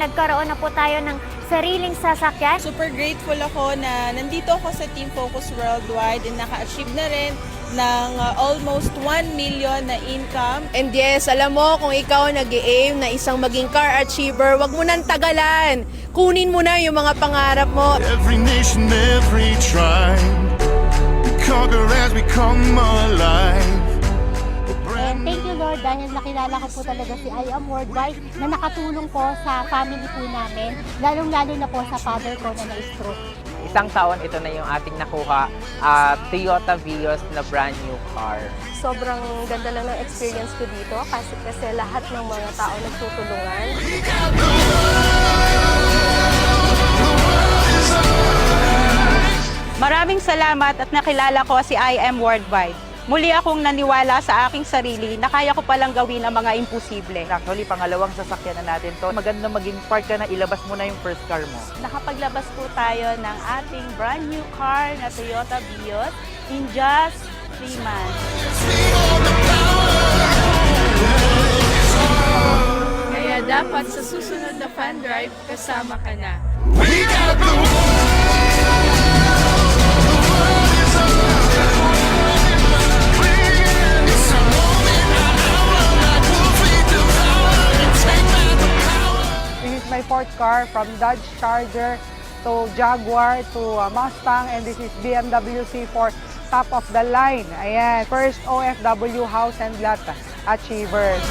nagkaroon na po tayo ng sariling sasakyan. Super grateful ako na nandito ako sa Team Focus Worldwide and naka-achieve na rin ng almost 1 million na income. And yes, alam mo, kung ikaw nag-i-aim na isang maging car achiever, wag mo nang tagalan. Kunin mo na yung mga pangarap mo. Every nation, every tribe, we conquer as we come alive. And thank you Lord dahil nakilala ko po talaga si I Am Worldwide na nakatulong po sa family po namin, lalong-lalo na po sa father ko na na-stroke. Isang taon ito na yung ating nakuha Toyota Vios na brand new car. Sobrang ganda lang ng experience ko dito kasi lahat ng mga tao nagtutulungan. Maraming salamat at nakilala ko si I Am Worldwide. Muli akong naniwala sa aking sarili na kaya ko palang gawin ang mga imposible. Actually, pangalawang sasakyan na natin to. Maganda maging part ka na, ilabas mo na yung first car mo. Nakapaglabas po tayo ng ating brand new car na Toyota Vios in just 3 months. Kaya dapat sa susunod na fan drive, kasama ka na. We got the This is my fourth car from Dodge Charger to Jaguar to Mustang, and this is BMW C4 top of the line. Ayan, first OFW house and lot achievers.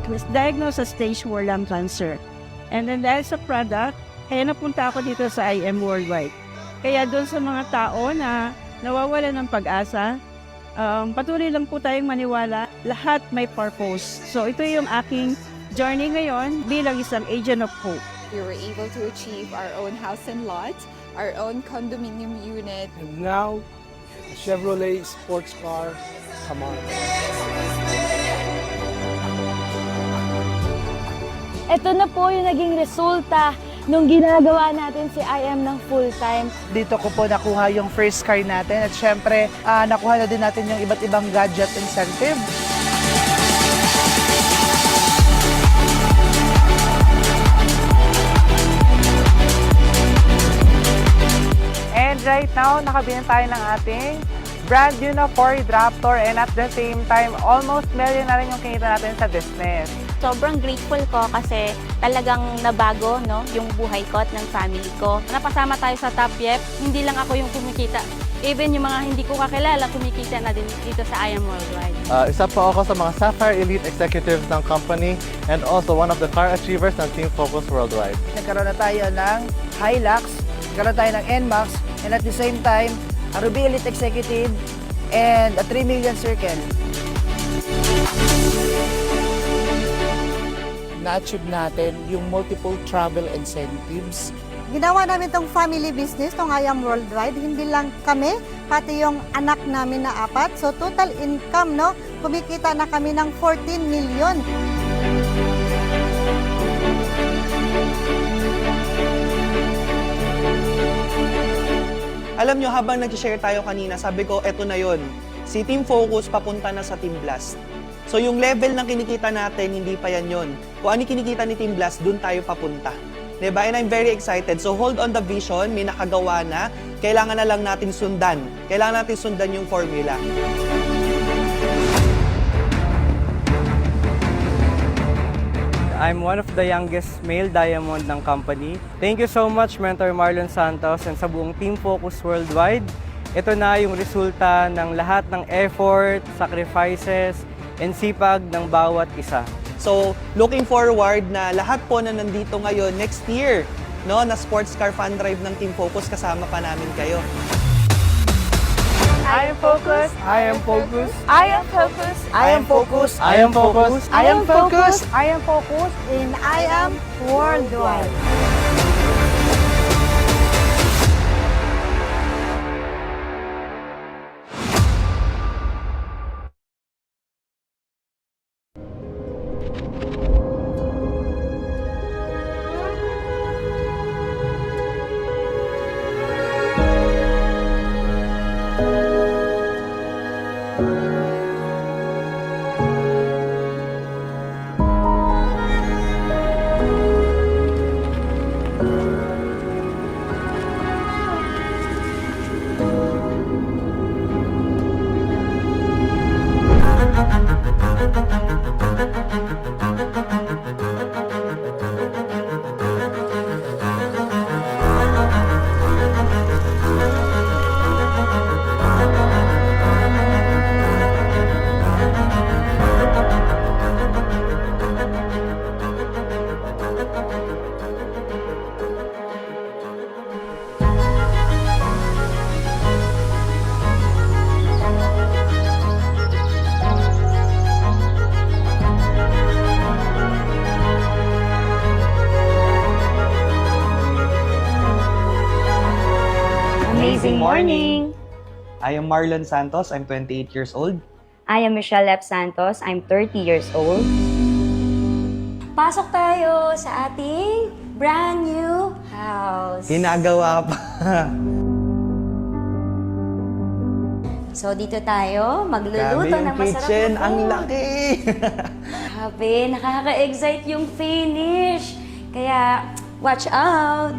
Was diagnosed sa stage 4 lung cancer. And then dahil sa product, kaya napunta ako dito sa I Am Worldwide. Kaya doon sa mga tao na nawawala ng pag-asa, patuloy lang po tayong maniwala, lahat may purpose. So ito yung aking journey ngayon bilang isang agent of hope. We were able to achieve our own house and lot, our own condominium unit. And now, a Chevrolet sports car, come on. Ito na po yung naging resulta nung ginagawa natin si I Am ng full-time. Dito ko po nakuha yung first car natin at syempre nakuha na din natin yung iba't ibang gadget incentive. And right now, nakabili tayo ng ating brand new na Ford Raptor, and at the same time, almost million na rin yung kinita natin sa business. Sobrang grateful ko kasi talagang nabago yung buhay ko at ng family ko. Napasama tayo sa Top Yep, hindi lang ako yung kumikita. Even yung mga hindi ko kakilala, kumikita na din dito sa I Am Worldwide. Isa po ako sa mga Sapphire Elite Executives ng company and also one of the car achievers ng Team Focus Worldwide. Nagkaroon na tayo ng Hilux, nagkaroon tayo ng NMAX, and at the same time, a Ruby Elite Executive and a 3 million circle. Na-achieve natin yung multiple travel incentives. Ginawa namin tong family business, tong I Am Worldwide, hindi lang kami, pati yung anak namin na 4. So total income, kumikita na kami ng 14 million. Alam nyo, habang nag-share tayo kanina, sabi ko, eto na yon. Si Team Focus papunta na sa Team Blast. So yung level ng kinikita natin, hindi pa yan yon. Kung ano kinikita ni Team Blast, dun tayo papunta. Diba? And I'm very excited. So hold on the vision, may nakagawa na. Kailangan na lang natin sundan. Kailangan natin sundan yung formula. I'm one of the youngest male diamond ng company. Thank you so much, Mentor Marlon Santos, and sa buong Team Focus Worldwide. Ito na yung resulta ng lahat ng effort, sacrifices, and sipag ng bawat isa. So, looking forward na lahat po na nandito ngayon next year, na sports car fan drive ng Team Focus, kasama pa namin kayo. I am focused. I am focused. I am focused. I am focused. I am focused. I am focused. I am focused. And I Am Worldwide. amazing morning. I am Marlon Santos. I'm 28 years old. I am Michelle Lep Santos. I'm 30 years old. Pasok tayo sa ating brand new house. Ginagawa pa. So dito tayo magluluto Grabe yung ng masarap kitchen. na food. Ang laki! Grabe, nakaka-excite yung finish. Kaya, watch out!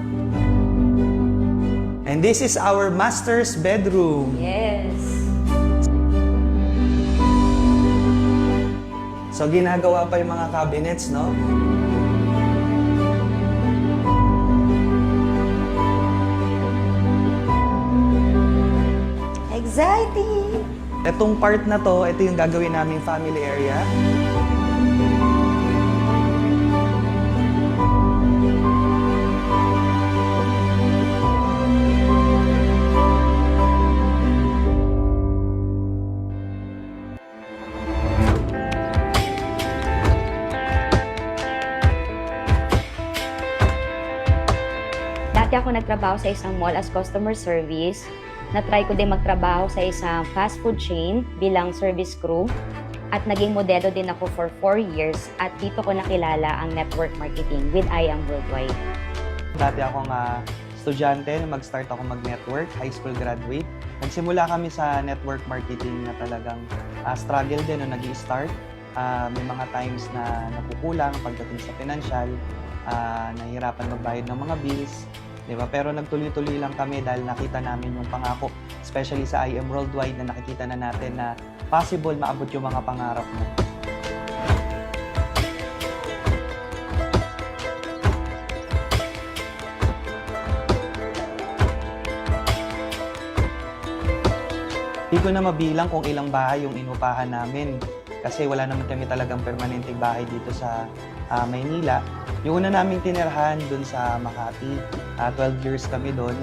And this is our master's bedroom. Yes. So ginagawa pa yung mga cabinets, no? Exciting! Itong part na to, ito yung gagawin naming family area. Dati ako nagtrabaho sa isang mall as customer service. Na-try ko din magtrabaho sa isang fast food chain bilang service crew. At naging modelo din ako for 4 years at dito ko nakilala ang network marketing with IAM Worldwide. Dati akong estudyante na mag-start ako mag-network, high school graduate. Nagsimula kami sa network marketing na talagang struggle din na nag-i-start. May mga times na nakukulang pagdating sa financial, nahihirapan magbayad ng mga bills. Diba? Pero nagtuloy-tuloy lang kami dahil nakita namin yung pangako, especially sa IAM Worldwide na nakikita na natin na possible maabot yung mga pangarap mo. Hindi ko na mabilang kung ilang bahay yung inupahan namin kasi wala naman kami talagang permanenteng bahay dito sa Maynila. Yung una naming tinirahan dun sa Makati, 12 years kami dun.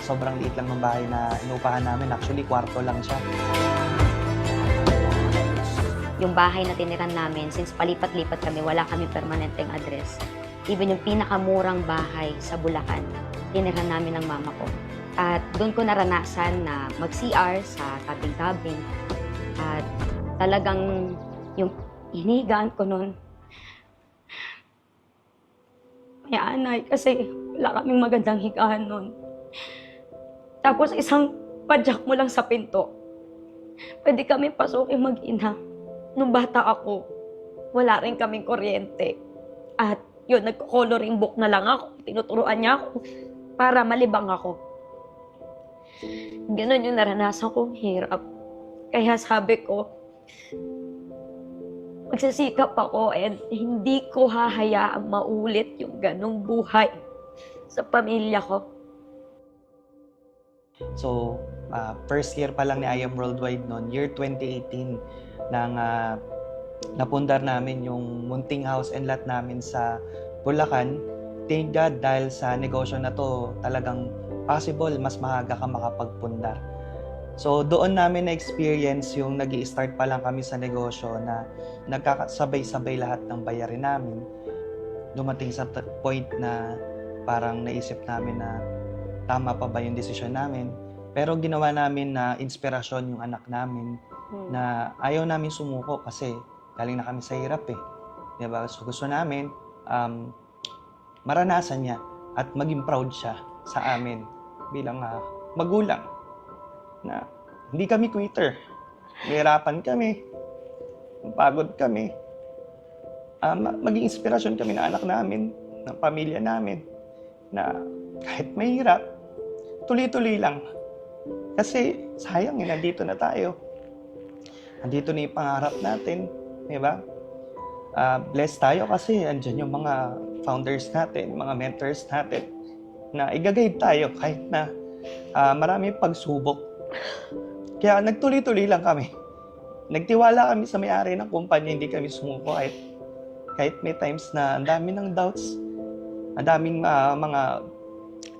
Sobrang liit lang ng bahay na inupahan namin. Actually, kwarto lang siya. Yung bahay na tiniran namin, since palipat-lipat kami, wala kami permanenteng address. Even yung pinakamurang bahay sa Bulacan, tiniran namin ng mama ko. At doon ko naranasan na mag-CR sa tabing-tabing. At talagang yung hinigaan ko noon, mayaanay kasi wala kaming magandang higaan noon. Tapos isang padyak mo lang sa pinto, pwede kami pasukin mag-ina. Nung bata ako, wala rin kaming kuryente. At yun, nagko-coloring book na lang ako. Tinuturuan niya ako para malibang ako. Ganon yung naranasan kong hirap. Kaya sabi ko, magsisikap ako and hindi ko hahayaang maulit yung ganong buhay sa pamilya ko. So, first year pa lang ni IAM Worldwide noon, year 2018, nang napundar namin yung munting house and lot namin sa Bulacan. Thank God dahil sa negosyo na to, talagang possible mas maaga ka makapagpundar. So doon namin na-experience yung nag-i-start pa lang kami sa negosyo na nagkakasabay-sabay lahat ng bayarin namin. Dumating sa point na parang naisip namin na tama pa ba yung desisyon namin. Pero ginawa namin na inspirasyon yung anak namin na ayaw namin sumuko kasi galing na kami sa hirap eh. Diba? So gusto namin maranasan niya at maging proud siya sa amin bilang magulang. Na hindi kami quitter. Mahirapan kami. Pagod kami. Maging inspirasyon kami ng anak namin, ng pamilya namin, na kahit mahirap, tuloy-tuloy lang. Kasi sayang, nandito na tayo. Nandito na yung pangarap natin. Diba? Blessed tayo kasi andyan yung mga founders natin, mga mentors natin, na i-guide tayo kahit na marami pagsubok. Kaya nagtuloy-tuloy lang kami. Nagtiwala kami sa may-ari ng kumpanya, hindi kami sumuko kahit may times na ang dami ng doubts, ang daming mga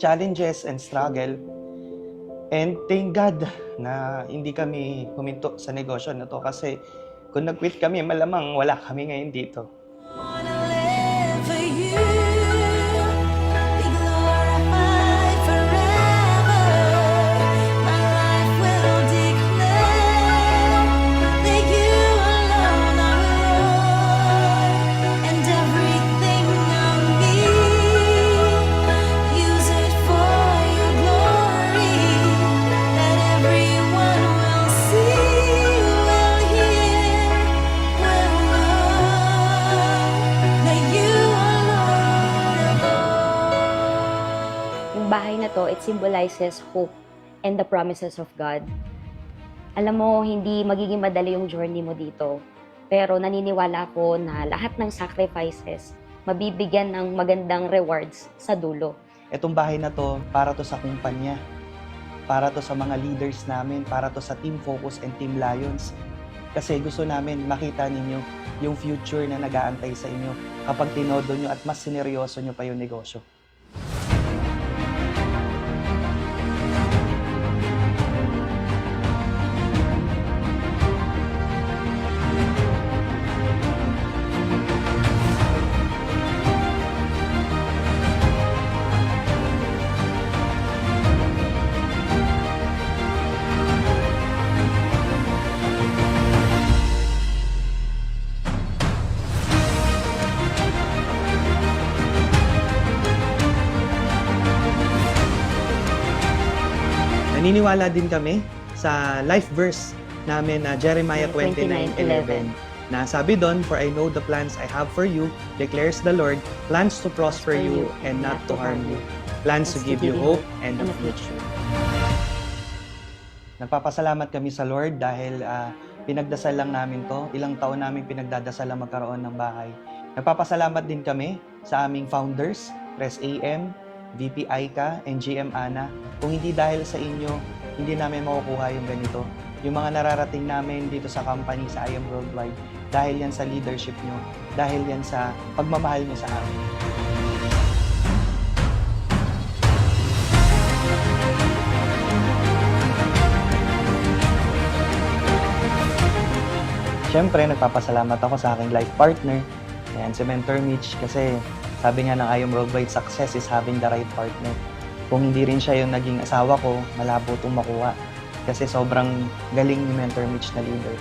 challenges and struggle. And thank God na hindi kami huminto sa negosyo na to kasi kung nag-quit kami, malamang wala kami ngayon dito. ito, it symbolizes hope and the promises of God. Alam mo, hindi magiging madali yung journey mo dito. Pero naniniwala ako na lahat ng sacrifices, mabibigyan ng magandang rewards sa dulo. Itong bahay na to, para to sa kumpanya. Para to sa mga leaders namin, para to sa Team Focus and Team Lions. Kasi gusto namin makita ninyo yung future na nag-aantay sa inyo kapag tinodo nyo at mas sineryoso nyo pa yung negosyo. Naniniwala din kami sa life verse namin na Jeremiah 29:11 na sabi doon, "For I know the plans I have for you, declares the Lord, plans to prosper you and not to harm you, plans to give you hope and a future." Nagpapasalamat kami sa Lord dahil pinagdasal lang namin to. Ilang taon namin pinagdadasal lang magkaroon ng bahay. Nagpapasalamat din kami sa aming founders, Res AM, VP Aika, and GM Ana. Kung hindi dahil sa inyo, hindi namin makukuha yung ganito. Yung mga nararating namin dito sa company, sa IM Worldwide, dahil yan sa leadership nyo, dahil yan sa pagmamahal nyo sa amin. Siyempre, nagpapasalamat ako sa aking life partner, ayan, si Mentor Mitch, kasi sabi nga ng IM Worldwide, success is having the right partner. Kung hindi rin siya yung naging asawa ko, malabo itong makuha. Kasi sobrang galing ni Mentor Mitch na leader.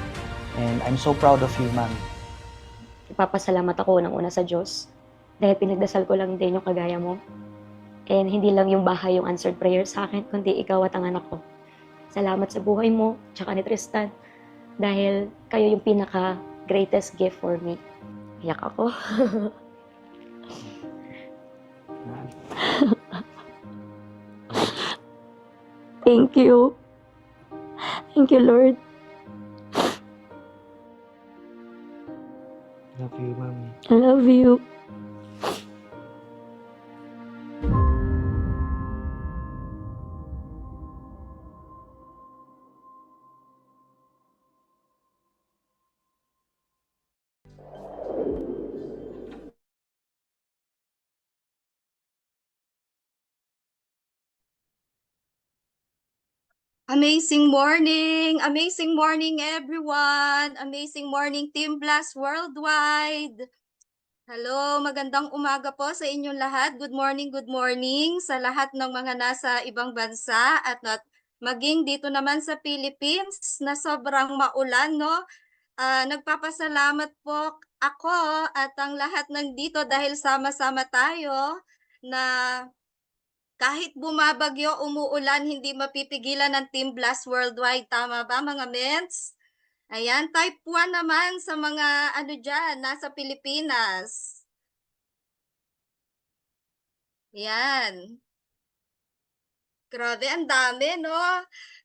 And I'm so proud of you, ma'am. Ipapasalamat ako ng una sa Diyos dahil pinagdasal ko lang din yung kagaya mo. And hindi lang yung bahay yung answered prayer sa akin, kundi ikaw at ang anak ko. Salamat sa buhay mo, tsaka ni Tristan, dahil kayo yung pinaka-greatest gift for me. Iyak ako. Thank you. Thank you, Lord. Love you, ma'am. I love you. Amazing morning everyone! Amazing morning Team Blast Worldwide! Hello, magandang umaga po sa inyong lahat. Good morning sa lahat ng mga nasa ibang bansa at maging dito naman sa Philippines na sobrang maulan, no? Nagpapasalamat po ako at ang lahat nandito dahil sama-sama tayo na kahit bumabagyo, umuulan, hindi mapipigilan ng Team Blast Worldwide. Tama ba mga mens? Ayan, type 1 naman sa mga dyan, nasa Pilipinas. Ayan. Grabe, ang dami, no?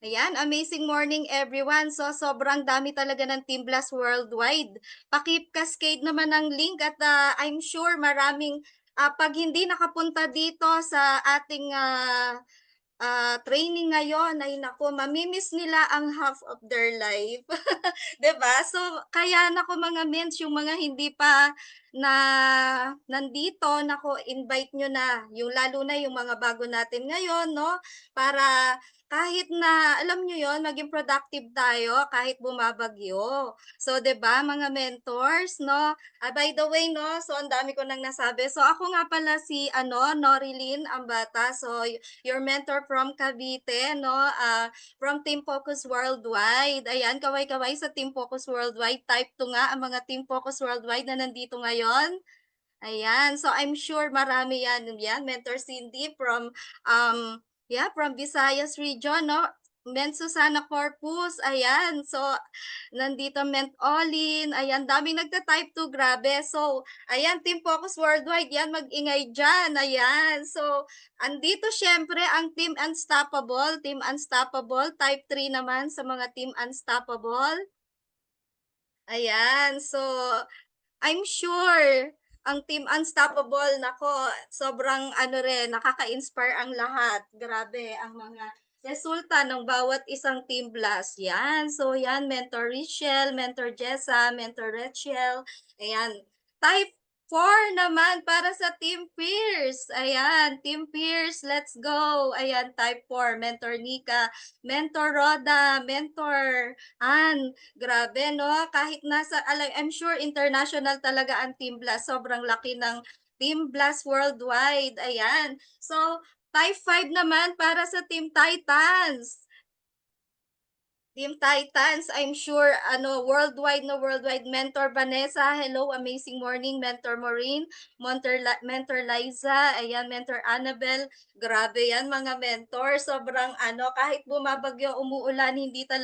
Ayan, amazing morning everyone. So, sobrang dami talaga ng Team Blast Worldwide. Paki-cascade naman ang link at I'm sure maraming pag hindi nakapunta dito sa ating training ngayon, ay naku, mamimiss nila ang half of their life. 'Di ba? So, kaya naku mga mens, yung mga hindi pa na nandito, naku, invite nyo na. Yung lalo na yung mga bago natin ngayon, no? Para kahit na, alam nyo yon, maging productive tayo kahit bumabagyo. So, 'di ba mga mentors, no? By the way, no, so ang dami ko nang nasabi. So, ako nga pala si Norilyn Ambata. So, your mentor from Cavite, no? From Team Focus Worldwide. Ayan, kaway-kaway sa Team Focus Worldwide. Type 2 nga ang mga Team Focus Worldwide na nandito ngayon. Ayan, so I'm sure marami yan. Mentor Cindy from from Visayas region, no? Ment Susana Corpus, ayan. So, nandito Ment Olin, ayan, daming nagta-type to, grabe. So, ayan, Team Focus Worldwide, yan, mag-ingay dyan, ayan. So, andito syempre ang Team Unstoppable, type 3 naman sa mga Team Unstoppable. Ayan, so, I'm sure ang Team Unstoppable, nako, sobrang ano rin, nakaka-inspire ang lahat. Grabe, ang mga resulta ng bawat isang Team Blast. Yan. So, yan, Mentor Richelle, Mentor Jessa, Mentor Rachel. Ayan. Type 4 naman para sa Team Pierce. Ayan, Team Pierce, let's go. Ayan, type 4, Mentor Nika, Mentor Roda, Mentor Ann. Grabe, no? Kahit I'm sure international talaga ang Team Blast. Sobrang laki ng Team Blast worldwide. Ayan. So, type 5 naman para sa Team Titans. Team Titans, I'm sure, worldwide Mentor Vanessa, hello, amazing morning, Mentor Maureen, Mentor Liza, ayan, Mentor Annabel, grabe yan mga mentor, sobrang kahit bumabagyo, umuulan, hindi pa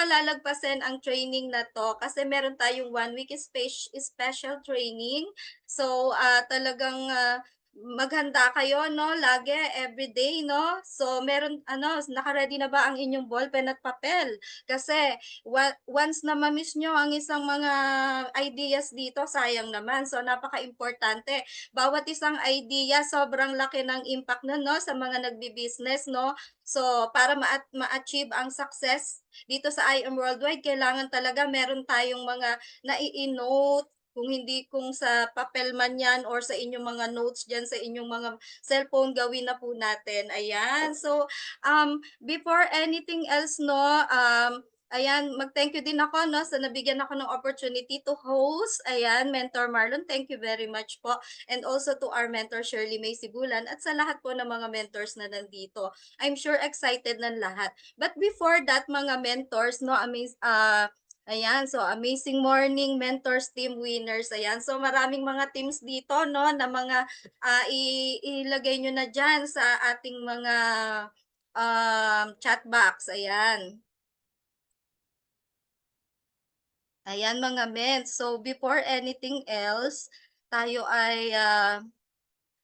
lalagpasin ang training na to, kasi meron tayong 1 week special training, so talagang maghanda kayo, no? Lagi, everyday, no? So, naka-ready na ba ang inyong ballpen at papel? Kasi, once na ma-miss nyo ang isang mga ideas dito, sayang naman. So, napaka-importante. Bawat isang idea, sobrang laki ng impact nun, no? Sa mga nagbi-business, no? So, para ma-achieve ang success dito sa IM Worldwide, kailangan talaga meron tayong mga nai-note, kung sa papel man yan or sa inyong mga notes dyan sa inyong mga cellphone, gawin na po natin. Ayan. So, before anything else, no, ayan, mag-thank you din ako, no, sa nabigyan ako ng opportunity to host. Ayan, Mentor Marlon, thank you very much po. And also to our mentor, Shirley May Sibulan, at sa lahat po ng mga mentors na nandito. I'm sure excited ng lahat. But before that, mga mentors, no, ayan, so amazing morning mentors team winners. Ayan, so maraming mga teams dito, no, na mga ilagay nyo na dyan sa ating mga chat box. Ayan. Ayan mga men. So before anything else, tayo ay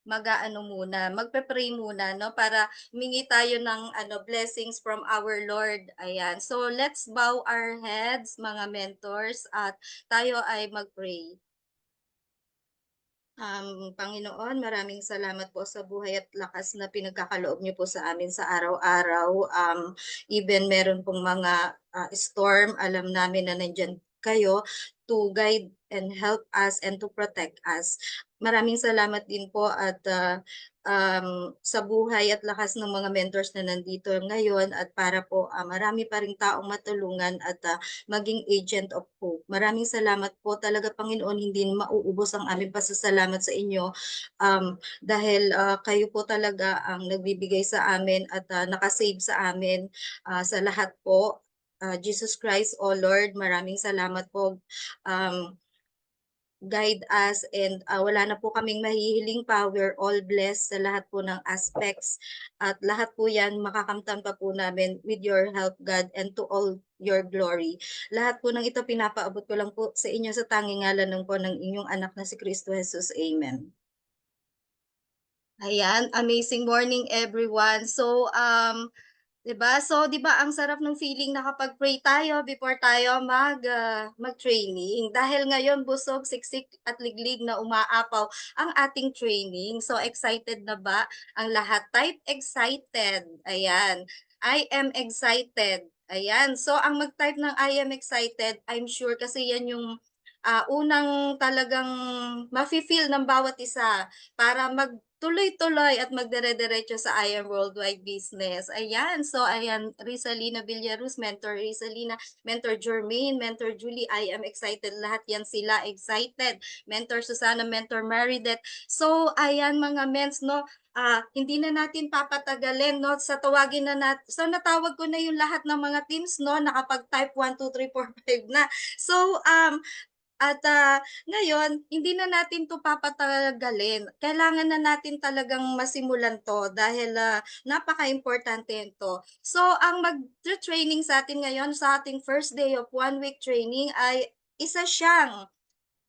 magpe-pray muna, no, para humingi tayo ng blessings from our Lord. Ayan. So let's bow our heads, mga mentors, at tayo ay mag-pray. Panginoon, maraming salamat po sa buhay at lakas na pinagkakaloob niyo po sa amin sa araw-araw. Even meron pong mga storm, alam namin na nandyan kayo to guide and help us and to protect us. Maraming salamat din po at sa buhay at lakas ng mga mentors na nandito ngayon at para po marami pa ring taong matulungan at maging agent of hope. Maraming salamat po talaga, Panginoon, hindi mauubos ang aming pasasalamat sa inyo dahil kayo po talaga ang nagbibigay sa amin at nakasave sa amin sa lahat po. Jesus Christ, O Lord, maraming salamat po. Guide us and wala na po kaming mahihiling pa. We're all blessed sa lahat po ng aspects at lahat po yan makakamtan pa po namin with your help, God, and to all your glory. Lahat po ng ito pinapaabot ko lang po sa inyo sa tanging ngalan ng inyong anak na si Kristo Jesus. Amen. Ayan, amazing morning everyone. So, diba? So, diba ang sarap ng feeling na kapag pray tayo before tayo mag-training. Dahil ngayon busog, siksik at liglig na umaapaw ang ating training. So, excited na ba ang lahat? Type excited. Ayan. I am excited. Ayan. So, ang mag-type ng I am excited, I'm sure kasi yan yung unang talagang mafe-feel ng bawat isa para tuloy-tuloy at magdire-diretso sa I Am Worldwide Business. Ayan. So, ayan, Rizalina Villaruz, Mentor Rizalina, Mentor Jermaine, Mentor Julie, I am excited. Lahat yan sila excited. Mentor Susana, Mentor Maridet. So, ayan mga mens, no, hindi na natin papatagalin, no, sa tawagin na natin. So, natawag ko na yung lahat ng mga teams, no, nakapag-type 1, 2, 3, 4, 5 na. So, At ngayon, hindi na natin 'to papatagalin. Kailangan na natin talagang masimulan 'to dahil napakaimportante nito. So, ang magte-training sa atin ngayon sa ating first day of 1 week training ay isa siyang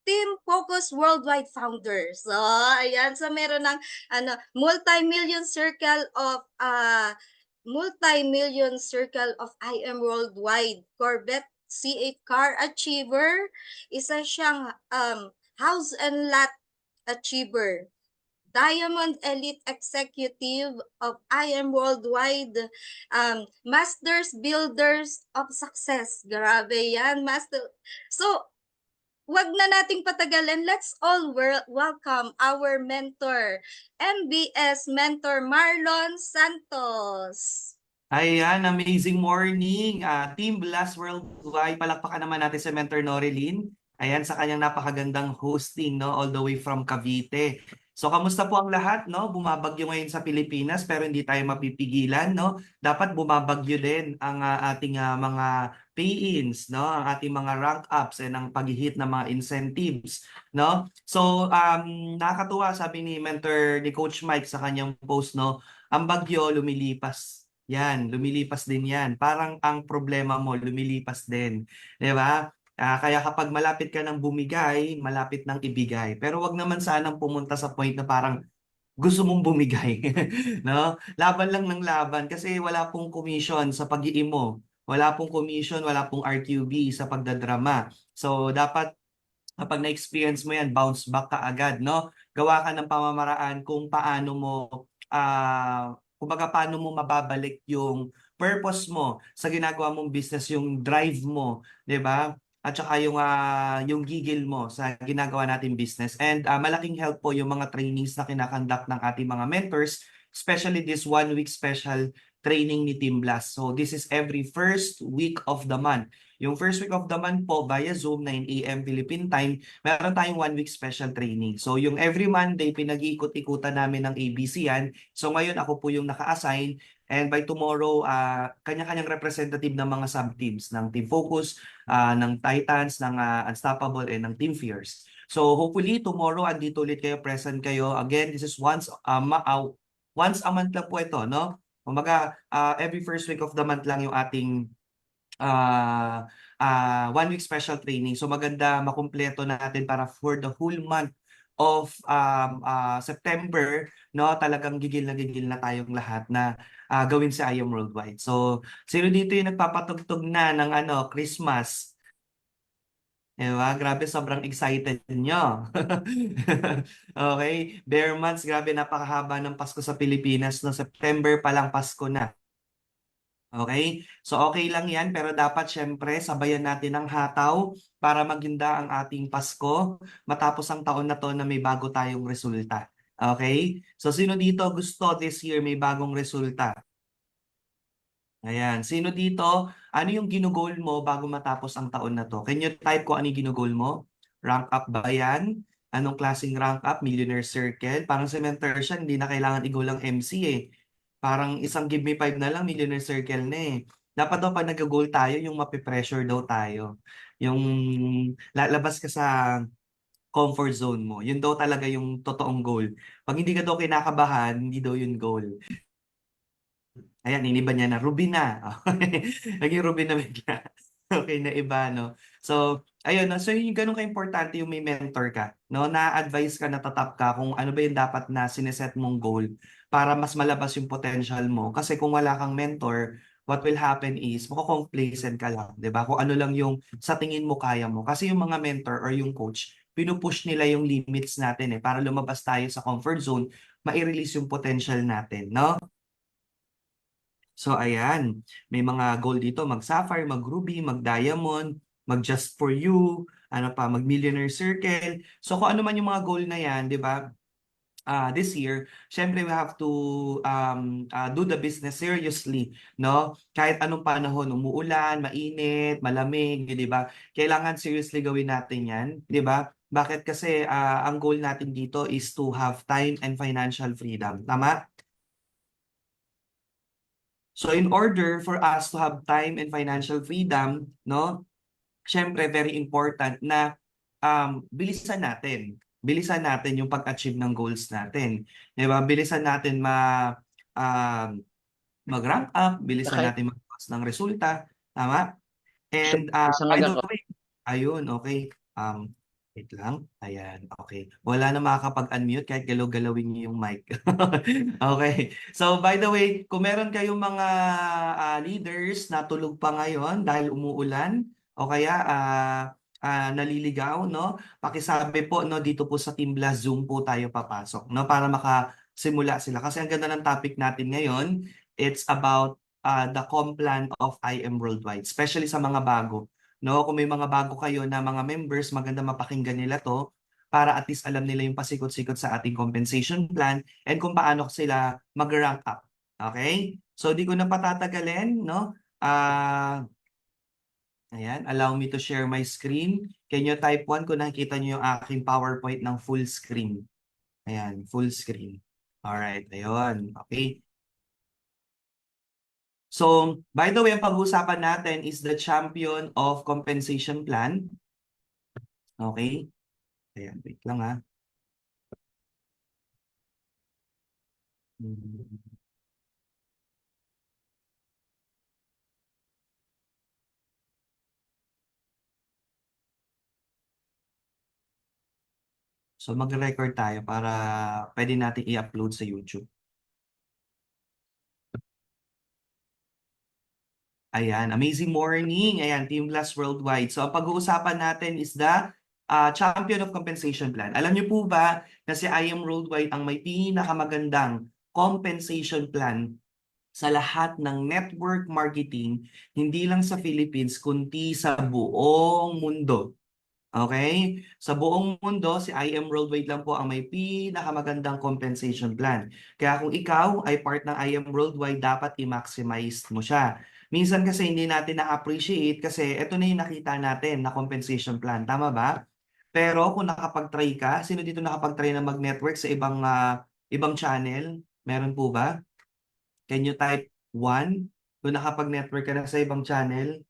Team Focus Worldwide founder. So, ayan. So, meron ng multi-million circle of IM Worldwide Corvette C8 Car Achiever. Isa siyang House and Lot Achiever. Diamond Elite Executive of IM Worldwide, Masters Builders of Success. Grabe yan, Master. So, wag na nating patagalin. Let's all welcome our mentor, MBS Mentor Marlon Santos. Ayan, amazing morning. Team Blast Worldwide, palakpakan naman natin si Mentor Norilyn. Ayan, sa kanyang napakagandang hosting, no, all the way from Cavite. So, kamusta po ang lahat, no? Bumabagyo ngayon sa Pilipinas, pero hindi tayo mapipigilan, no? Dapat bumabagyo din ang ating mga pay-ins, no? Ang ating mga rank ups and ang pag-hit ng mga incentives, no? So, nakakatuwa, sabi ni Mentor ni Coach Mike sa kanyang post, no? Ang bagyo lumilipas. Yan, lumilipas din yan. Parang ang problema mo, lumilipas din. Di ba? Kaya kapag malapit ka ng bumigay, malapit ng ibigay. Pero wag naman sanang pumunta sa point na parang gusto mong bumigay. No? Laban lang ng laban kasi wala pong commission sa pag-iimo. Wala pong commission, wala pong RQB sa pagdadrama. So, dapat kapag na-experience mo yan, bounce back ka agad, no? Gawa ka ng pamamaraan kung paano mo kumbaga paano mo mababalik yung purpose mo sa ginagawa mong business, yung drive mo, 'di ba? At saka yung gigil mo sa ginagawa nating business. And malaking help po yung mga trainings na kinakandak ng ating mga mentors, especially this 1 week special training ni Team Blast. So this is every first week of the month. Yung first week of the month po via Zoom, 9 AM Philippine time, meron tayong 1 week special training. So yung every Monday, pinag-iikot-ikutan namin ng ABC yan. So ngayon ako po yung naka-assign. And by tomorrow, kanya-kanyang representative ng mga sub-teams ng Team Focus, ng Titans, ng Unstoppable, and ng Team Fierce. So hopefully tomorrow andito ulit kayo, present kayo. Again, this is once a month lang po ito, no? Kumbaga, every first week of the month lang yung ating 1 week special training. So maganda makumpleto natin para for the whole month of September, no, talagang gigil na tayong lahat na gawin si IM Worldwide. So, sino dito yung nagpapatugtog na ng Christmas? Diba? Grabe, sobrang excited nyo. Okay? Bare months, grabe, napakahaba ng Pasko sa Pilipinas. No? September pa lang Pasko na. Okay? So okay lang yan, pero dapat syempre sabayan natin ang hataw para maginda ang ating Pasko matapos ang taon na to na may bago tayong resulta. Okay? So sino dito gusto this year may bagong resulta? Ayan. Sino dito, ano yung ginugol mo bago matapos ang taon na to? Can you type ko ano yung ginugol mo? Rank up ba yan? Anong klaseng rank up? Millionaire Circle? Parang si Mentor siya, hindi na kailangan i-goal ang MC eh. Parang isang give me 5 na lang, Millionaire Circle na eh. Dapat daw pag nag-goal tayo, yung mapipressure daw tayo. Yung lalabas ka sa comfort zone mo. Yun daw talaga yung totoong goal. Pag hindi ka daw kinakabahan, hindi daw yun goal. Ayan, iniba niya na. Ruby na. Naging Ruby na bigla. Okay, na iba, no? So, ayun, no? So yung ganun ka-importante yung may mentor ka, no? Na-advise ka, natatap ka kung ano ba yung dapat na sineset mong goal para mas malabas yung potential mo. Kasi kung wala kang mentor, what will happen is, mako-complacent ka lang, di ba? Kung ano lang yung sa tingin mo kaya mo. Kasi yung mga mentor or yung coach, pinupush nila yung limits natin eh, para lumabas tayo sa comfort zone, ma-release yung potential natin, no? So ayan, may mga goal dito, mag-sapphire, mag-ruby, mag-diamond, mag-just for you, ano pa, mag-millionaire circle. So kung ano man yung mga goal na yan, di ba? This year, syempre we have to do the business seriously, no? Kahit anong panahon, umuulan, mainit, malamig, di ba? Kailangan seriously gawin natin yan, di ba? Bakit? Kasi ang goal natin dito is to have time and financial freedom. Tama? So in order for us to have time and financial freedom, no? Syempre very important na bilisan natin. Bilisan natin yung pag-achieve ng goals natin. 'Di ba? Bilisan natin um, mag-rank up, bilisan natin mag-pass ng resulta. Tama? And by the way, ayun, okay. Wait lang. Ayan, okay. Wala na makakapag-unmute kahit galaw-galawin niyo yung mic. Okay. So, by the way, kung meron kayong mga leaders na tulog pa ngayon dahil umuulan o kaya naliligaw, no? Pakisabi po, no, dito po sa Team Blast Zoom po tayo papasok, no, para makasimula sila. Kasi ang ganda ng topic natin ngayon, it's about the Complan of IM Worldwide, especially sa mga bago. No, kung may mga bago kayo na mga members, maganda mapakinggan nila to para at least alam nila yung pasikot-sikot sa ating compensation plan and kung paano sila mag-rank up. Okay? So, di ko na patatagalin, no? Ayan, allow me to share my screen. Can you type 1 kung nakikita nyo yung aking PowerPoint ng full screen? Ayan, full screen. Alright, ayun. Okay. So, by the way, ang pag-uusapan natin is the champion of compensation plan. Okay? Ayan, wait lang ha. So, mag-record tayo para pwede natin i-upload sa YouTube. Ayan, amazing morning. Ayan, Team Blast Worldwide. So, ang pag-uusapan natin is the champion of compensation plan. Alam niyo po ba na si IM Worldwide ang may pinakamagandang compensation plan sa lahat ng network marketing, hindi lang sa Philippines, kundi sa buong mundo. Okay? Sa buong mundo, si IM Worldwide lang po ang may pinakamagandang compensation plan. Kaya kung ikaw ay part ng IM Worldwide, dapat i-maximize mo siya. Minsan kasi hindi natin na-appreciate kasi ito na yung nakita natin na compensation plan. Tama ba? Pero kung nakapag-try ka, sino dito nakapag-try na mag-network sa ibang channel? Meron po ba? Can you type 1? Kung nakapag-network ka na sa ibang channel?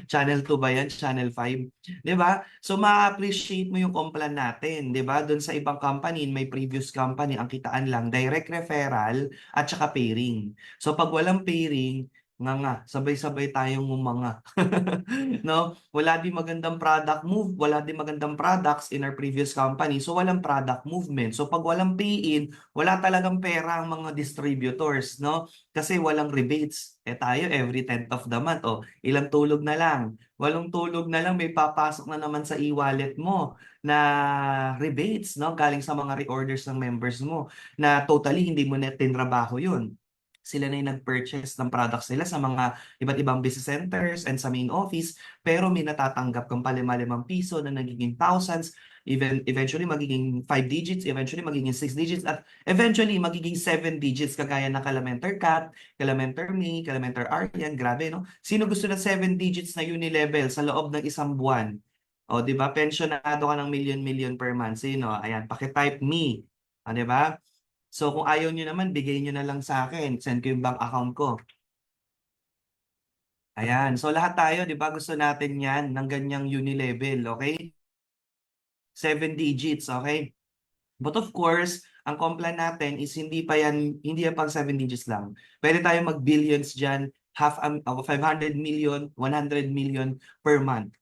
Channel 2 ba yan? Channel 5? Di ba? So, ma-appreciate mo yung complan natin. Di ba? Doon sa ibang company, may previous company, ang kitaan lang, direct referral at saka pairing. So, pag walang pairing, sabay-sabay tayong ngumanga. No? Wala din magandang product move, wala din magandang products in our previous company. So, walang product movement. So, pag walang pay-in, wala talagang pera ang mga distributors, no? Kasi walang rebates. Tayo every 10th of the month, ilang tulog na lang. Walong tulog na lang, may papasok na naman sa e-wallet mo na rebates, no? Galing sa mga reorders ng members mo na totally hindi mo na tinrabaho yun. Sila na yung nag-purchase ng products nila sa mga iba't ibang business centers and sa main office, pero may natatanggap kang palima-limang piso na nagiging thousands, eventually magiging 5 digits, eventually magiging 6 digits, at eventually magiging 7 digits kagaya ng Calamenter Cat, Calamenter Me, Calamenter Aryan. Grabe, no? Sino gusto na 7 digits na unilevel sa loob ng isang buwan? O, di ba? Pensionado ka ng million per month. Sino? Ayan, pakitype me. O, di ba? So, kung ayaw nyo naman, bigay nyo na lang sa akin. Send ko yung bank account ko. Ayan. So, lahat tayo, di ba? Gusto natin yan ng ganyang unilevel, okay? 7 digits, okay? But of course, ang complan natin is hindi yan pang 7 digits lang. Pwede tayo mag-billions dyan, 500 million, 100 million per month.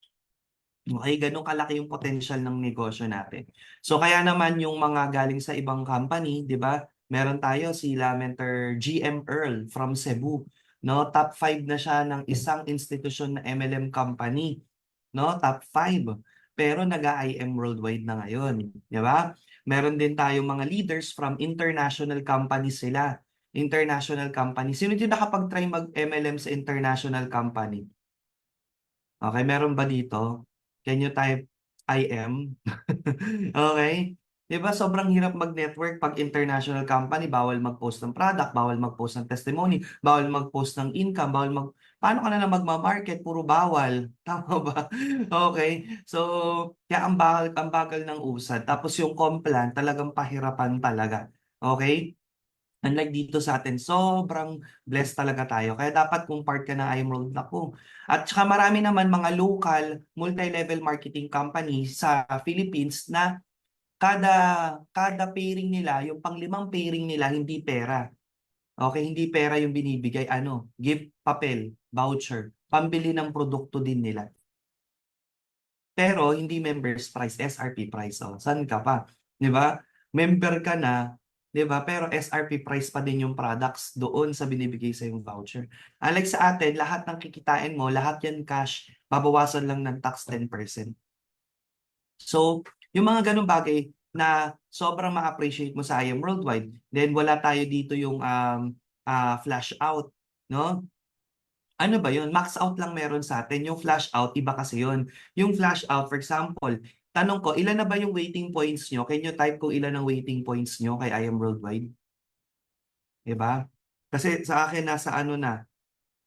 Okay, ganun kalaki yung potential ng negosyo natin. So kaya naman yung mga galing sa ibang company, 'di ba? Meron tayo si Lamenter GM Earl from Cebu, no? Top 5 na siya ng isang institusyon na MLM company, no? Top 5. Pero nag-IM worldwide na ngayon, 'di ba? Meron din tayong mga leaders from international companies sila. International company. Sino din nakapag-try mag-MLM sa international company? Okay, meron ba dito? Can you type IM? Okay? Diba sobrang hirap mag-network pag international company, bawal mag-post ng product, bawal mag-post ng testimony, bawal mag-post ng income, paano ka na magma-market, puro bawal. Tama ba? Okay? So, kaya ang bagal ng usad. Tapos yung complan, talagang pahirapan talaga. Okay? Unlike dito sa atin, sobrang blessed talaga tayo. Kaya dapat kung part ka ng IM World, naku. At saka marami naman mga local, multi-level marketing company sa Philippines na kada pairing nila, yung panglimang pairing nila, hindi pera. Okay, hindi pera yung binibigay, ano, gift, papel, voucher, pambili ng produkto din nila. Pero hindi members price, SRP price. Oh, saan ka pa? 'Di ba? Member ka na, 'di ba? Pero SRP price pa din yung products doon sa binibigay sa yung voucher. Unlike sa atin, lahat ng kikitain mo, lahat yan cash, babawasan lang ng tax 10%. So, yung mga ganung bagay na sobrang ma-appreciate mo sa IM Worldwide, then wala tayo dito yung flash out, no? Ano ba yun? Max out lang meron sa atin. Yung flash out, iba kasi yun. Yung flash out, for example, tanong ko, ilan na ba yung waiting points nyo? Can you type ko ilan ang waiting points nyo kay IM Worldwide? Diba? Kasi sa akin, nasa ano na,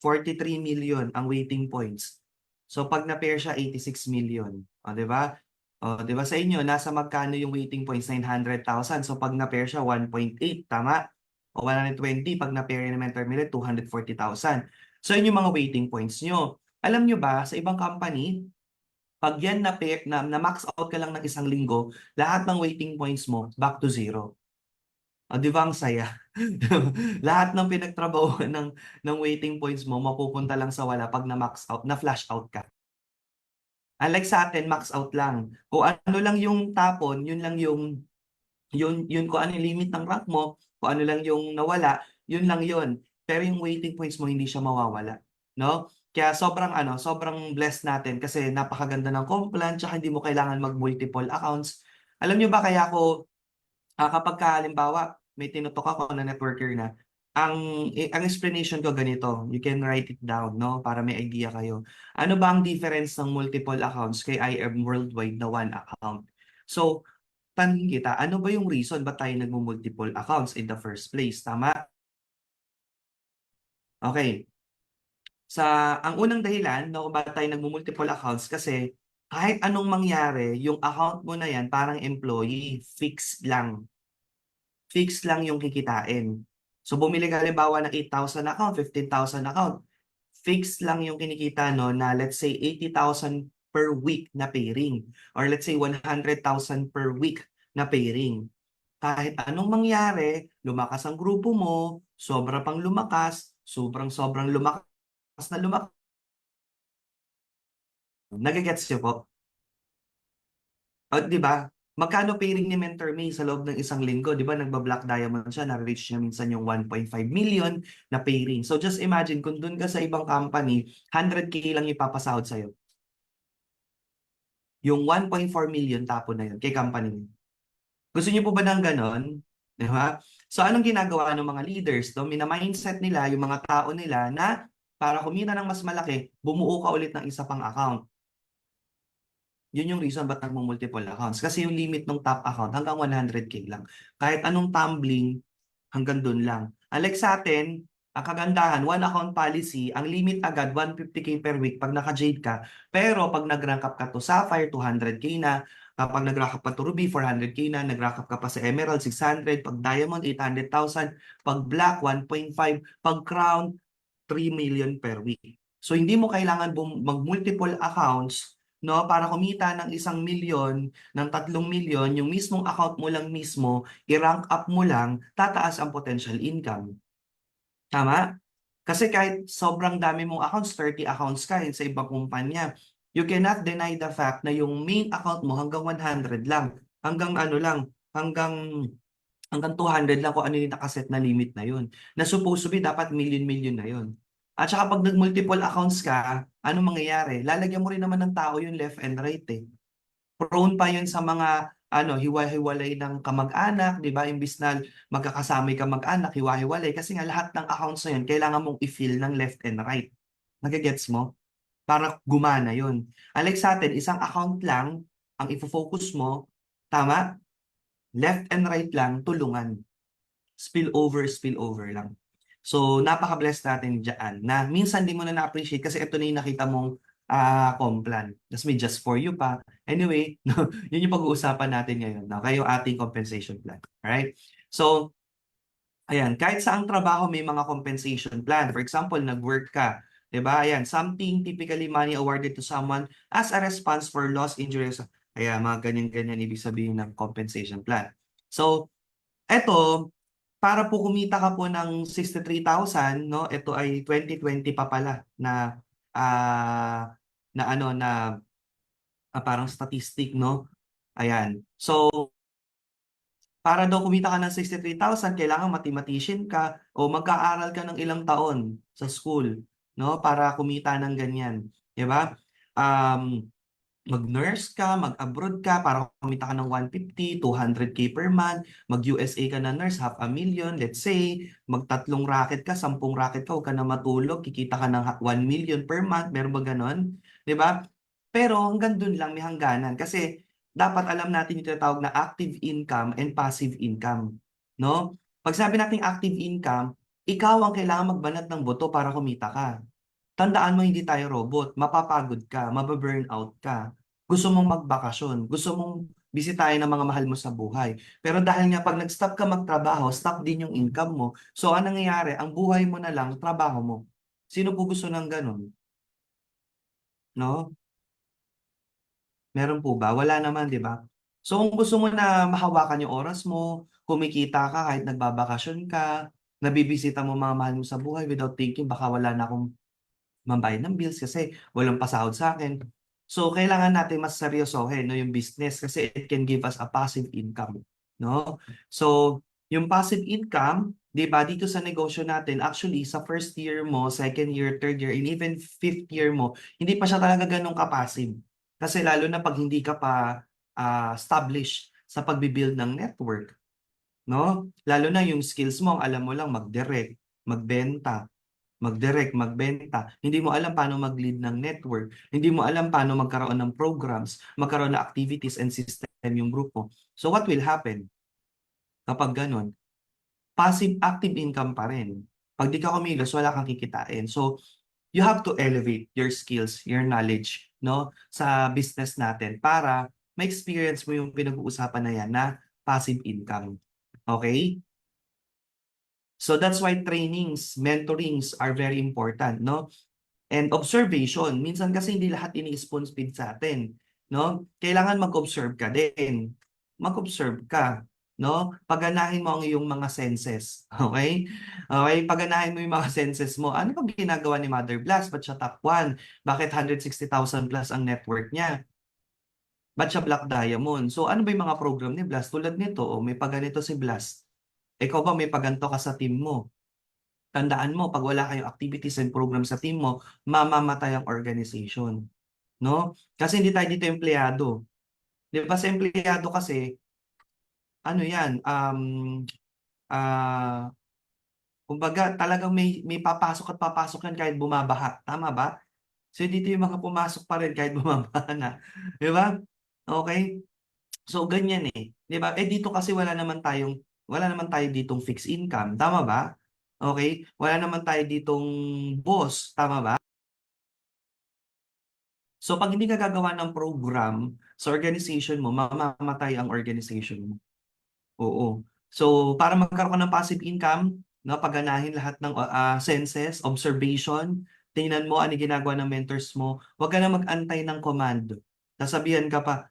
43 million ang waiting points. So pag na-pair siya, 86 million. O, diba? O, diba sa inyo, nasa magkano yung waiting points? 900,000. So pag na-pair siya, 1.8. Tama? O 120, pag na-pair naman terminate, 240,000. So yun yung mga waiting points nyo. Alam nyo ba, sa ibang company, pag yan na max out ka lang ng isang linggo, lahat ng waiting points mo, back to zero. O, di ba ang saya? Lahat ng pinagtrabahuan ng waiting points mo, mapupunta lang sa wala pag na-max out, na-flash out ka. Unlike sa atin, max out lang. Kung ano lang yung tapon, yun lang yung kung ano yung limit ng rank mo, kung ano lang yung nawala, yun lang yun. Pero yung waiting points mo hindi siya mawawala, no? Kaya sobrang blessed natin kasi napakaganda ng comp-plan tsaka hindi mo kailangan mag-multiple accounts. Alam niyo ba kaya ako kapag halimbawa may tinutok ako na networker na, ang explanation ko ganito, you can write it down, no? Para may idea kayo. Ano ba ang difference ng multiple accounts kay IM Worldwide na one account? So, tanong kita, ano ba yung reason ba't tayo nagmo-multiple accounts in the first place? Tama? Okay. Ang unang dahilan no, kung bakit tayo nagmo-multiple accounts kasi kahit anong mangyari, yung account mo na yan parang employee, fixed lang. Fixed lang yung kikitain. So bumili ka halimbawa ng 8,000 account, 15,000 account. Fixed lang yung kinikita no na let's say 80,000 per week na pairing or let's say 100,000 per week na pairing. Kahit anong mangyari, lumakas ang grupo mo, sobra pang lumakas, sobrang lumakas na lumakas. Nagigets niyo po? O, di ba? Magkano pairing ni Mentor May sa loob ng isang linggo? Di ba nagba-black diamond siya, na-reach niya minsan yung 1.5 million na pairing. So just imagine kung dun ka sa ibang company, 100K lang ipapasahod sa'yo. Yung 1.4 million tapon na yun kay company. Gusto niyo po ba ng ganon? Di ba? So anong ginagawa ng mga leaders? No? Mina-mindset nila yung mga tao nila na para kumita ng mas malaki, bumuo ka ulit ng isa pang account. Yun yung reason ba't nagmo-multiple accounts. Kasi yung limit ng top account hanggang 100K lang. Kahit anong tumbling, hanggang dun lang. Unlike sa atin, ang kagandahan, one account policy, ang limit agad 150K per week pag naka-jade ka. Pero pag nag-rank up ka to Sapphire, 200K na. Kapag nag-rank up ka to Ruby, 400K na. Nag-rank up ka pa sa Emerald, 600. Pag Diamond, 800,000. Pag Black, 1.5. Pag Crown, 3 million per week. So hindi mo kailangan mag-multiple accounts no para kumita ng 1 milyon, ng 3 milyon, yung mismong account mo lang mismo, i-rank up mo lang, tataas ang potential income. Tama? Kasi kahit sobrang dami mong accounts, 30 accounts ka sa ibang kumpanya, you cannot deny the fact na yung main account mo hanggang 100 lang, hanggang hanggang 200 lang kung ano yung nakaset na limit na yun. Na supposed to be dapat million na yun. At saka pag nag-multiple accounts ka, ano mangyayari? Lalagyan mo rin naman ng tao yung left and right eh. Prone pa yun sa mga hiwa-hiwalay ng kamag-anak, di ba? Imbis na magkakasama yung kamag-anak, hiwa-hiwalay. Kasi nga lahat ng accounts na yun, kailangan mong i-fill ng left and right. Nagagets mo? Para gumana yun. Unlike sa atin, isang account lang ang ifo-focus mo, tama? Left and right lang, tulungan. Spill over lang. So, napaka-blessed natin dyan na minsan di mo na na-appreciate kasi ito na yung nakita mong complan. Tapos may just for you pa. Anyway, no, yun yung pag-uusapan natin ngayon. No? Kayo ating compensation plan. Alright? So, Ayan, kahit saang trabaho may mga compensation plan. For example, nag-work ka, 'di ba? Ayan, something typically money awarded to someone as a response for loss, injuries. Ayan, mga ganyan-ganyan ibig sabihin ng compensation plan. So, eto, para po kumita ka po ng 63,000, no? Ito ay 2020 pa pala na na ano na parang statistic, no? Ayan. So, para daw kumita ka ng 63,000, kailangan mathematician ka o mag-aaral ka ng ilang taon sa school, no? Para kumita ng ganyan, 'di ba? Mag-nurse ka, mag-abroad ka para kumita ka ng 150, 200K per month, mag-USA ka na nurse, 500,000, let's say, mag-3 racket ka, 10 racket ka, huwag ka na matulog, kikita ka ng 1 million per month, meron ba ganon? 'Di ba? Pero hanggang dun lang may hangganan kasi dapat alam natin yung tinatawag na active income and passive income, no? Pag sabi nating active income, ikaw ang kailangan magbanat ng buto para kumita ka. Tandaan mo hindi tayo robot, mapapagod ka, mababurnout ka. Gusto mong magbakasyon, gusto mong bisitahin ang mga mahal mo sa buhay. Pero dahil nga pag nag-stop ka magtrabaho, stop din yung income mo. So anong nangyayari? Ang buhay mo na lang, trabaho mo. Sino po gusto ng ganun? No? Meron po ba? Wala naman, di ba? So kung gusto mo na mahawakan yung oras mo, kumikita ka kahit nagbabakasyon ka, nabibisita mo mga mahal mo sa buhay without thinking baka wala na akong mambayad ng bills kasi walang pasahod sa akin. So kailangan natin mas seryosohin no yung business kasi it can give us a passive income, no? So yung passive income, 'di ba, dito sa negosyo natin, actually sa first year mo, second year, third year, and even fifth year mo, hindi pa siya talaga ganun ka-passive. Kasi lalo na pag hindi ka pa established sa pagbi-build ng network, no? Lalo na yung skills mo, alam mo lang mag-direct, magbenta, magbenta. Hindi mo alam paano mag-lead ng network. Hindi mo alam paano magkaroon ng programs, magkaroon ng activities and system yung grupo. So what will happen kapag ganun? Passive active income pa rin. Pag di ka kumilos, wala kang kikitain. So you have to elevate your skills, your knowledge, no, sa business natin para ma-experience mo yung pinag-uusapan na yan na passive income. Okay? So that's why trainings, mentorings are very important, no? And observation. Minsan kasi hindi lahat ini-spoon feed sa atin, no? Kailangan mag-observe ka din. Mag-observe ka, no? Paganahin mo ang iyong mga senses, okay? Okay, paganahin mo yung mga senses mo. Ano bang ginagawa ni Mother Blast? Ba't siya top 1? Bakit 160,000 plus ang network niya? Ba't siya Black Diamond? So ano ba yung mga program ni Blast? Tulad nito, may paganito si Blast. Ikaw ba may paganto ka sa team mo? Tandaan mo, pag wala kayong activities and program sa team mo, mamamatay ang organization. No? Kasi hindi tayo dito empleyado. Di ba sa empleyado kasi, ano yan, kumbaga talagang may papasok at papasok yan kahit bumabaha. Tama ba? So dito yung mga pumasok pa rin kahit bumabaha na. Di ba? Okay? So ganyan eh. Di ba? Eh dito kasi wala naman tayo ditong fixed income. Tama ba? Okay? Wala naman tayo ditong boss. Tama ba? So pag hindi ka gagawa ng program sa organization mo, mamamatay ang organization mo. Oo. So para magkaroon ka ng passive income, no, paganahin lahat ng senses, observation, tingnan mo ano ginagawa ng mentors mo. Huwag ka na mag-antay ng command. Sasabihan ka pa,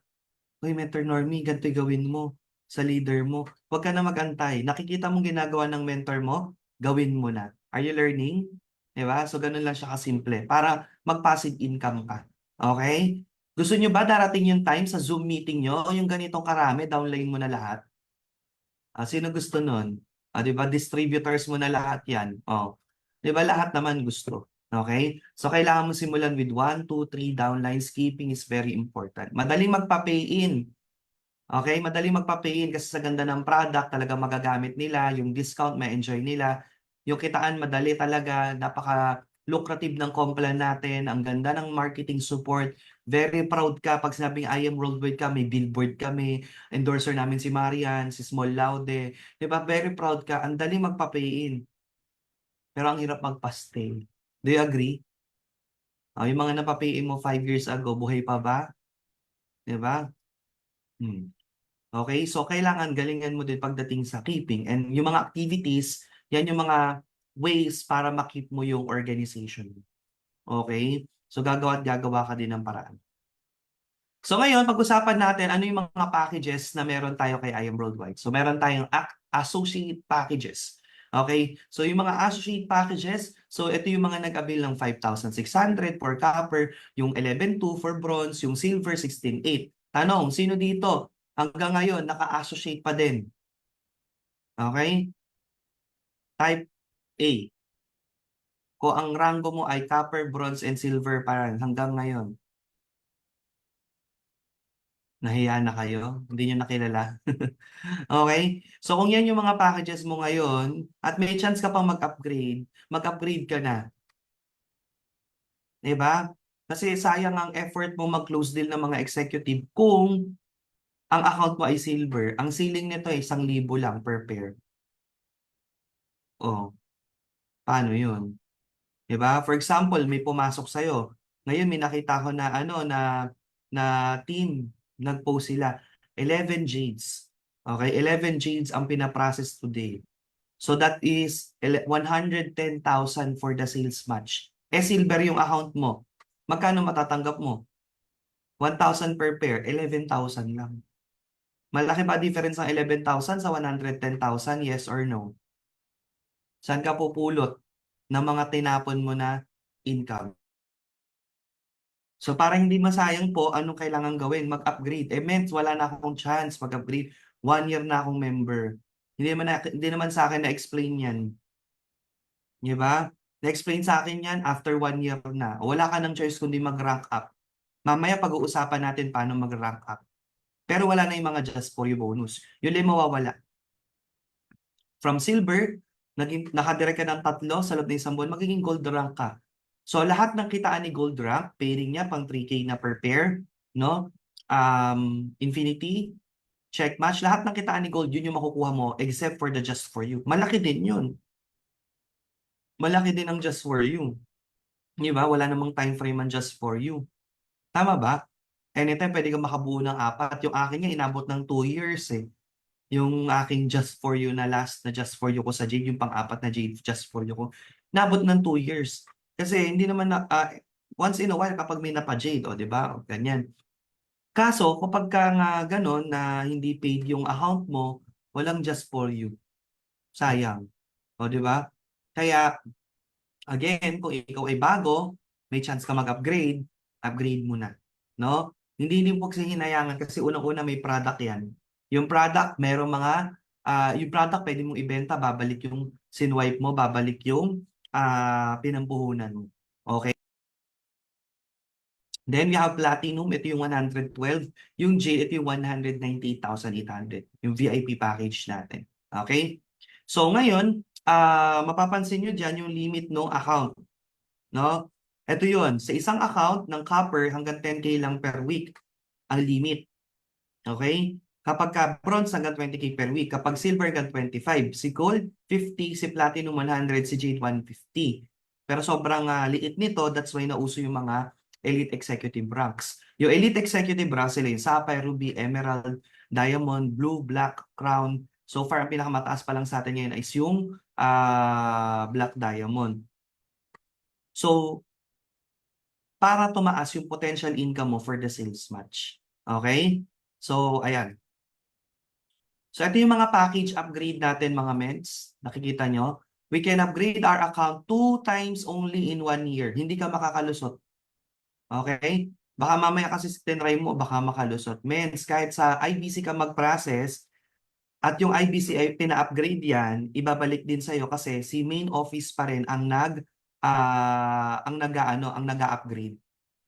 "Uy, Mentor Normie, ganito gawin mo sa leader mo." Huwag ka na mag-antay. Nakikita mong ginagawa ng mentor mo, gawin mo na. Are you learning? Diba? So, ganun lang siya kasimple para mag-passive income ka. Okay? Gusto nyo ba darating yung time sa Zoom meeting nyo o yung ganitong karami, downline mo na lahat? Sino gusto nun? Diba? Distributors mo na lahat yan. Diba? Lahat naman gusto. Okay? So, kailangan mo simulan with 1, 2, 3 downlines. Keeping is very important. Madaling magpa-pay-in. Okay? Madaling magpa-pay-in kasi sa ganda ng product, talaga magagamit nila. Yung discount, ma-enjoy nila. Yung kitaan, madali talaga. Napaka-lucrative ng complan natin. Ang ganda ng marketing support. Very proud ka pag sinabing I am worldwide ka, may billboard kami. Endorser namin si Marian, si Small Laude. Diba? Very proud ka. Ang dali magpa-pay-in. Pero ang hirap magpa-stay. Do you agree? Yung mga napa-pay-in mo 5 years ago, buhay pa ba? Diba? Okay? So, kailangan galingan mo din pagdating sa keeping. And yung mga activities, yan yung mga ways para makip mo yung organization. Okay? So, gagawa at gagawa ka din ng paraan. So ngayon, pag-usapan natin ano yung mga packages na meron tayo kay IM Worldwide. So meron tayong associate packages. Okay? So yung mga associate packages, so ito yung mga nag-avail ng 5,600 for copper, yung 11,200 for bronze, yung silver 16,800. Tanong, sino dito hanggang ngayon naka-associate pa din? Okay? Type A. Kung ang rango mo ay copper, bronze, and silver pa rin hanggang ngayon. Nahiya na kayo? Hindi nyo nakilala? Okay? So kung yan yung mga packages mo ngayon at may chance ka pang mag-upgrade, mag-upgrade ka na. Diba? Kasi sayang ang effort mo mag-close deal ng mga executive kung ang account mo ay silver. Ang ceiling nito ay 1,000 lang per pair. Oh, paano yun? Diba? For example, may pumasok sa'yo. Ngayon may nakita ko na na team nag-post sila 11 jades. Okay, 11 jades ang pinaprocess today. So that is 110,000 for the sales match. Silver yung account mo. Magkano matatanggap mo? 1,000 per pair, 11,000 lang. Malaki ba difference ng 11,000 sa 110,000? Yes or no? Saan ka pupulot ng mga tinapon mo na income? So para hindi masayang po, anong kailangan gawin? Mag-upgrade. Mens, wala na akong chance mag-upgrade. 1 year na akong member. Hindi naman sa akin na-explain yan. Di ba? Na-explain sa akin yan after 1 year na. Wala ka ng choice kundi mag-rank up. Mamaya pag-uusapan natin paano mag-rank up. Pero wala na yung mga just for you bonus. Yun lang mawawala. From silver, nakadirect ka ng 3 sa loob ng isang buwan, magiging gold rank ka. So lahat ng kitaan ni gold rank, pairing niya pang 3K na per pair, no? Infinity, check match, lahat ng kitaan ni gold, yun yung makukuha mo except for the just for you. Malaki din yun. Malaki din ang just for you. Di ba? Wala namang time frame ang just for you. Tama ba? Anytime pwede kang makabuo ng 4. Yung akin nga inabot ng 2 years eh. Yung aking just for you na last na just for you ko sa Jade, yung pang-4 na Jade just for you ko, nabot ng 2 years. Kasi hindi naman once in a while kapag may napa-Jade, o di ba? Ganyan. Kaso, kapag ka nga ganon na hindi paid yung account mo, walang just for you. Sayang. O di ba? Kaya, again, kung ikaw ay bago, may chance ka mag-upgrade, upgrade mo na. No? Hindi din po kasi hinayangan kasi unang-una may product yan. Yung product, merong mga, yung product pwede mong ibenta, babalik yung sinwipe mo, babalik yung pinampuhunan mo. Okay? Then we have Platinum, ito yung 112. Yung Jade, ito yung 198,800. Yung VIP package natin. Okay? So ngayon, mapapansin nyo dyan yung limit ng account. No? Ito yun, sa isang account ng copper hanggang 10K lang per week ang limit. Okay? Kapag ka bronze hanggang 20K per week, kapag silver hanggang 25, si gold 50, si platinum 100, si jade 150. Pero sobrang liit nito, that's why nauso yung mga elite executive ranks. Yung elite executive ranks sila yung sapphire, ruby, emerald, diamond, blue, black, crown. So far, ang pinakamataas pa lang sa atin ngayon is yung black diamond. So, para tumaas yung potential income mo for the sales match. Okay? So, ayan. So, ito yung mga package upgrade natin, mga mens. Nakikita nyo? We can upgrade our account 2 times only in 1 year. Hindi ka makakalusot. Okay? Baka mamaya kasi tinry mo, baka makalusot. Mens, kahit sa IBC ka mag-process, at yung IBC ay pina-upgrade yan, ibabalik din sa'yo kasi si main office pa rin ang nag-upgrade.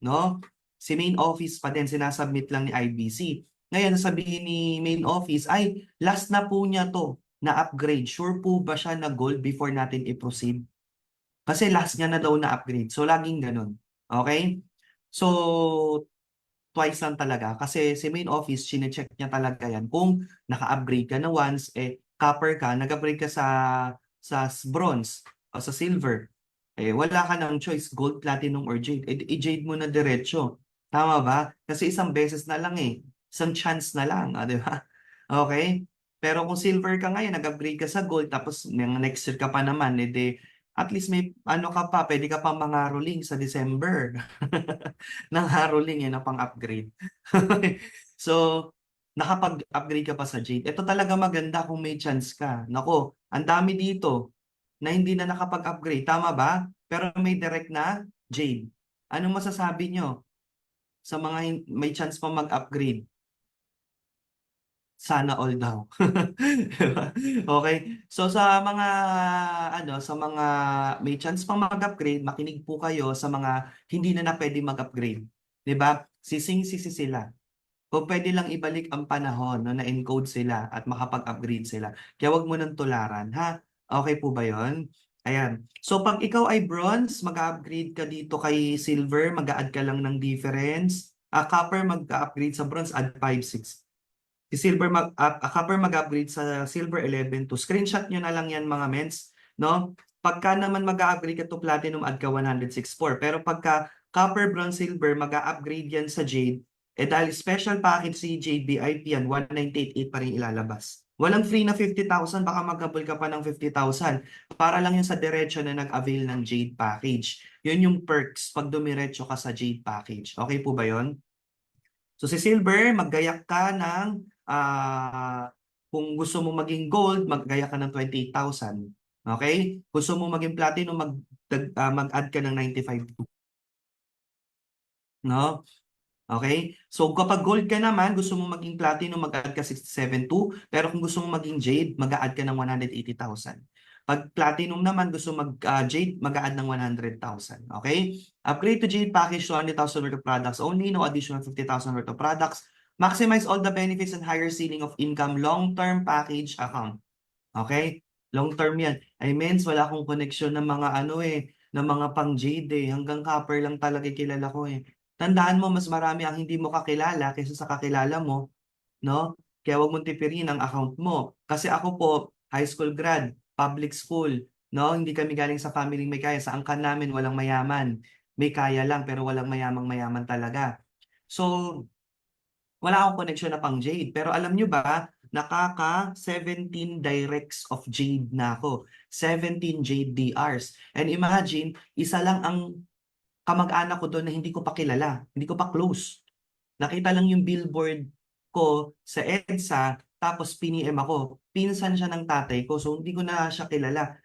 No? Si main office pa din, sinasubmit lang ni IBC. Ngayon, sabihin ni main office, ay, last na po niya to na upgrade. Sure po ba siya na gold before natin i-proceed? Kasi last niya na daw na upgrade. So, laging ganun. Okay? So, twice lang talaga. Kasi si main office, chinecheck niya talaga yan. Kung naka-upgrade ka na once, copper ka, nag-upgrade ka sa bronze o sa silver, wala ka ng choice, gold, platinum, or jade. I-jade mo na diretso. Tama ba? Kasi isang beses na lang Isang chance na lang, di ba? Okay? Pero kung silver ka ngayon, nag-upgrade ka sa gold, tapos next year ka pa naman, edi at least may ano ka pa, pwede ka pa mangaroling sa December. Nang haroling na pang-upgrade. So, nakapag-upgrade ka pa sa Jade. Ito talaga maganda kung may chance ka. Nako, ang dami dito na hindi na nakapag-upgrade. Tama ba? Pero may direct na Jade. Anong masasabi nyo sa mga may chance pa mag-upgrade? Sana all daw. Diba? Okay? So sa mga sa mga may chance pang mag-upgrade, makinig po kayo sa mga hindi na pwede mag-upgrade. 'Di ba? Sising-sisi sila. Kung pwede lang ibalik ang panahon no, na-encode sila at makapag-upgrade sila. Kaya wag mo nang tularan, ha? Okay po ba 'yon? Ayan. So pag ikaw ay bronze, mag-upgrade ka dito kay silver, mag-a-add ka lang ng difference. Copper mag-upgrade sa bronze, add 5, 6. Si silver copper mag-upgrade sa silver 11 to. Screenshot nyo na lang yan mga mens, no? Pagka naman mag-upgrade ka to platinum, add ka 106.4. Pero pagka copper, bronze, silver, mag-upgrade yan sa jade, dahil special package si Jade VIP yan, 198.8 pa rin ilalabas. Walang free na 50,000, baka mag-double ka pa ng 50,000. Para lang yun sa diretso na nag-avail ng Jade package. Yun yung perks pag dumiretso ka sa Jade package. Okay po ba yun? So si silver, maggayak ka ng kung gusto mo maging gold, maggaya ka ng 28,000. Okay? Gusto mo maging platinum, mag-add ka ng 95,200. No? Okay? So kapag gold ka naman, gusto mo maging platinum, mag-add ka 67,200. Pero kung gusto mo maging jade, mag-add ka ng 180,000. Pag platinum naman, gusto mag-jade, mag-add ng 100,000. Okay? Upgrade to jade package, 200,000 worth of products only, no additional 50,000 worth of products. Maximize all the benefits and higher ceiling of income long-term package account. Okay? Long-term yan. I means wala akong connection ng mga ng mga pang jade Hanggang copper lang talaga kilala ko Tandaan mo, mas marami ang hindi mo kakilala kaysa sa kakilala mo, no? Kaya wag mong tipirin ang account mo. Kasi ako po, high school grad, public school, no? Hindi kami galing sa family may kaya. Sa angkan namin, walang mayaman. May kaya lang, pero walang mayamang-mayaman talaga. So, wala akong connection na pang Jade. Pero alam nyo ba, nakaka 17 directs of Jade na ako. 17 Jade DRs. And imagine, isa lang ang kamag-anak ko doon na hindi ko pa kilala. Hindi ko pa close. Nakita lang yung billboard ko sa EDSA, tapos piniem ako. Pinsan siya ng tatay ko, so hindi ko na siya kilala.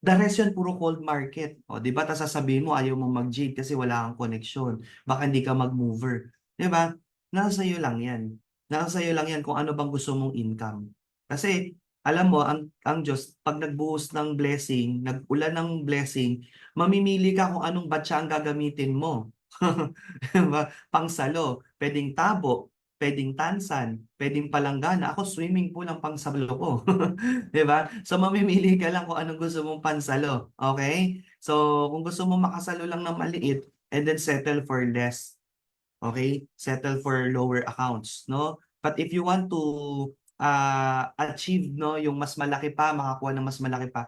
The rest yun, puro cold market. O, di ba? Tapos sasabihin mo, ayaw mo mag-Jade kasi wala kang connection. Baka hindi ka mag-mover. Di ba? Nasa sa'yo lang yan. Nasa sa'yo lang yan kung ano bang gusto mong income. Kasi, alam mo, ang Diyos, pag nagbuhos ng blessing, nag-ulan ng blessing, mamimili ka kung anong batya ang gagamitin mo. Diba? Pangsalo, pwedeng tabo, pwedeng tansan, pwedeng palanggana. Ako, swimming pool ang pangsalo ko. Diba? So, mamimili ka lang kung anong gusto mong pansalo. Okay? So, kung gusto mo makasalo lang ng maliit, and then settle for less. Okay? Settle for lower accounts, no? But if you want to achieve yung mas malaki pa, makakuha ng mas malaki pa,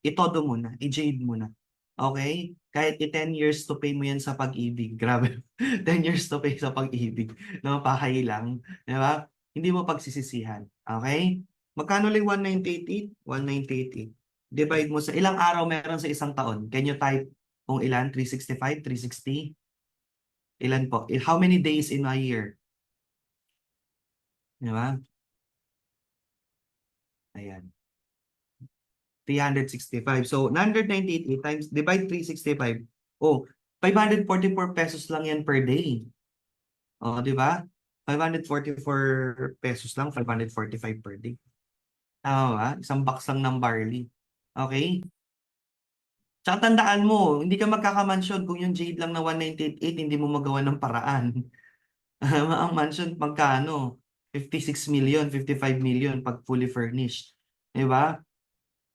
itodo muna, i-jade muna. Okay? Kahit 10 years to pay mo yan sa pag-ibig. Grabe. 10 years to pay sa pag-ibig. No, pahay lang. Di ba? Hindi mo pagsisisihan. Okay? Magkano lang 198? 198. Divide mo sa ilang araw meron sa isang taon. Can you type kung ilan? 365? 360? Ilan po? How many days in a year? Di ba? Ayan. 365. So, 998 times, divide 365. Oh, 544 pesos lang yan per day. Oh, di ba? 544 pesos lang, 545 per day. Tama ba? Isang box lang ng barley. Okay? Tsaka tandaan mo, hindi ka magkakamansyon kung yung jade lang na 198, hindi mo magawa ng paraan. Ang mansion, magkano? 56 million, 55 million pag fully furnished. Diba?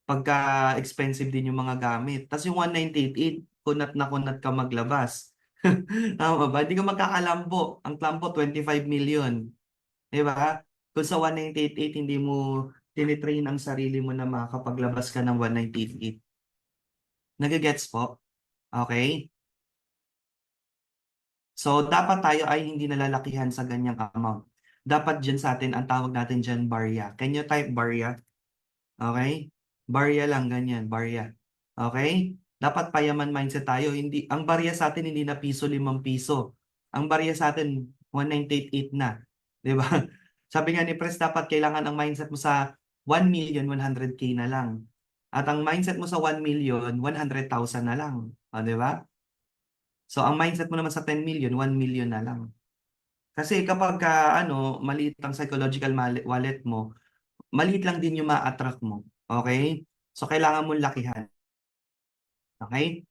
Pagka expensive din yung mga gamit. Tapos yung 198, kunat na kunat ka maglabas. Tama ba? Hindi ka magkakalambo. Ang klambo, 25 million. Diba? Kung sa 198, hindi mo tinitrain ang sarili mo na makapaglabas ka ng 198. Nagigets po? Okay? So, dapat tayo ay hindi nalalakihan sa ganyang amount. dapat dyan sa atin, ang tawag natin dyan, barya. Can you type barya? Okay? Barya lang, ganyan, barya. Okay? Dapat payaman mindset tayo. Hindi, ang barya sa atin hindi na piso, 5 piso. Ang barya sa atin, 198 na. Di ba? Sabi nga ni Pres, dapat kailangan ang mindset mo sa 1 million, 100K na lang. At ang mindset mo sa 1 million, 100,000 na lang. O, di ba? So, ang mindset mo naman sa 10 million, 1 million na lang. Kasi kapag maliit ang psychological wallet mo, maliit lang din yung ma-attract mo. Okay? So, kailangan mong lakihan. Okay?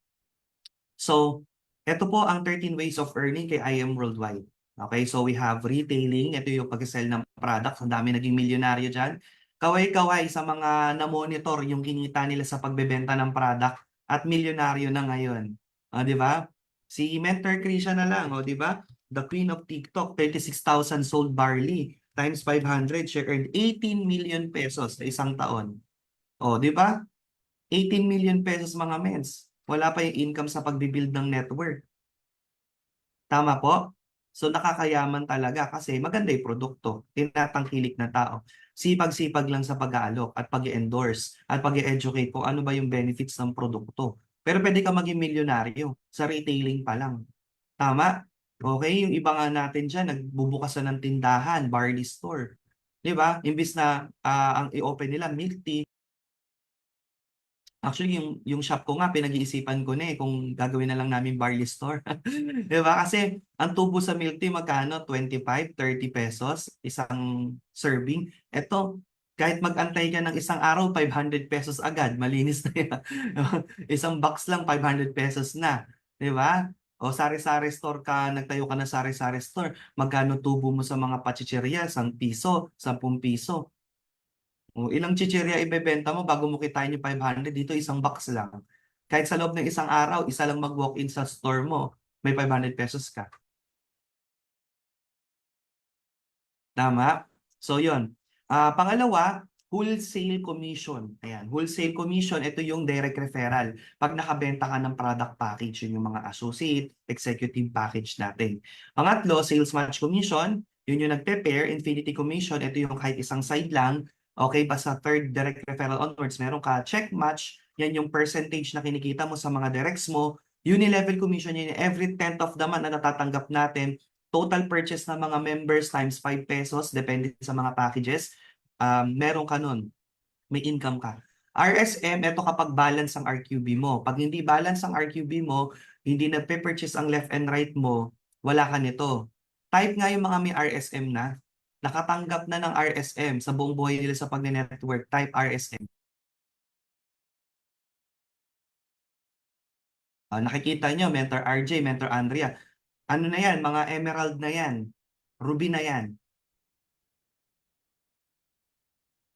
So, ito po ang 13 ways of earning kay IM Worldwide. Okay? So, we have retailing. Ito yung pag-sell ng products. Ang dami naging milyonaryo dyan. Kaway-kaway sa mga na-monitor yung kinita nila sa pagbebenta ng product at milyonaryo na ngayon. Di ba? Si Mentor Krisha na lang, di ba? The Queen of TikTok, 36,000 sold barley times 500, she earned 18 million pesos sa isang taon. Di ba? 18 million pesos mga mens. Wala pa yung income sa pagbibuild ng network. Tama po? So nakakayaman talaga kasi maganda yung produkto. Tinatangkilik na tao. Sipag-sipag lang sa pag-aalok at pag-endorse at pag-educate kung ano ba yung benefits ng produkto. Pero pwede ka maging milyonaryo sa retailing pa lang. Tama? Okay, yung iba nga natin dyan, nagbubukas na ng tindahan, barley store. Di ba? Imbis na ang i-open nila, milk tea. Actually, yung shop ko nga, pinag-iisipan ko na kung gagawin na lang namin barley store. Di ba? Kasi ang tubo sa milk tea, magkano? 25, 30 pesos, isang serving. Ito, kahit mag-antay ka ng isang araw, 500 pesos agad. Malinis na yan. Isang box lang, 500 pesos na. Di ba? O sari-sari store ka, nagtayo ka na sari-sari store, magkano tubo mo sa mga pachicherya? 1 piso, 10 piso. O ilang chicherya ibebenta mo bago mo kitain yung 500? Dito isang box lang. Kahit sa loob ng isang araw, isa lang mag-walk-in sa store mo, may 500 pesos ka. Tama? So yun. Pangalawa, wholesale commission. Ayan, wholesale commission, ito yung direct referral. Pag nakabenta ka ng product package, yun yung mga associate, executive package natin. Pangatlo, sales match commission, yun yung nagpe-pair. Infinity commission, ito yung kahit isang side lang. Okay, basta third direct referral onwards, meron ka check match, yan yung percentage na kinikita mo sa mga directs mo. Unilevel commission, yun yung every 10th of the month na natatanggap natin. Total purchase ng mga members times 5 pesos, depende sa mga packages. Meron ka nun, may income ka. RSM, ito kapag balance ang RQB mo. Pag hindi balance ang RQB mo, hindi nagpe-purchase ang left and right mo, wala ka nito. Type nga yung mga may RSM na, nakatanggap na ng RSM sa buong buhay nila sa pag-network, type RSM. Nakikita nyo, Mentor RJ, Mentor Andrea. Ano na yan? Mga emerald na yan. Ruby na yan.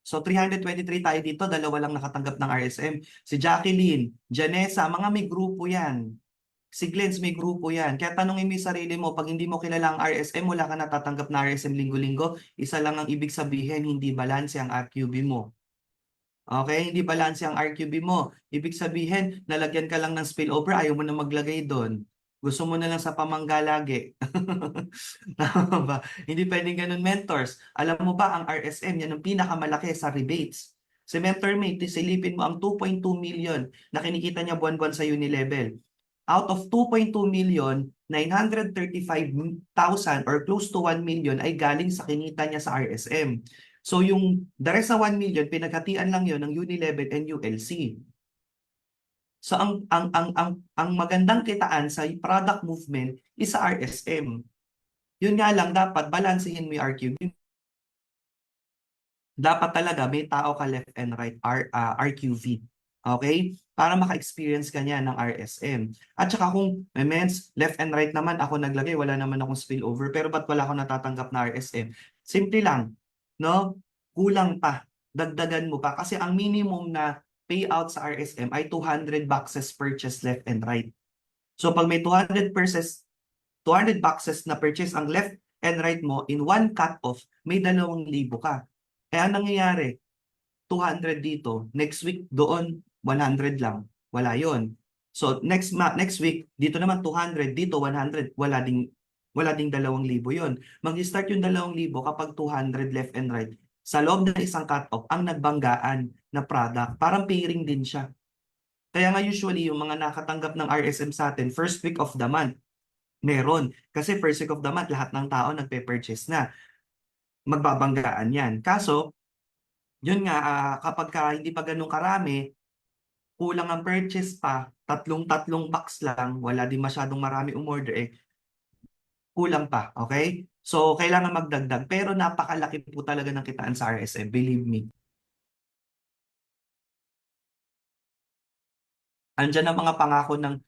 So 323 tayo dito, dalawa lang nakatanggap ng RSM. Si Jacqueline, Janessa, mga may grupo yan. Si Glens, may grupo yan. Kaya tanongin mo yung sarili mo, pag hindi mo kilala ang RSM, wala ka natatanggap na RSM linggo-linggo, isa lang ang ibig sabihin, hindi balanse ang RQB mo. Okay, hindi balanse ang RQB mo. Ibig sabihin, nalagyan ka lang ng spillover, ayaw mo na maglagay doon. Gusto mo na lang sa pamangga lagi. Tama ba? Hindi pwedeng ganun, mentors. Alam mo ba, ang RSM, yan ang pinakamalaki sa rebates. Si MentorMate, silipin mo ang 2.2 million na kinikita niya buwan-buwan sa Unilevel. Out of 2.2 million, 935,000 or close to 1 million ay galing sa kinita niya sa RSM. So yung the rest sa 1 million, pinaghatian lang yon ng Unilevel and ULC. So ang magandang kitaan sa product movement is sa RSM. Yun nga lang, dapat balansehin mo yung RQB. Dapat talaga may tao ka left and right RQV. Okay? Para maka-experience ka niya ng RSM. At saka kung may mens, left and right naman ako naglagay, wala naman akong spillover, pero ba't wala akong natatanggap na RSM? Simple lang, no? Kulang pa. Dagdagan mo pa. Kasi ang minimum na payout sa RSM ay 200 boxes purchase left and right. So pag may 200 boxes na purchase ang left and right mo, in one cut-off, may 2,000 ka. Kaya ang nangyayari, 200 dito, next week doon, 100 lang. Wala yon. So next week, dito naman 200, dito 100, wala ding wala ding 2,000 yon. Mag-start yung 2,000 kapag 200 left and right. Sa loob ng isang cut-off, ang nagbanggaan na product, parang pairing din siya. Kaya nga usually yung mga nakatanggap ng RSM sa atin, first week of the month, meron. Kasi first week of the month, lahat ng tao nagpe-purchase na. Magbabanggaan yan. Kaso, yun nga, kapag hindi pa ganun karami, kulang ang purchase pa, tatlong box lang, wala din masyadong marami umorder, kulang pa, okay? So, kailangan magdagdag. Pero napakalaki po talaga ng kitaan sa RSM, believe me. Andyan ang mga pangako ng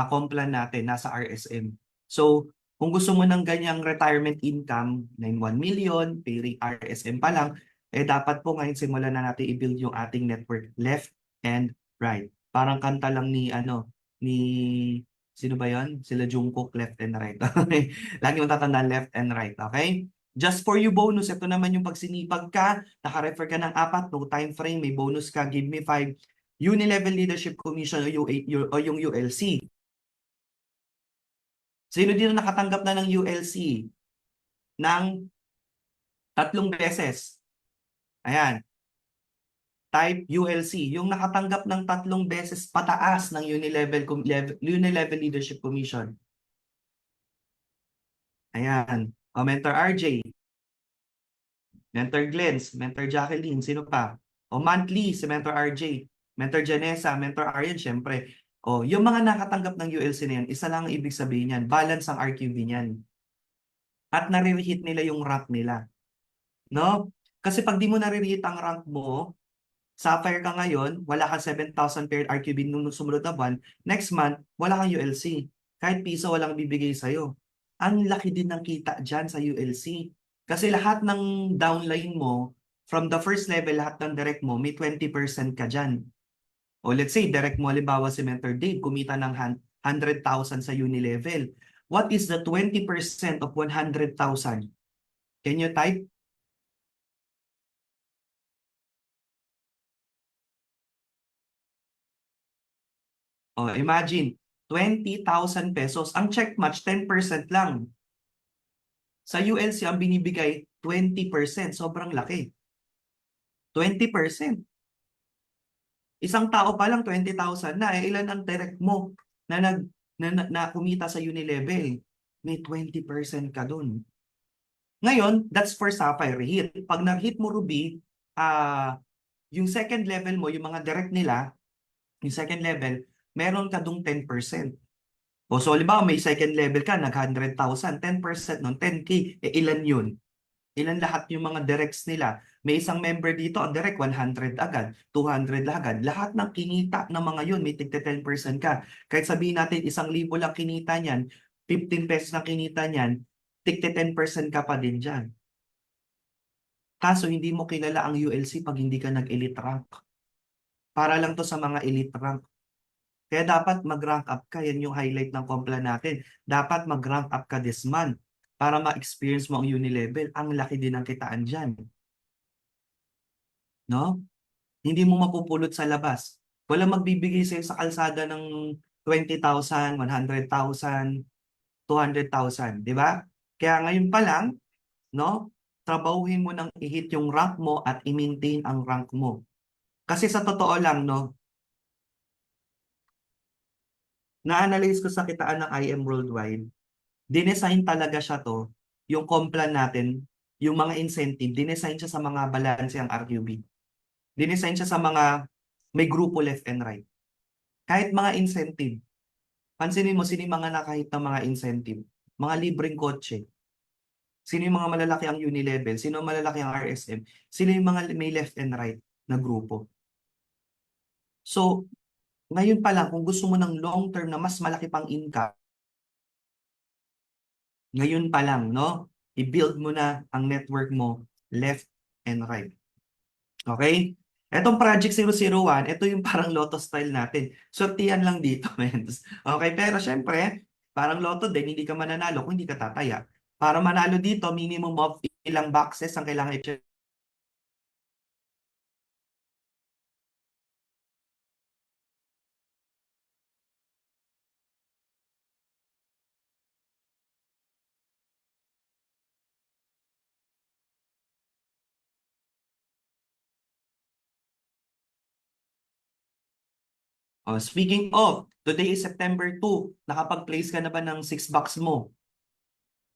Complan natin, nasa RSM. So, kung gusto mo ng ganyang retirement income, 1 million, pay RSM pa lang, dapat po ngayon simulan na natin i-build yung ating network left and right. Parang kanta lang ni sino ba yon? Sila Jungkook, left and right. Okay? Lagi mo tatandaan left and right, okay? Just for you bonus, ito naman yung pag sinipag ka, naka-refer ka ng 4, no time frame, may bonus ka, give me 5, Unilevel Leadership Commission o yung ULC. Sino dito nakatanggap na ng ULC? Ng 3 beses. Ayan. Type ULC. Yung nakatanggap ng 3 beses pataas ng Unilevel Leadership Commission. Ayan. O, Mentor RJ. Mentor Glens. Mentor Jacqueline. Sino pa? O, monthly si Mentor RJ. Mentor Janessa. Mentor Aryan, syempre. O, yung mga nakatanggap ng ULC na yan, isa lang ang ibig sabihin yan. Balance ang RQB niyan. At nare-hit nila yung rank nila. No? Kasi pag di mo nare-hit ang rank mo, Sapphire ka ngayon, wala kang 7,000 paired RQB nung sumunod na buwan, next month, wala kang ULC. Kahit piso walang bibigay sa'yo. Ang laki din ng kita dyan sa ULC. Kasi lahat ng downline mo, from the first level, lahat ng direct mo, may 20% ka dyan. O let's say, direct mo, halimbawa si Mentor Dave, kumita ng 100,000 sa Unilevel. What is the 20% of 100,000? Can you type? O, imagine, 20,000 pesos. Ang check match, 10% lang. Sa ULC, ang binibigay, 20%. Sobrang laki. 20%. Isang tao pa lang, 20,000 na. Ilan ang direct mo na kumita sa Unilevel? May 20% ka dun. Ngayon, that's for Sapphire hit. Pag nag-hit mo Ruby, yung second level mo, yung mga direct nila, yung second level, meron ka dung 10%. O so, halimbawa, may second level ka, nag-100,000, 10% nun, 10K, ilan yun? Ilan lahat yung mga directs nila? May isang member dito, ang direct, 100 agad, 200 agad. Lahat ng kinita ng mga yun, may tigte 10% ka. Kahit sabihin natin, 1,000 lang kinita niyan, 15 pesos na kinita niyan, tigte 10% ka pa din dyan. Kaso, hindi mo kilala ang ULC pag hindi ka nag-elite rank. Para lang to sa mga elite rank. Kaya dapat mag-rank up ka. Yan yung highlight ng Complan natin. Dapat mag-rank up ka this month para ma-experience mo ang Unilevel. Ang laki din ng kitaan dyan. No? Hindi mo mapupulot sa labas. Wala magbibigay sa'yo sa kalsada ng 20,000, 100,000, 200,000. Di ba? Kaya ngayon pa lang, no? Trabahuhin mo nang i-hit yung rank mo at i-maintain ang rank mo. Kasi sa totoo lang, no? Na-analyze ko sa kitaan ng IM Worldwide, dinesign talaga siya to, yung Complan natin, yung mga incentive, dinesign siya sa mga balanse ang RQB. Dinesign siya sa mga may grupo left and right. Kahit mga incentive, pansinin mo, sino yung mga nakahit ng mga incentive? Mga libreng kotse. Sino yung mga malalaki ang Unilevel? Sino ang malalaki ang RSM? Sino yung mga may left and right na grupo? So, ngayon pa lang, kung gusto mo ng long term na mas malaki pang income, ngayon pa lang, no? I-build mo na ang network mo left and right. Okay? Etong Project 001, ito yung parang lotto style natin. Sortihan lang dito, men. Okay, pero syempre, parang lotto din, hindi ka mananalo kung hindi ka tataya. Para manalo dito, minimum of ilang boxes ang kailangan i-check Oh, speaking of, today is September 2. Nakapag-place ka na ba ng 6 bucks mo?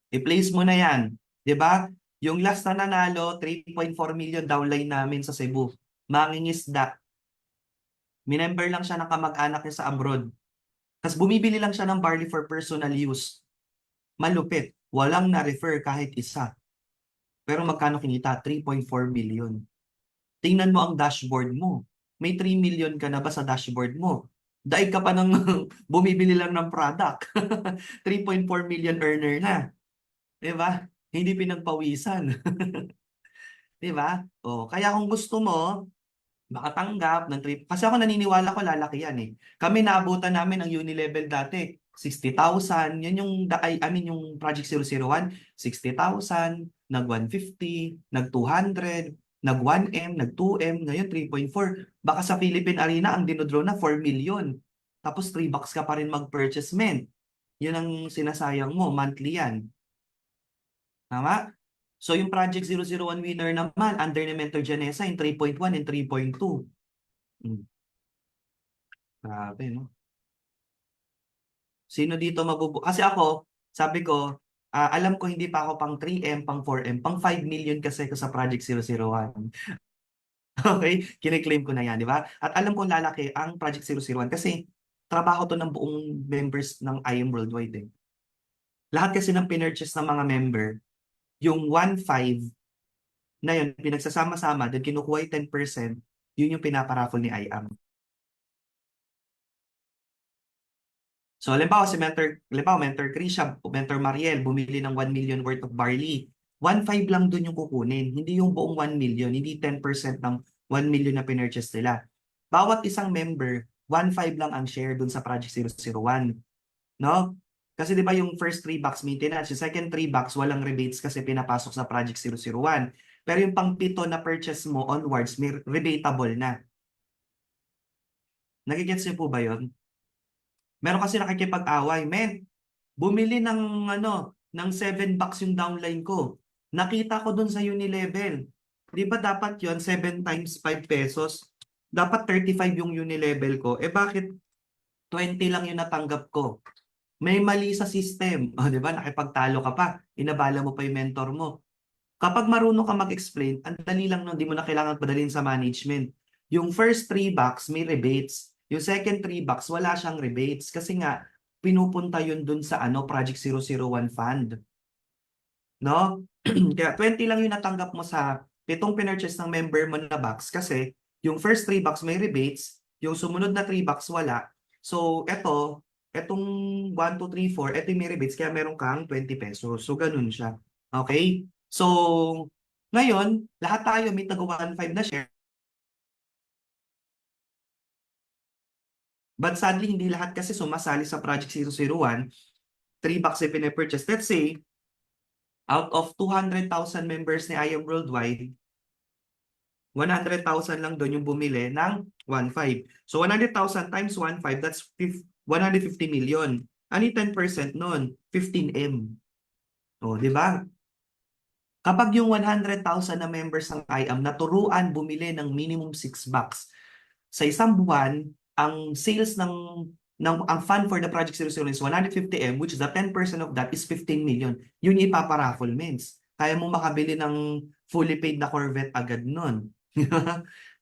I-place mo na yan. 'Di ba? Yung last na nanalo, 3.4 million downline namin sa Cebu. Mangingisda. Minember lang siya ng kamag-anak niya sa abroad. Tapos bumibili lang siya ng barley for personal use. Malupit. Walang na-refer kahit isa. Pero magkano kinita? 3.4 million. Tingnan mo ang dashboard mo. May 3 million ka na ba sa dashboard mo? Daig ka pa ng bumibili lang ng product. 3.4 million earner na. Diba? Hindi pinagpawisan. Diba? O, kaya kung gusto mo, makatanggap ng trip. Kasi ako naniniwala ko lalaki yan eh. Kami naabutan namin ang uni-level dati. 60,000. Yan yung, yung Project 001. 60,000, nag 150, nag 200, nag 1M, nag 2M, ngayon 3.4. Baka sa Philippine Arena, ang dinodraw na 4 million. Tapos 3 bucks ka pa rin mag-purchase, men. Yun ang sinasayang mo, monthly yan. Tama? So yung Project 001 winner naman, under ni Mentor Janessa, in 3.1 and 3.2. Grabe, no? Sino dito Kasi ako, sabi ko, alam ko hindi pa ako pang 3M, pang 4M, pang 5 million kasi ko sa Project 001. Okay? Kine-claim ko na yan, di ba? At alam ko lalaki ang Project 001 kasi trabaho to ng buong members ng IM Worldwide. Lahat kasi ng pinurchase ng mga member, yung 1.5 na yun, pinagsasama-sama, then kinukuha yung 10%, yun yung pinaparaffle ni IAM. So, halimbawa, Mentor Krisha, Mentor Mariel, bumili ng 1 million worth of barley. 1.5 lang dun yung kukunin, hindi yung buong 1 million, hindi 10% ng 1 million na pinurchase nila. Bawat isang member, 1.5 lang ang share dun sa Project 001. No? Kasi di ba yung first 3 bucks maintenance, yung second 3 bucks walang rebates kasi pinapasok sa Project 001. Pero yung pang-pito na purchase mo onwards, may rebatable na. Nagigets niyo po ba yun? Meron kasi nakikipag-away, men, bumili ng ng 7 bucks yung downline ko. Nakita ko dun sa Unilevel. Di ba dapat yun 7 times 5 pesos? Dapat 35 yung Unilevel ko. Eh bakit 20 lang yung natanggap ko? May mali sa system. O, di ba? Nakipagtalo ka pa. Inabala mo pa yung mentor mo. Kapag marunong ka mag-explain, ang dali lang nun, di mo na kailangan padalhin sa management. Yung first 3 bucks, may rebates. Yung second 3 bucks, wala siyang rebates. Kasi nga, pinupunta yun dun sa Project 001 fund. No? Kaya 20 lang yung natanggap mo sa pitong pinurchase ng member mo na box kasi yung first 3 bucks may rebates, yung sumunod na 3 bucks wala. So, etong 1, 2, 3, 4, eto yung may rebates, kaya meron kang 20 pesos. So, ganun siya. Okay? So, ngayon, lahat tayo may taga 1.5 na share. But sadly, hindi lahat kasi sumasali sa Project 001. 3 bucks ay pinapurchase. Let's say, out of 200,000 members ni IAM Worldwide, 100,000 lang doon yung bumili ng 1.5. So, 100,000 times 1.5, that's 150 million. Ano yung 10% nun? 15M. O, di ba? Kapag yung 100,000 na members ng IAM naturuan bumili ng minimum 6 bucks, sa isang buwan, ang sales ang fund for the Project 001 is 150M, which is the 10% of that is 15 million. Yun yung ipaparaffle means. Kaya mo makabili ng fully paid na Corvette agad nun.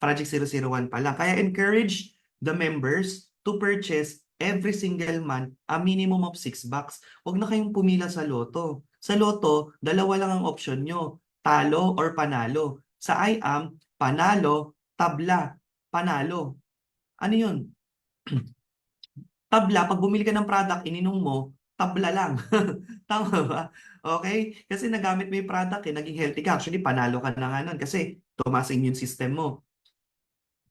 Project 001 pa lang. Kaya encourage the members to purchase every single month a minimum of 6 bucks. Huwag na kayong pumila sa loto. Sa loto, dalawa lang ang option nyo. Talo or panalo. Sa IAM, panalo, tabla, panalo. Ano yun? Tabla, pag bumili ka ng product, ininom mo, tabla lang. Tama ba? Okay? Kasi nagamit mo yung product, naging healthy ka. Actually, panalo ka na nga nun kasi tumaas ang immune system mo.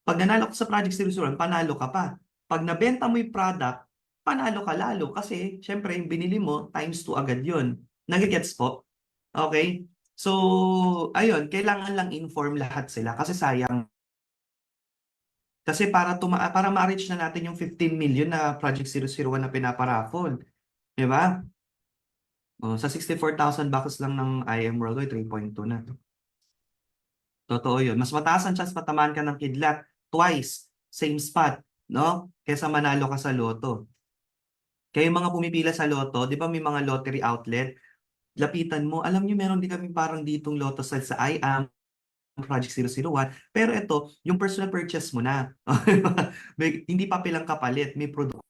Pag nanalo ka sa Project 001, panalo ka pa. Pag nabenta mo yung product, panalo ka lalo. Kasi, syempre, yung binili mo, times 2 agad yun. Nagigets po? Okay? So, ayun, kailangan lang inform lahat sila kasi sayang. Kasi para ma-reach na natin yung 15 million na Project 001 na pinaparaffle. Di ba? O, sa 64,000 bucks lang ng IAM Worldwide, 3.2 na. Totoo yun. Mas mataas ang chance patamaan ka ng kidlat twice, same spot. no? Kesa manalo ka sa loto. Kaya yung mga pumipila sa loto, di ba may mga lottery outlet, lapitan mo, alam niyo meron din kami parang ditong Lotto Style sa IAM, Project 001, pero ito, yung personal purchase mo na. Hindi pa pilang kapalit, may product.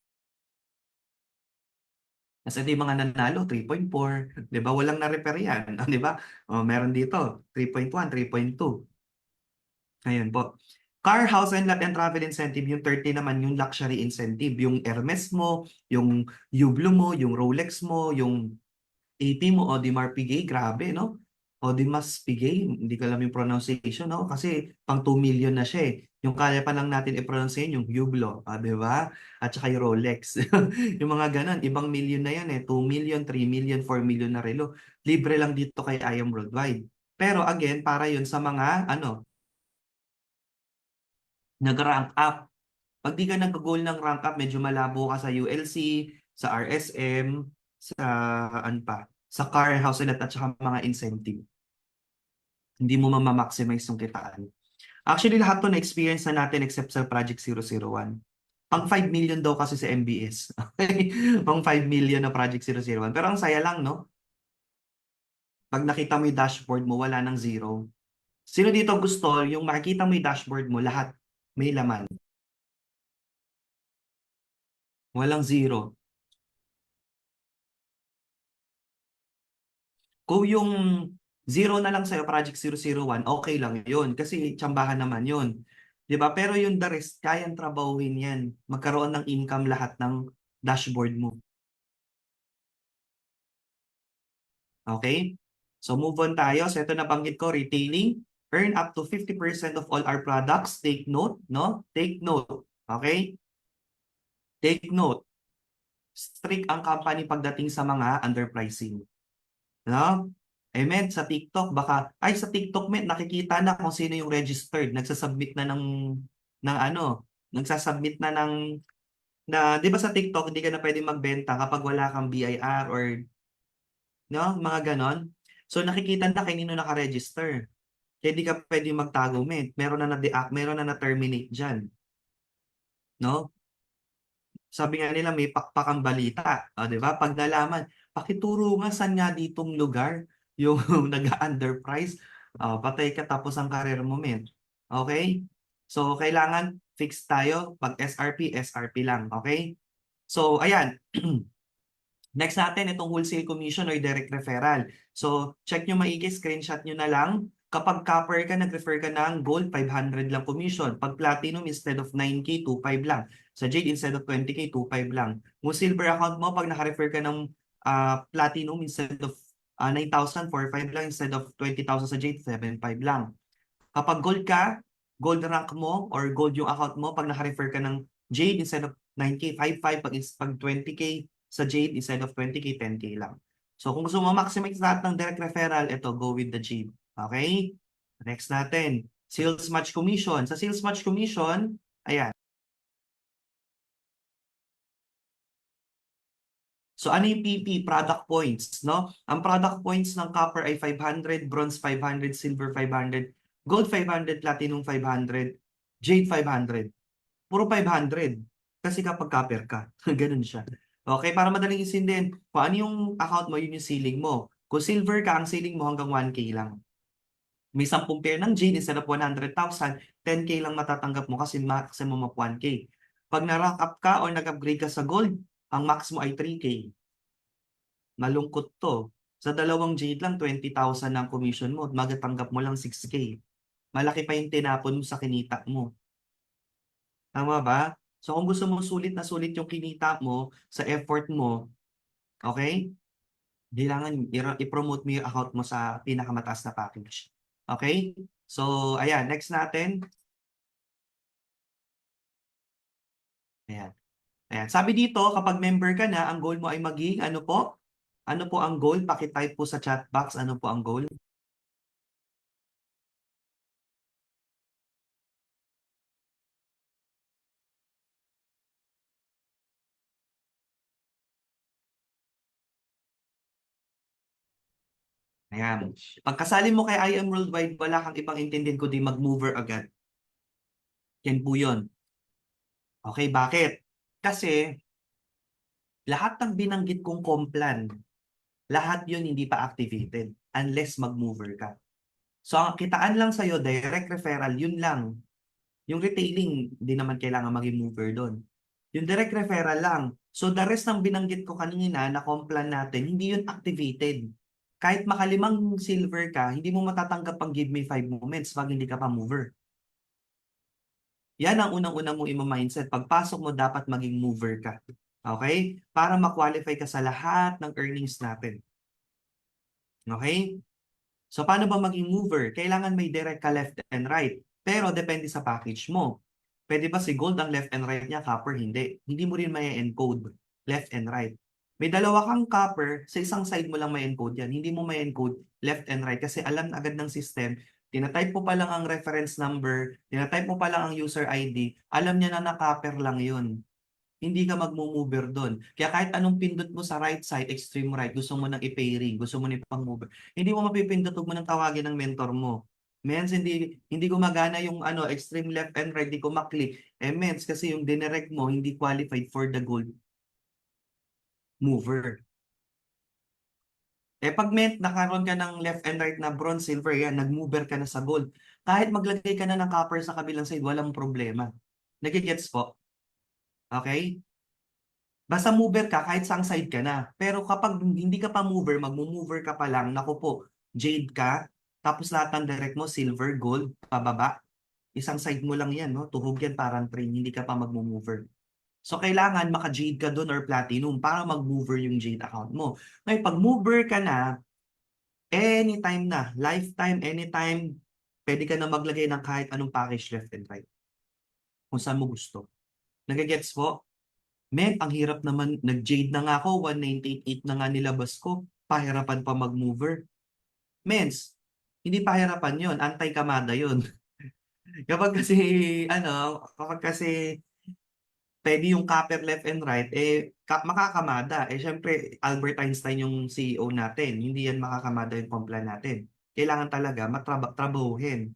Kasi ito yung mga nanalo, 3.4, di ba? Walang na-repair yan, di ba? O, meron dito, 3.1, 3.2. Ngayon po. Car, house, and lot and travel incentive, yung 30 naman yung luxury incentive. Yung Hermes mo, yung Hublot mo, yung Rolex mo, yung AP mo, Audemars Piguet, grabe, no? Audemars Piguet, hindi ko alam yung pronunciation, no? Kasi pang 2 million na siya eh. Yung kaya pa lang natin i-pronounce yun, yung Hublot, di ba? At saka yung Rolex. Yung mga ganon, ibang million na yan eh. 2 million, 3 million, 4 million na relo. Libre lang dito kay I Am Worldwide. Pero again, para yun sa mga, nag-rank up. Pag di ka nag-goal ng rank up, medyo malabo ka sa ULC, sa RSM, sa sa car, house, and lot, at saka mga incentive. Hindi mo ma-maximize yung kitaan. Actually, lahat to na-experience na natin except sa Project 001. Pang 5 million daw kasi sa MBS. Pang 5 million na Project 001. Pero ang saya lang, no? Pag nakita mo yung dashboard mo, wala nang zero. Sino dito gusto yung makikita mo yung dashboard mo, lahat may laman? Walang zero. Kung yung zero na lang sa'yo, Project 001, okay lang yun. Kasi tsambahan naman yun. Di ba? Pero yung the rest, kayang trabahuin yan. Magkaroon ng income lahat ng dashboard mo. Okay? So move on tayo. So ito nabanggit ko, retailing. Earn up to 50% of all our products. Take note, no? Take note. Okay? Take note. Strict ang company pagdating sa mga underpricing. No? Met, sa TikTok, sa TikTok, Met, nakikita na kung sino yung registered. Nagsasubmit na di ba sa TikTok, hindi ka na pwede magbenta kapag wala kang BIR or, no, mga ganon. So, nakikita na kanino naka-register. Kaya di ka pwede magtago, Met. Meron na na-deact, meron na na-terminate dyan. No? Sabi nga nila, may pakpakang balita. Di ba? Pag nalaman, pakituro nga saan nga ditong lugar yung nag-underprice. Patay ka tapos ang karir mo, men. Okay? So, kailangan fix tayo. Pag SRP, SRP lang. Okay? So, ayan. Next natin, itong wholesale commission or direct referral. So, check nyo maigi, screenshot nyo na lang. Kapag copper ka, nag-refer ka ng gold, 500 lang commission. Pag platinum, instead of 9K, 2.5 lang. Sa jade, instead of 20K, 2.5 lang. Kung silver account mo, pag naka-refer ka ng platinum, instead of 9,000, 4.5 lang. Instead of 20,000 sa jade, 7.5 lang. Kapag gold ka, gold rank mo, or gold yung account mo, pag naka-refer ka ng jade, instead of 9K, 5.5. Pag 20K sa jade, instead of 20K, 10K lang. So kung gusto mo maximize lahat ng direct referral, ito, go with the jade. Okay? Next natin, sales match commission. Sa sales match commission, ayan. So ano yung PP? Product points, no? Ang product points ng copper ay 500, bronze 500, silver 500, gold 500, platinum 500, jade 500. Puro 500. Kasi kapag copper ka, ganun siya. Okay, para madaling isindihin, kung ano yung account mo, yun yung ceiling mo. Kung silver ka, ang ceiling mo hanggang 1K lang. May 10 pair ng jade, instead of 100,000, 10K lang matatanggap mo kasi maximum of 1K. Pag na-rank up ka o nag-upgrade ka sa gold, ang max mo ay 3K. Malungkot to. Sa dalawang jade lang, 20,000 ang commission mo, magatanggap mo lang 6K. Malaki pa yung tinapon mo sa kinita mo. Tama ba? So kung gusto mo sulit na sulit yung kinita mo sa effort mo, okay? Kailangan i-promote mo yung account mo sa pinakamataas na package. Okay? So, ayan. Next natin. Ayan. Ayan. Sabi dito, kapag member ka na, ang goal mo ay maging, ano po? Ano po ang goal? Paki-type po sa chat box. Ano po ang goal? Ayan. Pagkasali mo kay I Am Worldwide, wala kang ibang intindihin kundi mag-mover agad. Yan po yun. Okay, bakit? Kasi lahat ng binanggit kong complan, lahat yun hindi pa activated unless mag-mover ka. So ang kitaan lang sa'yo, direct referral, yun lang. Yung retailing, hindi naman kailangan maging mover doon. Yung direct referral lang. So the rest ng binanggit ko kanina na complan natin, hindi yun activated. Kahit makalimang silver ka, hindi mo matatanggap ang give me 5 moments pag hindi ka pa mover. Yan ang unang-unang mong ima-mindset. Pagpasok mo, dapat maging mover ka. Okay? Para ma-qualify ka sa lahat ng earnings natin. Okay? So, paano ba maging mover? Kailangan may direct ka left and right. Pero, depende sa package mo. Pwede ba si gold ang left and right niya, copper hindi? Hindi mo rin may encode left and right. May dalawa kang copper, sa isang side mo lang may encode yan. Hindi mo may encode left and right kasi alam na agad ng system. Tinatype mo pa lang ang reference number, tinatype mo pa lang ang user ID, alam niya na na-copper lang yun. Hindi ka magmo-mover doon. Kaya kahit anong pindot mo sa right side, extreme right, gusto mo nang i-pairing, gusto mo nang ipang-mover, hindi mo mapipindot, huwag mo nang tawagin ng mentor mo. Mens, hindi gumagana yung extreme left and right, hindi ko maklik. Mens, kasi yung dinirect mo, hindi qualified for the gold mover. Pag nakaroon ka ng left and right na bronze, silver, yan, nag-mover ka na sa gold. Kahit maglagay ka na ng copper sa kabilang side, walang problema. Nagigets po? Okay? Basta mover ka, kahit saang side ka na. Pero kapag hindi ka pa mover, magmo-mover ka pa lang, naku po, jade ka, tapos lahat ng direct mo, silver, gold, pababa. Isang side mo lang yan, no? Tuhog yan, parang train, hindi ka pa magmo-mover. So, kailangan maka-jade ka doon or platinum para mag-mover yung jade account mo. Ngayon, pag mover ka na, anytime na, lifetime, anytime, pwede ka na maglagay ng kahit anong package left and right. Kung saan mo gusto. Nagagets po? Men, ang hirap naman, nag-jade na nga ako, 198 na nga nilabas ko, pahirapan pa mag-mover. Mens, hindi pahirapan yon, anti-kamada yon. kapag kasi pwede yung copper left and right, makakamada. Syempre, Albert Einstein yung CEO natin. Hindi yan makakamada yung complan natin. Kailangan talaga matrabahuhin.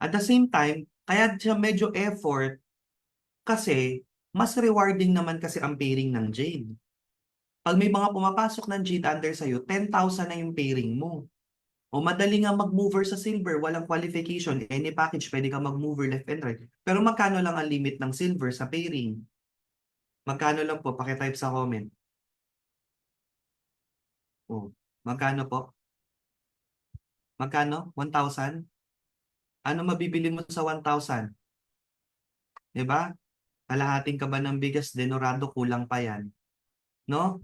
At the same time, kaya siya medyo effort kasi mas rewarding naman kasi ang pairing ng Jade. Pag may mga pumapasok ng Jade under sa'yo, 10,000 na yung pairing mo. O madali nga mag-mover sa silver, walang qualification. Any package, pwede ka mag-mover left and right. Pero magkano lang ang limit ng silver sa pairing? Magkano lang po? Pakitype sa comment. Oh, magkano po? Magkano? 1,000? Ano mabibili mo sa 1,000? Diba? Kalahating ka ba ng bigas, denorado, kulang pa yan. No?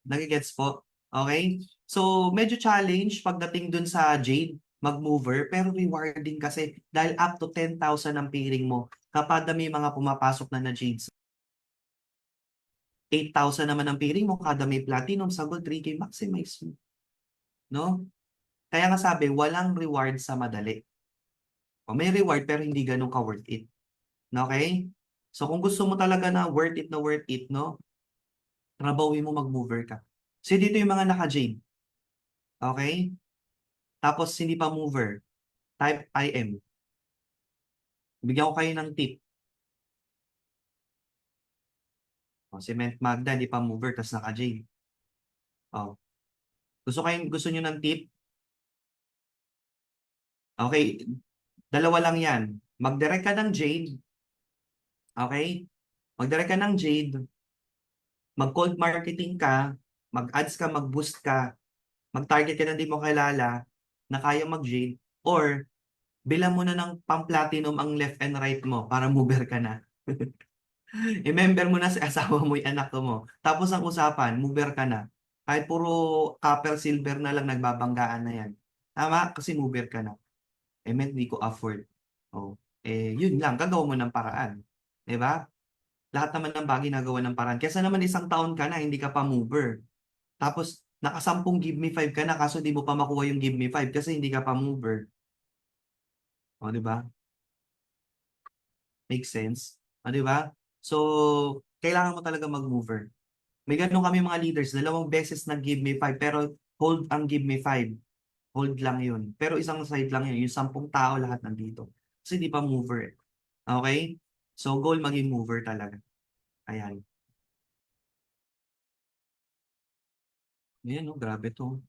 Nagigets po? Okay? So, medyo challenge pagdating dun sa Jade, mag-mover, pero rewarding kasi dahil up to 10,000 ang pairing mo kapag may mga pumapasok na Jades. 8,000 naman ang pairing mo kada may platinum sa gold, 3K maximize mo. No? Kaya nga sabi, walang reward sa madali. O may reward pero hindi ganun ka-worth it. Okay? So kung gusto mo talaga na worth it, no? Trabawin mo mag-mover ka. So dito yung mga naka-jade. Okay? Tapos hindi pa mover. Type IM. Bigyan ko kayo ng tip. O, Cement Magda, hindi pa mover, tas naka-jade. O. Gusto nyo ng tip? Okay. Dalawa lang yan. Mag-direct ka ng Jade. Okay? Mag-direct ka ng Jade. Mag-cold marketing ka. Mag-ads ka, mag-boost ka. Mag-target ka na di mo kilala na kaya mag-Jade. Or, bilang mo na ng pang-platinum ang left and right mo para mover ka na. I-member mo na sa asawa mo, yung anak mo. Tapos ang usapan, mover ka na. Kahit puro copper, silver na lang nagbabanggaan na yan. Tama? Kasi mover ka na. Hindi ko afford. Oh, yun lang, gagawa mo ng paraan. Diba? Lahat naman ng bagay nagawa ng paraan. Kesa naman isang taon ka na, hindi ka pa mover. Tapos, nakasampung give me 5 ka na, kaso di mo pa makuha yung give me 5 kasi hindi ka pa mover. O, diba? Make sense? O, diba? So, kailangan mo talaga mag-mover. May ganun kami mga leaders, 2 beses nag-give me 5, pero hold ang give me 5. Hold lang yun. Pero isang side lang yun. Yung 10 tao lahat nandito. Kasi di pa mover. Okay? So, goal maging mover talaga. Ayan. Ayan, no, grabe to.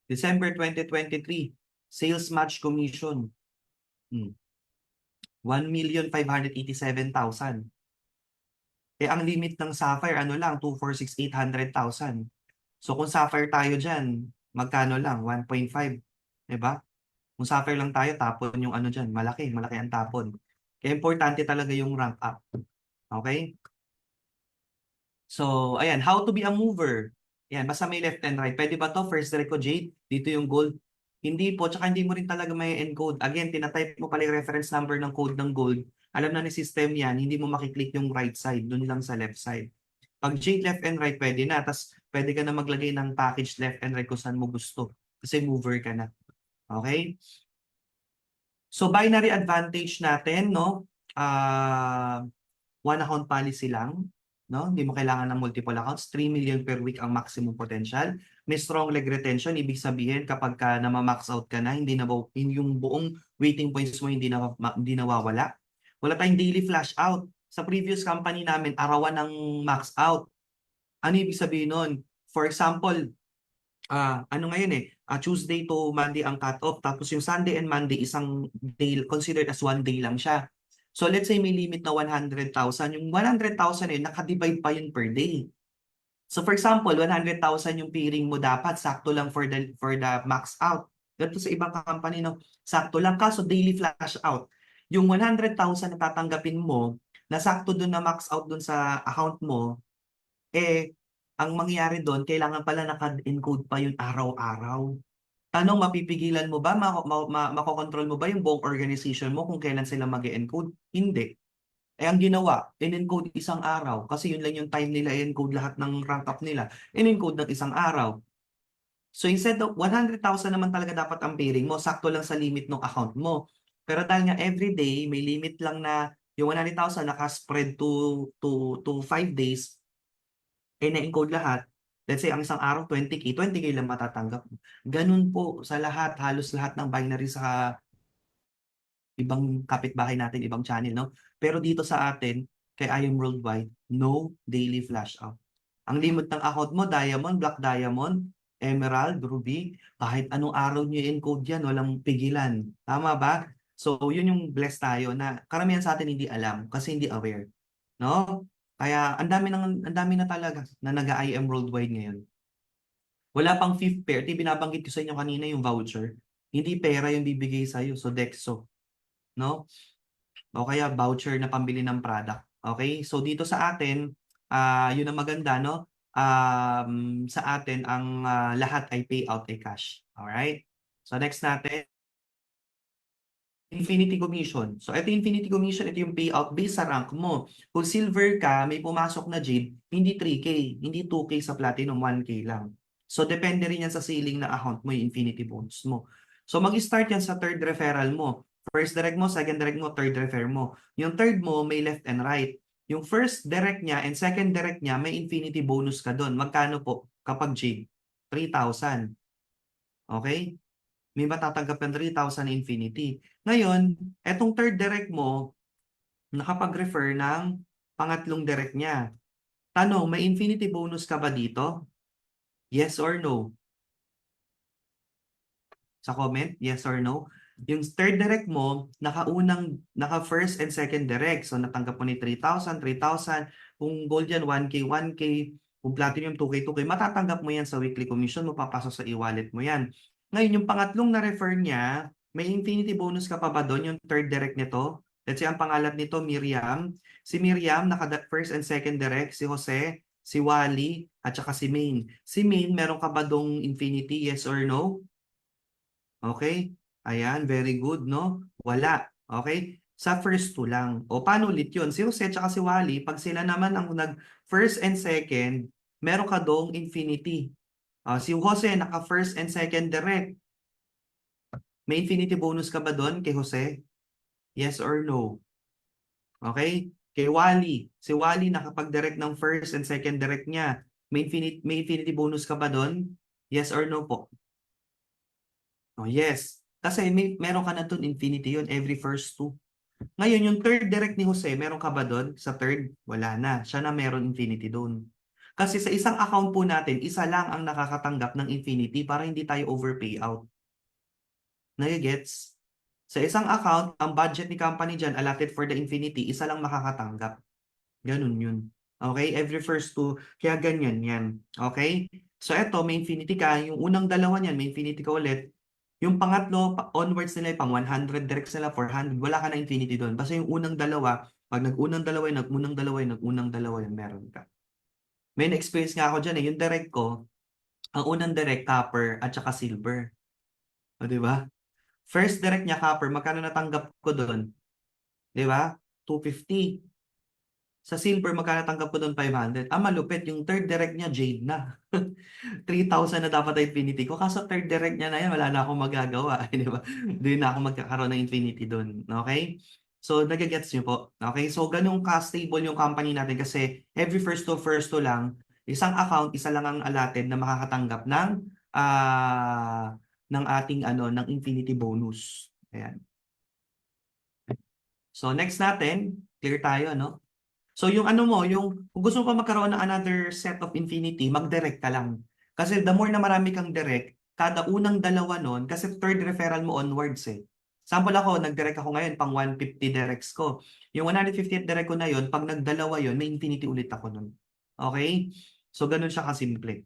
December 2023, sales match commission. 1,587,000. Eh, ang limit ng Sapphire, ano lang, 246,800,000. So, kung Sapphire tayo dyan, magkano lang? 1.5. Diba? Kung Sapphire lang tayo, tapon yung ano dyan. Malaki ang tapon. Kaya importante talaga yung rank up. Okay? So, ayan, how to be a mover. Ayan, basta may left and right. Pwede ba to? First direct ko, Jade. Dito yung gold. Hindi po, tsaka hindi mo rin talaga may encode. Again, tinatype mo pala yung reference number ng code ng gold. Alam na ni system yan, hindi mo makiklik yung right side, dun lang sa left side. Pag Jade left and right, pwede na. Tapos, pwede ka na maglagay ng package left and right kung saan mo gusto. Kasi mover ka na. Okay? So, binary advantage natin, no? One account policy lang. No? Hindi mo kailangan ng multiple accounts. 3 million per week ang maximum potential. May strong leg retention. Ibig sabihin, kapag ka na-max out ka na, yung buong waiting points mo hindi nawawala. Wala tayong daily flash out. Sa previous company namin, arawan ng max out. Ano ibig sabihin nun? For example, ano ngayon Tuesday to Monday ang cut-off. Tapos yung Sunday and Monday, isang day, considered as one day lang siya. So let's say may limit na 100,000. Yung 100,000 nakadivide pa yun per day. So for example, 100,000 yung pairing mo dapat, sakto lang for the max out. Ganito sa ibang company, no? Sakto lang. Kaso daily flash out. Yung 100,000 na tatanggapin mo, na sakto dun na max out dun sa account mo, ang mangyayari doon, kailangan pala naka-encode pa yun araw-araw. Tanong, mapipigilan mo ba? Makokontrol mo ba yung buong organization mo kung kailan sila mag-encode? Hindi. Ang ginawa, in-encode isang araw. Kasi yun lang yung time nila i-encode lahat ng rank up nila. In-encode ng isang araw. So instead of 100,000 naman talaga dapat ang pairing mo, sakto lang sa limit ng account mo. Pero dahil nga everyday, may limit lang na yung 100,000 naka-spread to 5 days, na-encode lahat. Let's say, ang isang araw, 20K lang matatanggap. Ganun po sa lahat, halos lahat ng binary sa ibang kapitbahay natin, ibang channel, no? Pero dito sa atin, kay I Am Worldwide, no daily flash out. Ang limit ng account mo, Diamond, Black Diamond, Emerald, Ruby, kahit anong araw nyo i-encode yan, walang pigilan. Tama ba? So, yun yung blessed tayo na karamihan sa atin hindi alam kasi hindi aware. No? Kaya ang dami na talaga na nag-IM worldwide ngayon. Wala pang fifth pair. Binabanggit ko sa inyo kanina yung voucher. Hindi pera yung bibigay sa iyo, so Dexo. No? O kaya voucher na pambili ng product. Okay? So dito sa atin, yun ang maganda, no? Sa atin ang lahat ay payout ay cash. Alright? So next natin, Infinity Commission. So, ito Infinity Commission, ito yung payout based sa rank mo. Kung silver ka, may pumasok na Jade, hindi 3K, hindi 2K sa platinum, 1K lang. So, depende rin yan sa ceiling na account mo, yung Infinity bonus mo. So, mag-start yan sa third referral mo. First direct mo, second direct mo, third refer mo. Yung third mo, may left and right. Yung first direct niya and second direct niya, may Infinity bonus ka doon. Magkano po kapag Jade? 3,000. Okay? May matatanggap ng 3,000 Infinity. Ngayon, etong third direct mo, nakapag-refer ng pangatlong direct niya. Tanong, may Infinity bonus ka ba dito? Yes or no? Sa comment, yes or no? Yung third direct mo, naka first and second direct. So, natanggap mo ni 3,000, 3,000. Kung gold yan, 1K, 1K. Kung platinum, 2K, 2K. Matatanggap mo yan sa weekly commission mo, papasok sa e-wallet mo yan. Ngayon, yung pangatlong na-refer niya, may Infinity bonus ka pa ba doon, yung third direct nito? Let's say, ang pangalan nito, Miriam. Si Miriam, first and second direct. Si Jose, si Wally, at saka si Maine. Si Maine, meron ka ba doong Infinity, yes or no? Okay? Ayan, very good, no? Wala. Okay? Sa first two lang. O, paano ulit yun? Si Jose at saka si Wally, pag sila naman ang nag-first and second, meron ka doong Infinity. Si Jose, naka-first and second direct. May Infinity bonus ka ba doon kay Jose? Yes or no? Okay? Kay Wally. Si Wally, nakapag-direct ng first and second direct niya. May Infinity bonus ka ba doon? Yes or no po? Oh, yes. Kasi meron ka na doon Infinity yun every first two. Ngayon, yung third direct ni Jose, meron ka ba doon? Sa third, wala na. Siya na meron infinity doon. Kasi sa isang account po natin, isa lang ang nakakatanggap ng infinity para hindi tayo overpay out. Nagigets? Sa isang account, ang budget ni company dyan allotted for the infinity, isa lang makakatanggap. Ganun yun. Okay? Every first two, kaya ganyan yan. Okay? So eto, may infinity ka. Yung unang dalawa niyan, may infinity ka ulit. Yung pangatlo, onwards nila, pang 100, direct sila, 400, wala ka na infinity doon. Basta yung unang dalawa, pag nag-unang dalawa, nag-unang dalawa, nag-unang dalawa, meron ka. May na-experience nga ako dyan yung direct ko, ang unang direct, copper, at saka silver. O, di ba? First direct niya, copper, magkano natanggap ko doon? Di ba? 250. Sa silver, magkano natanggap ko doon? 500. Malupit. Yung third direct niya, jade na. 3,000 na dapat ang infinity ko. Kaso third direct niya na yan, wala na akong magagawa. Di ba? Hindi na ako magkakaroon ng infinity doon. Okay? So, nagagets niyo po. Okay? So, ganun ka-stable yung company natin kasi every first to lang, isang account, isa lang ang allotted na makakatanggap ng ating ng infinity bonus. Ayan. So, next natin, clear tayo, no? So yung kung gusto mo pa magkaroon ng another set of infinity, mag-direct ka lang. Kasi the more na marami kang direct, kada unang dalawa nun, kasi third referral mo onwards eh. Sample ako, nag-direct ako ngayon, pang 150 directs ko. Yung 150th direct ko na yun, pag nagdalawa yun, may infinity ulit ako nun. Okay? So ganun siya kasimple.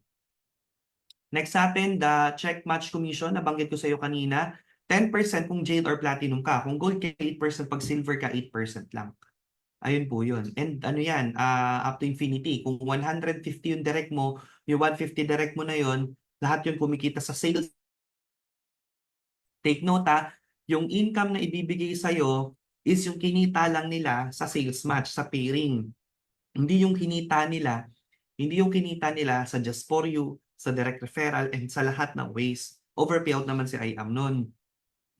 Next natin, the check match commission, nabanggit ko sa iyo kanina, 10% kung jade or platinum ka. Kung gold ka, 8%, pag silver ka, 8% lang. Ayun po yun. And ano yan, up to infinity. Kung 150 yung direct mo, yung 150 direct mo na yun, lahat yun kumikita sa sales. Take note yung income na ibibigay sa'yo is yung kinita lang nila sa sales match, sa pairing. Hindi yung kinita nila sa just for you, sa direct referral, and sa lahat ng ways. Overpayout naman si IAM nun.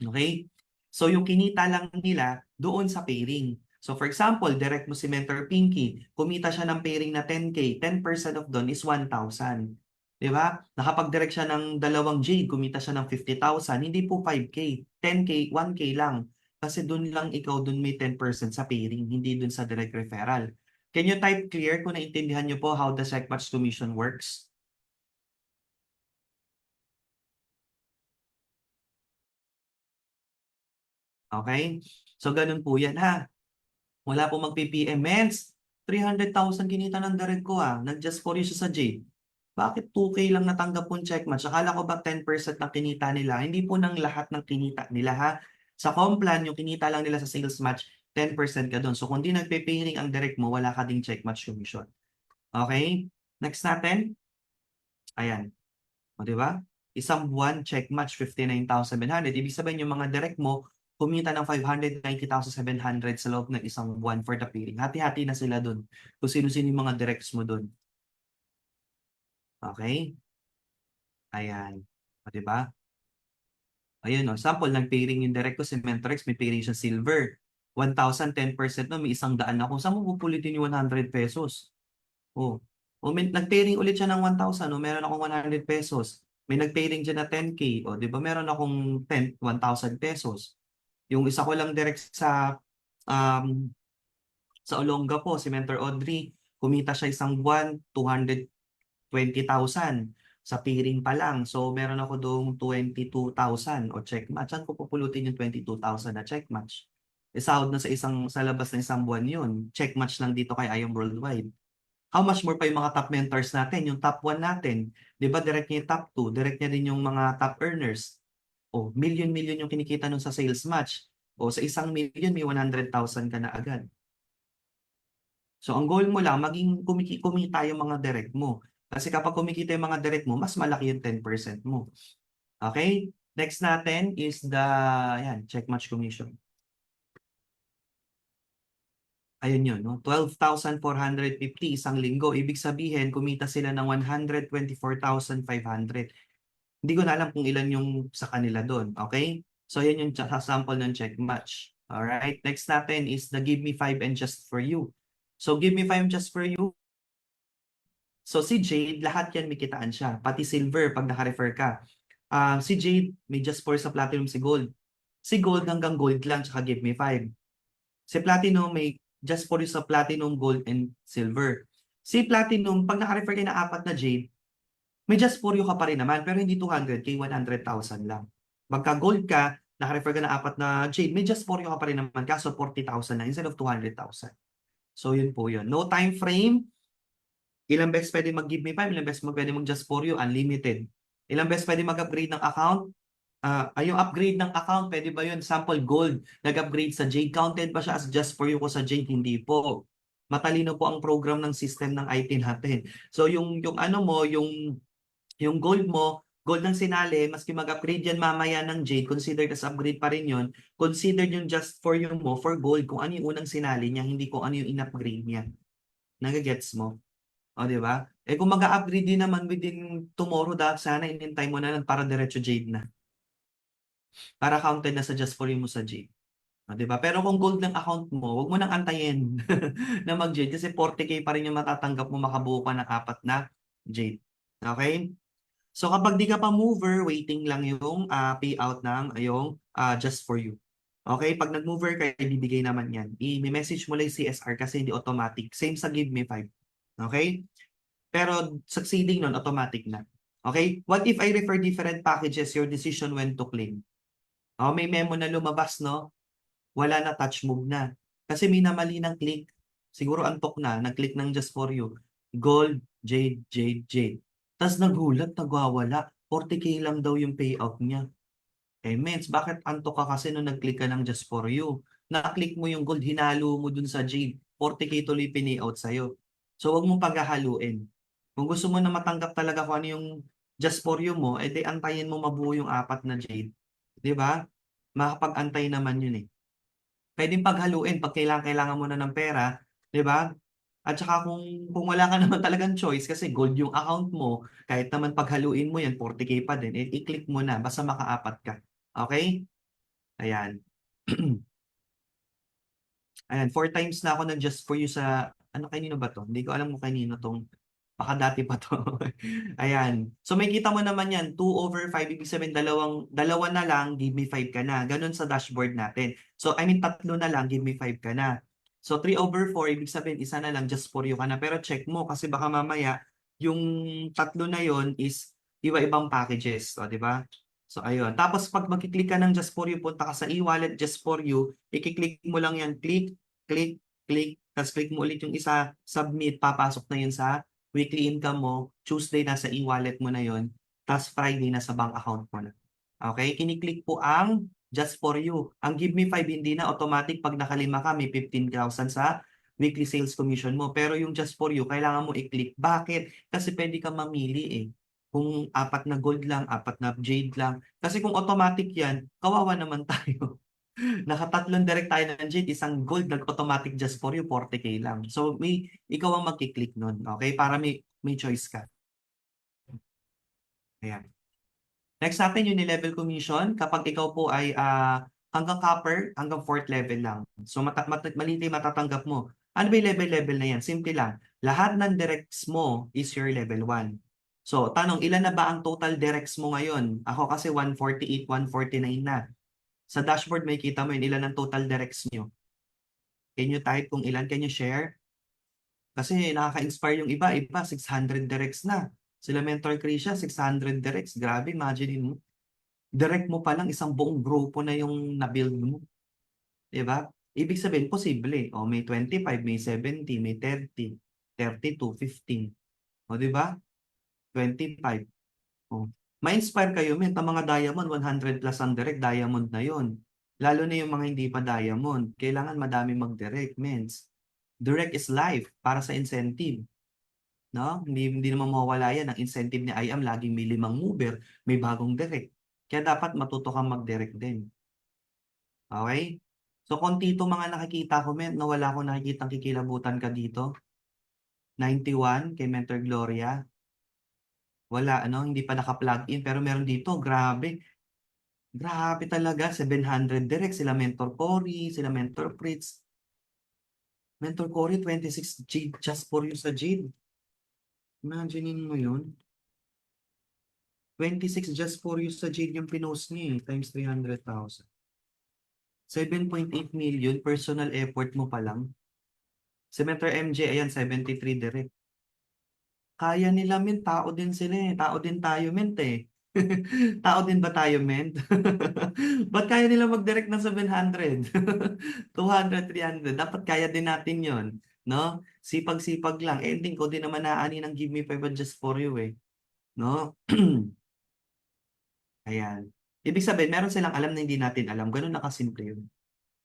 Okay? So yung kinita lang nila doon sa pairing. So for example, direct mo si Mentor Pinky, kumita siya ng pairing na 10K, 10% of doon is 1,000. Di ba? Nakapag-direct siya ng dalawang jade, kumita siya ng 50,000, hindi po 5K, 10K, 1K lang. Kasi doon lang ikaw, doon may 10% sa pairing, hindi doon sa direct referral. Can you type clear kung naintindihan niyo po how the check match commission works? Okay? So ganun po yan ha. Wala po mag-PPM. Mens, 300,000 kinita ng direct ko Nag-just for you siya sa Jade. Bakit 2K lang natanggap pong check match? Akala ko ba 10% ng kinita nila? Hindi po ng lahat ng kinita nila ha. Sa Complan, yung kinita lang nila sa sales match, 10% ka doon. So kung di nagpe-pairing ang direct mo, wala ka ding check match commission. Okay? Next natin. Ayan. O diba? Isang buwan, check match 59,700. Ibig sabihin yung mga direct mo, kumita ng 590,700 sa loob ng isang buwan for the pairing. Hati-hati na sila doon. Kung sino-sino yung mga directs mo doon. Okay? Ayan. O, diba? Ayun, o. Sample, nag-pairing yung direct ko si Mentorex, may pairing siya silver. 1,000, 10% no, may 100 ako. Saan mo pupulitin yung 100 pesos? O, nag-pairing ulit siya ng 1,000. O, meron akong 100 pesos. May nag-pairing dyan na 10K. O, di ba meron akong 1,000 pesos. Yung isa ko lang direct sa Olonga po, si Mentor Audrey, kumita siya isang buwan, 220,000 sa pairing pa lang. So, meron ako doong 22,000 o check match. Saan ko pupulutin yung 22,000 na check match? Isahod na sa labas ng isang buwan yun. Check match lang dito kay IAM Worldwide. How much more pa yung mga top mentors natin, yung top 1 natin. Di ba direct niya yung top 2, direct niya din yung mga top earners. O, million yung kinikita nun sa sales match. O, sa 1 million, may 100,000 ka na agad. So, ang goal mo lang, maging kumita yung mga direct mo. Kasi kapag kumikita yung mga direct mo, mas malaki yung 10% mo. Okay? Next natin is the check match commission. Ayun yun, no? 12,450 isang linggo. Ibig sabihin, kumita sila ng 124,500. Hindi ko na alam kung ilan yung sa kanila doon. Okay? So, yan yung sample ng check match. Alright? Next natin is the give me 5 and just for you. So, give me 5 just for you. So, si Jade, lahat yan may kitaan siya. Pati silver pag naka-refer ka. Si Jade, may just for sa platinum si gold. Si gold hanggang gold lang, tsaka give me 5. Si Platinum may just for you sa Platinum, Gold, and Silver. Si Platinum, pag naka-refer kayo na 4 na Jade, may just for you ka pa rin naman, pero hindi 200K, 100,000 lang. Pagka Gold ka, naka-refer ka na 4 na Jade, may just for you ka pa rin naman, kaso 40,000 lang instead of 200,000. So yun po yun. No time frame. Ilang beses pwede mag-give me 5, ilang beses pwede mag-just for you, unlimited. Ilang beses pwede mag-upgrade ng account. Yung upgrade ng account, pwede ba yun? Sample Gold, nag-upgrade sa Jade. Counted ba siya as just for you ko sa Jade? Hindi po. Matalino po ang program ng system ng IT natin. So yung ano mo, yung Gold mo, Gold ng sinali, maski mag-upgrade yan mamaya ng Jade, considered as upgrade pa rin yun. Considered yung just for you mo for Gold kung ano yung unang sinali niya, hindi kung ano yung in-upgrade niya. Nagagets mo? O, di ba? Eh kung mag-upgrade din naman within tomorrow, sana inintay mo na lang para diretso Jade na. Para counted na sa just for you mo sa Jade. O, di ba? Pero kung Gold ng account mo, huwag mo nang antayin na mag-Jade kasi 40K pa rin yung matatanggap mo makabuo ka ng 4 na Jade. Okay? So kapag di ka pa mover, waiting lang yung payout ng yung just for you. Okay? Pag nag-mover ka, ibibigay naman yan. I-message mo lang yung CSR kasi hindi automatic. Same sa Give Me 5. Okay? Pero succeeding nun, automatic na. Okay? What if I refer different packages, your decision when to claim? Oh, may memo na lumabas, no? Wala na, touch move na. Kasi may namali ng click. Siguro antok na, nag-click ng just for you. Gold, Jade, Jade, Jade. Tapos nagulat, nagwawala. 40K lang daw yung payout niya. Eh, mens, bakit antok ka kasi nung nag-click ka ng just for you? Na-click mo yung gold, hinalo mo dun sa Jade. 40K tuloy pinayout sa'yo. So, wag mong paghahaluin. Kung gusto mo na matanggap talaga kung ano yung just for you mo, edi antayin mo mabuo yung 4 na Jade. Di ba? Makapag-antay naman yun eh. Pwedeng paghaluin pag kailangan mo na ng pera. Di ba? At saka kung wala ka naman talagang choice kasi gold yung account mo, kahit naman paghaluin mo yan, 40K pa din, i-click mo na, basta maka-4 ka. Okay? Ayan. Ayan, 4 times na ako nag-just for you sa, ano kanino ba to? Hindi ko alam kung kanino tong, baka dati pa to. Ayan. So may kita mo naman yan, 2/5, ibig sabihin dalawa na lang, give me 5 ka na. Ganun sa dashboard natin. So I mean, 3 na lang, give me 5 ka na. So 3/4, ibig sabihin, isa na lang, just for you ka na. Pero check mo, kasi baka mamaya, yung 3 na yon is iba-ibang packages. O, di ba? So, ayun. Tapos, pag magkiklik ka ng just for you, punta ka sa e-wallet, just for you, ikiklik mo lang yan, click, click, click, tapos click mo ulit yung isa, submit, papasok na yun sa weekly income mo, Tuesday nasa e-wallet mo na yon, tapos Friday nasa bank account mo na. Okay? Kiniklik po ang just for you. Ang give me 5 hindi na automatic pag nakalima ka, may 15,000 sa weekly sales commission mo. Pero yung just for you, kailangan mo i-click. Bakit? Kasi pwede kang mamili eh. Kung 4 na gold lang, 4 na jade lang. Kasi kung automatic yan, kawawa naman tayo. Nakatatlong direct tayo ng jade, isang gold, nag-automatic just for you, 40K lang. So, ikaw ang magkiklik nun. Okay? Para may choice ka. Ayan. Next natin yung level commission. Kapag ikaw po ay hanggang copper, hanggang 4th level lang. So, maliit matatanggap mo. Ano ba yung level na yan? Simple lang. Lahat ng directs mo is your level 1. So, tanong, ilan na ba ang total directs mo ngayon? Ako kasi 148, 149 na. Sa dashboard may kita mo yun, ilan ang total directs nyo. Can you type kung ilan? Can you share? Kasi nakaka-inspire yung iba. 600 directs na. Sila Mentor Krisha, 600 directs. Grabe, imagine mo. Direct mo pa lang, isang buong grupo na yung na-build mo. Diba? Ibig sabihin, posible. O, may 25, may 70, may 30, 32, 15. O, diba? 25. O. Ma-inspire kayo, men, ang mga diamond, 100 plus ang direct, diamond na yon. Lalo na yung mga hindi pa diamond. Kailangan madami mag-direct, mens. Direct is life para sa incentive. No? Hindi naman mawawala yan. Ang incentive ni IAM, laging may 5 mover, may bagong direct. Kaya dapat matuto kang mag-direct din. Okay? So, konti ito mga nakikita ko, men, na wala akong nakikitang kikilabutan ka dito. 91 kay Mentor Gloria. Wala, hindi pa naka-plug in. Pero meron dito, grabe. Grabe talaga, 700 direct. Sila Mentor Cory, sila Mentor Fritz. Mentor Cory, 26 Jade just for you sa Jade. Imaginein mo yun. 26 just for you sa Jade yung pinost niya eh, times 300,000. 7.8 million, personal effort mo pa lang. Si Mentor MJ, ayan, 73 direct. Kaya nila, men. Tao din sila eh. Tao din tayo, men, eh. Tao din ba tayo, men? Ba't kaya nila mag-direct ng 700? 200, 300. Dapat kaya din natin yon, no? Sipag-sipag lang. Ending ko din naman naani ng give me 5 just for you eh. No? Ayan. Ibig sabihin, meron silang alam na hindi natin alam. Ganun na kasimple yun.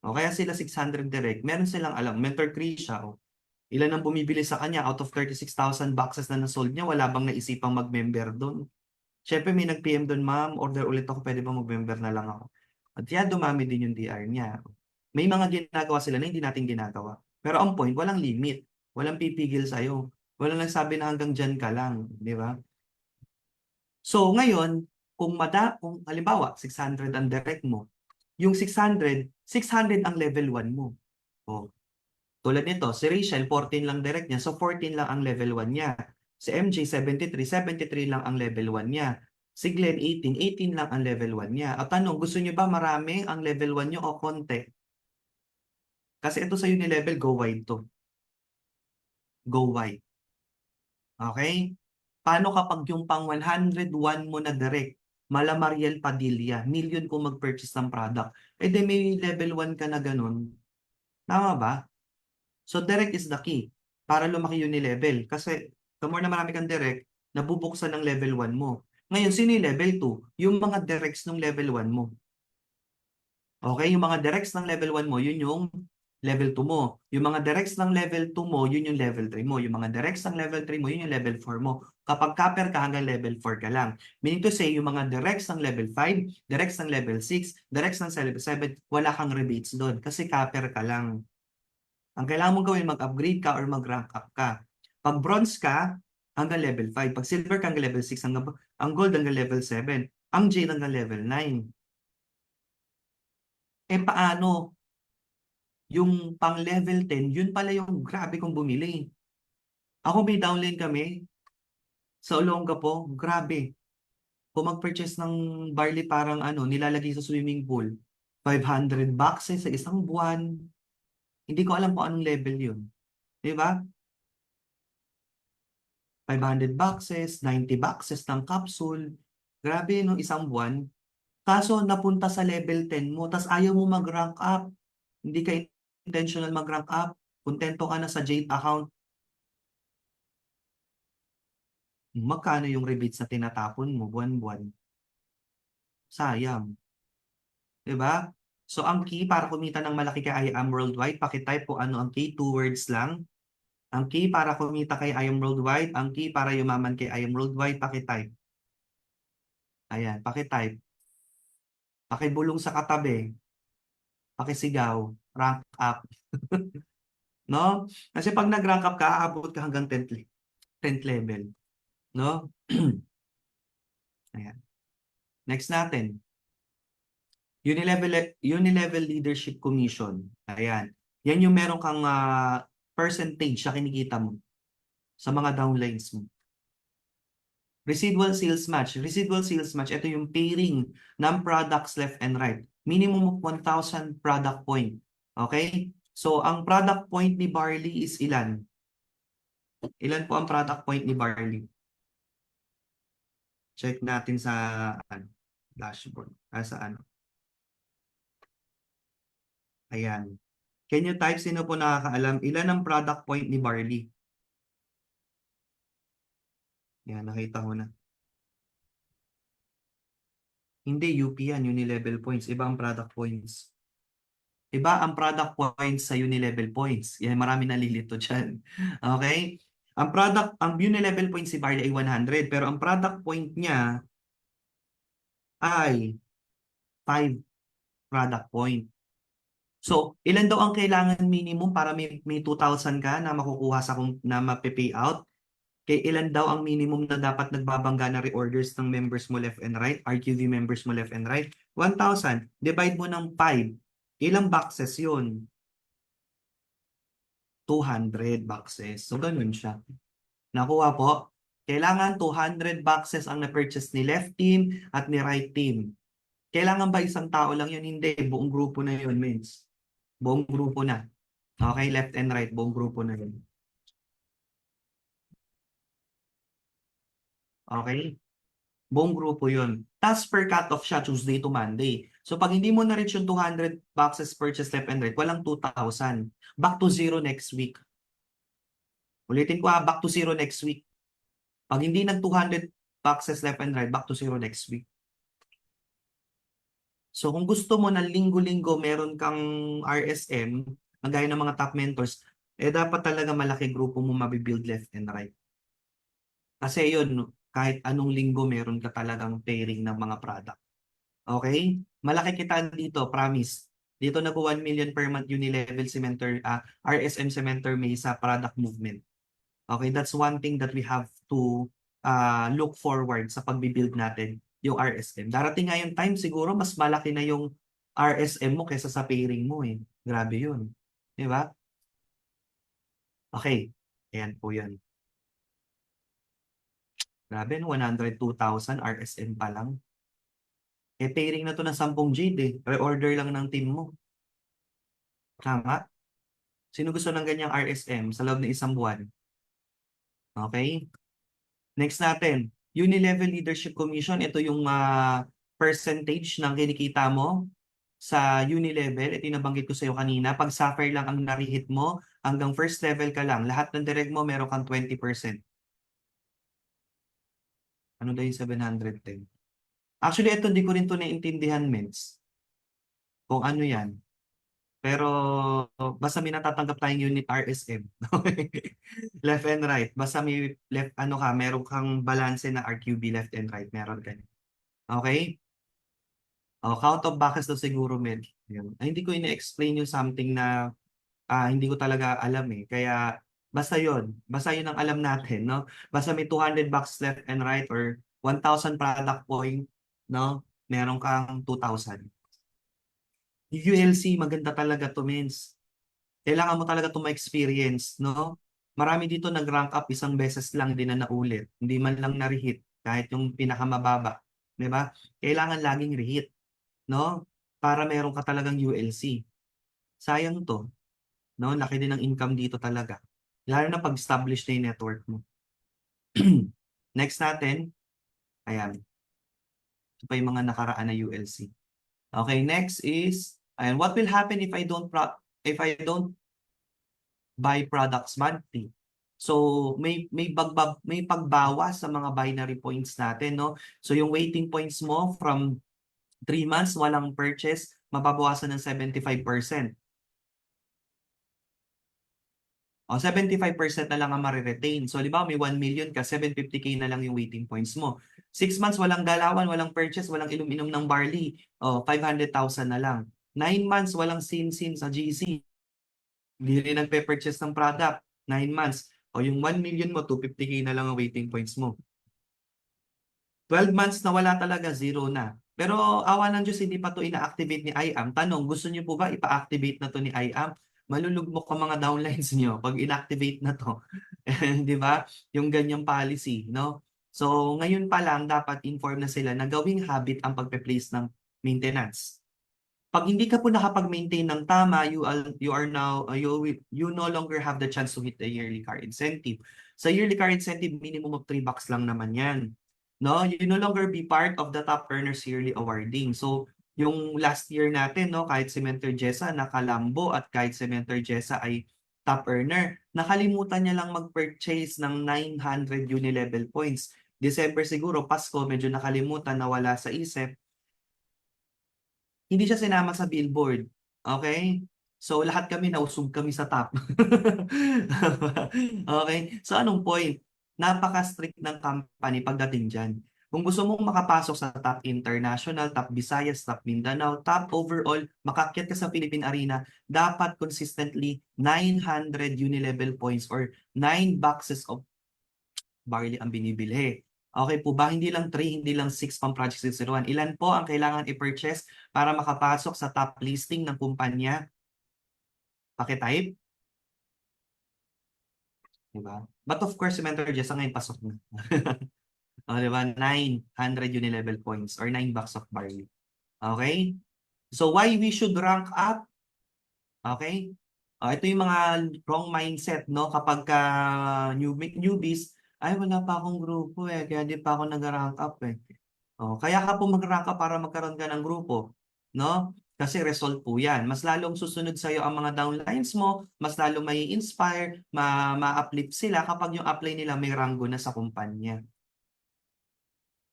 O kaya sila 600 direct, meron silang alam. Mentor Krisha, o ilan ang bumibili sa kanya out of 36,000 boxes na nasold niya, wala bang naisipang mag-member doon? Siyempre may nag-PM doon, ma'am, order ulit ako, pwede ba mag-member na lang ako? At yan, dumami din yung DR niya. May mga ginagawa sila na hindi natin ginagawa. Pero on point, walang limit. Walang pipigil sa'yo. Walang nagsabi na hanggang dyan ka lang. Di ba? So ngayon, kung halimbawa, 600 ang direct mo, yung 600 ang level 1 mo. O, tulad nito, si Rachel, 14 lang direct niya, so 14 lang ang level 1 niya. Si MJ, 73 lang ang level 1 niya. Si Glenn, 18 lang ang level 1 niya. At tanong, gusto niyo ba marami ang level 1 niyo o konti? Kasi ito sa unilevel, go wide to. Go wide. Okay? Paano kapag yung pang 101 mo na direct, mala Mariel Padilla, million kung mag-purchase ng product, eh di may level 1 ka na ganun. Tama ba? So direct is the key para lumaki yung level. Kasi the more na marami kang direct, nabubuksan ng level 1 mo. Ngayon, sino yung level 2? Yung mga directs ng level 1 mo. Okay? Yung mga directs ng level 1 mo, yun yung level 2 mo. Yung mga directs ng level 2 mo, yun yung level 3 mo. Yung mga directs ng level 3 mo, yun yung level 4 mo. Kapag copper ka, hanggang level 4 ka lang. Meaning to say, yung mga directs ng level 5, directs ng level 6, directs ng level 7, wala kang rebates doon kasi copper ka lang. Ang kailangan mong gawin, mag-upgrade ka or mag-rank up ka. Pag bronze ka, hanggang level 5. Pag silver ka, hanggang level 6. Ang gold hanggang level 7. Ang jade hanggang level 9. Eh paano? Yung pang level 10, yun pala yung grabe kong bumili. Ako may downline kami sa Olongapo, grabe. Kung mag-purchase ng barley parang nilalagay sa swimming pool, 500 boxes sa isang buwan. Hindi ko alam kung anong level yun. Di ba? 500 boxes, 90 boxes ng capsule. Grabe, no, isang buwan. Kaso napunta sa level 10 mo, tas ayaw mo mag-rank up. Hindi ka intentional mag-rank up. Kontento ka na sa Jade account. Magkano yung rebates na tinatapon mo buwan-buwan? Sayang. Diba? So, ang key para kumita ng malaki kay I Am Worldwide, pakitype po ano ang key, 2 words lang. Ang key para kumita kay I Am Worldwide, ang key para yumaman kay I Am Worldwide, pakitype. Ayan, pakitype. Pakibulong sa katabi. Pakisigaw. Rank up. No? Kasi pag nag-rank up ka, aabot ka hanggang 10th level. No? Ayan. Next natin. Unilevel Leadership Commission. Ayan. Yan yung meron kang percentage sa kinikita mo sa mga downlines mo. Residual sales match. Residual sales match, ito yung pairing ng products left and right. Minimum of 1,000 product point. Okay? So, ang product point ni Barley is ilan? Ilan po ang product point ni Barley? Check natin sa dashboard. Saan? Ayan. Can you type, sino po nakakaalam, ilan ang product point ni Barley? Yan, nakita ko na. Hindi, UP yan, Unilevel points. Iba ang product points. Iba ang product points sa Unilevel points. Yan, marami nalilito dyan. Okay? Ang Unilevel points si Barley ay 100, pero ang product point niya ay 5 product point. So, ilan daw ang kailangan minimum para may 2,000 ka na makukuha na mapipay out? Kaya ilan daw ang minimum na dapat nagbabangga na reorders ng members mo left and right, RQV members mo left and right? 1,000. Divide mo ng 5. Ilang boxes yun? 200 boxes. So, ganun siya. Nakuha po? Kailangan 200 boxes ang na-purchase ni left team at ni right team. Kailangan ba isang tao lang yun? Hindi, buong grupo na yun, means. Buong grupo na. Okay, left and right, buong grupo na yun. Okay? Buong grupo yun. Tapos per cut-off siya, Tuesday to Monday. So pag hindi mo na-reach yung 200 boxes purchase left and right, walang 2,000. Back to zero next week. Ulitin ko back to zero next week. Pag hindi nag 200 boxes left and right, back to zero next week. So kung gusto mo na linggo-linggo meron kang RSM, gaya ng mga top mentors, dapat talaga malaki grupo mo mabibuild left and right. Kasi yun, kahit anong linggo meron ka talagang pairing ng mga product. Okay? Malaki kita dito, promise. Dito nag 1 million per month unilevel cementer, RSM cementer may sa product movement. Okay, that's one thing that we have to look forward sa pagbibuild natin yung RSM. Darating nga yung time siguro mas malaki na yung RSM mo kaysa sa pairing mo eh. Grabe yun. Di ba? Okay. Ayan po yun. Grabe, no? 102,000 RSM pa lang. Eh, pairing na to ng 10 Jade eh. Re-order lang ng team mo. Tama? Sino gusto ng ganyang RSM sa loob ng isang buwan? Okay? Next natin, Unilevel Leadership Commission. Ito yung percentage ng kinikita mo sa Unilevel. Ito yung nabanggit ko sa iyo kanina. Pag Sapphire lang ang narihit mo, hanggang first level ka lang. Lahat ng direct mo, meron kang 20%. Ano daw yung 710? Actually, ito hindi ko rin ito naintindihan, Mens. Kung ano yan. Pero basta may natatanggap tayong unit RSM. Left and right. Basta may left, ano ka, meron kang balance na RQB left and right. Meron ka. Okay? Count of boxes daw siguro, Med. Hindi ko ina-explain yung something na hindi ko talaga alam eh. Kaya basta yun. Basta yun ang alam natin, no? Basta may 200 boxes left and right or 1,000 product point, no? Meron kang 2,000. ULC, maganda talaga to, Mens. Kailangan mo talaga to ma-experience, no? Marami dito nag-rank up isang beses lang din na naulit. Hindi man lang na-reheat, kahit yung pinakamababa. Di ba? Kailangan laging reheat, no? Para meron ka talagang ULC. Sayang to. No? Laki din ng income dito talaga. Lalo na pag-establish na yung network mo. Next natin, ayan. Ito pa yung mga nakaraan na ULC. Okay, next is, and what will happen if I don't buy products monthly? So may pagbawas sa mga binary points natin, no? So yung waiting points mo from 3 months walang purchase, mababawasan ng 75%. O 75% na lang ang mariretain. So halimbawa may 1 million ka, 750K na lang yung waiting points mo. 6 months walang galawan, walang purchase, walang inom-inom ng barley. O 500,000 na lang. 9 months walang sin-sin sa GC. Hindi rin nagpe-purchase ng product. 9 months. O yung 1 million mo, 250K na lang ang waiting points mo. 12 months na wala talaga, zero na. Pero awa ng Diyos, hindi pa to ina-activate ni IAM. Tanong, gusto niyo po ba ipa-activate na to ni IAM? Malulugmok ang mga downlines nyo pag inactivate na to. Di ba? Yung ganyang policy, no? So, ngayon pa lang, dapat inform na sila na gawing habit ang pagpe-place ng maintenance. Pag hindi ka po nakapag-maintain ng tama, you no longer have the chance to hit the yearly car incentive. Sa yearly car incentive, minimum of 3 bucks lang naman yan. No? You no longer be part of the top earners yearly awarding. So, yung last year natin, no, kahit si Mentor Jessa nakalambo at kahit si Mentor Jessa ay top earner, nakalimutan niya lang mag-purchase ng 900 Unilevel points. December siguro, Pasko, medyo nakalimutan, nawala sa isip. Hindi siya sinama sa billboard. Okay? So lahat kami nausog kami sa top. Okay? So anong point? Napaka-strict ng company pagdating dyan. Kung gusto mong makapasok sa top international, top Visayas, top Mindanao, top overall, makakyat ka sa Philippine Arena, dapat consistently 900 Unilevel points or 9 boxes of barley ang binibilhi. Okay po ba? Hindi lang 3, hindi lang 6 pang Project 601. Ilan po ang kailangan i-purchase para makapasok sa top listing ng kumpanya? Pakitype. Diba? But of course, si Mentor Jessa ngayon pasok na. O, diba? 900 Unilevel points or 9 bucks of barley. Okay? So why we should rank up? Okay? Ito yung mga wrong mindset, no? Kapag newbies, ay wala pa akong grupo kaya di pa ako nag-rank up kaya ka po mag-rank up para magkaroon ka ng grupo, no? Kasi result po yan. Mas lalong susunod sa'yo ang mga downlines mo, mas lalong may inspire, ma-uplift sila kapag yung apply nila may ranggo na sa kumpanya.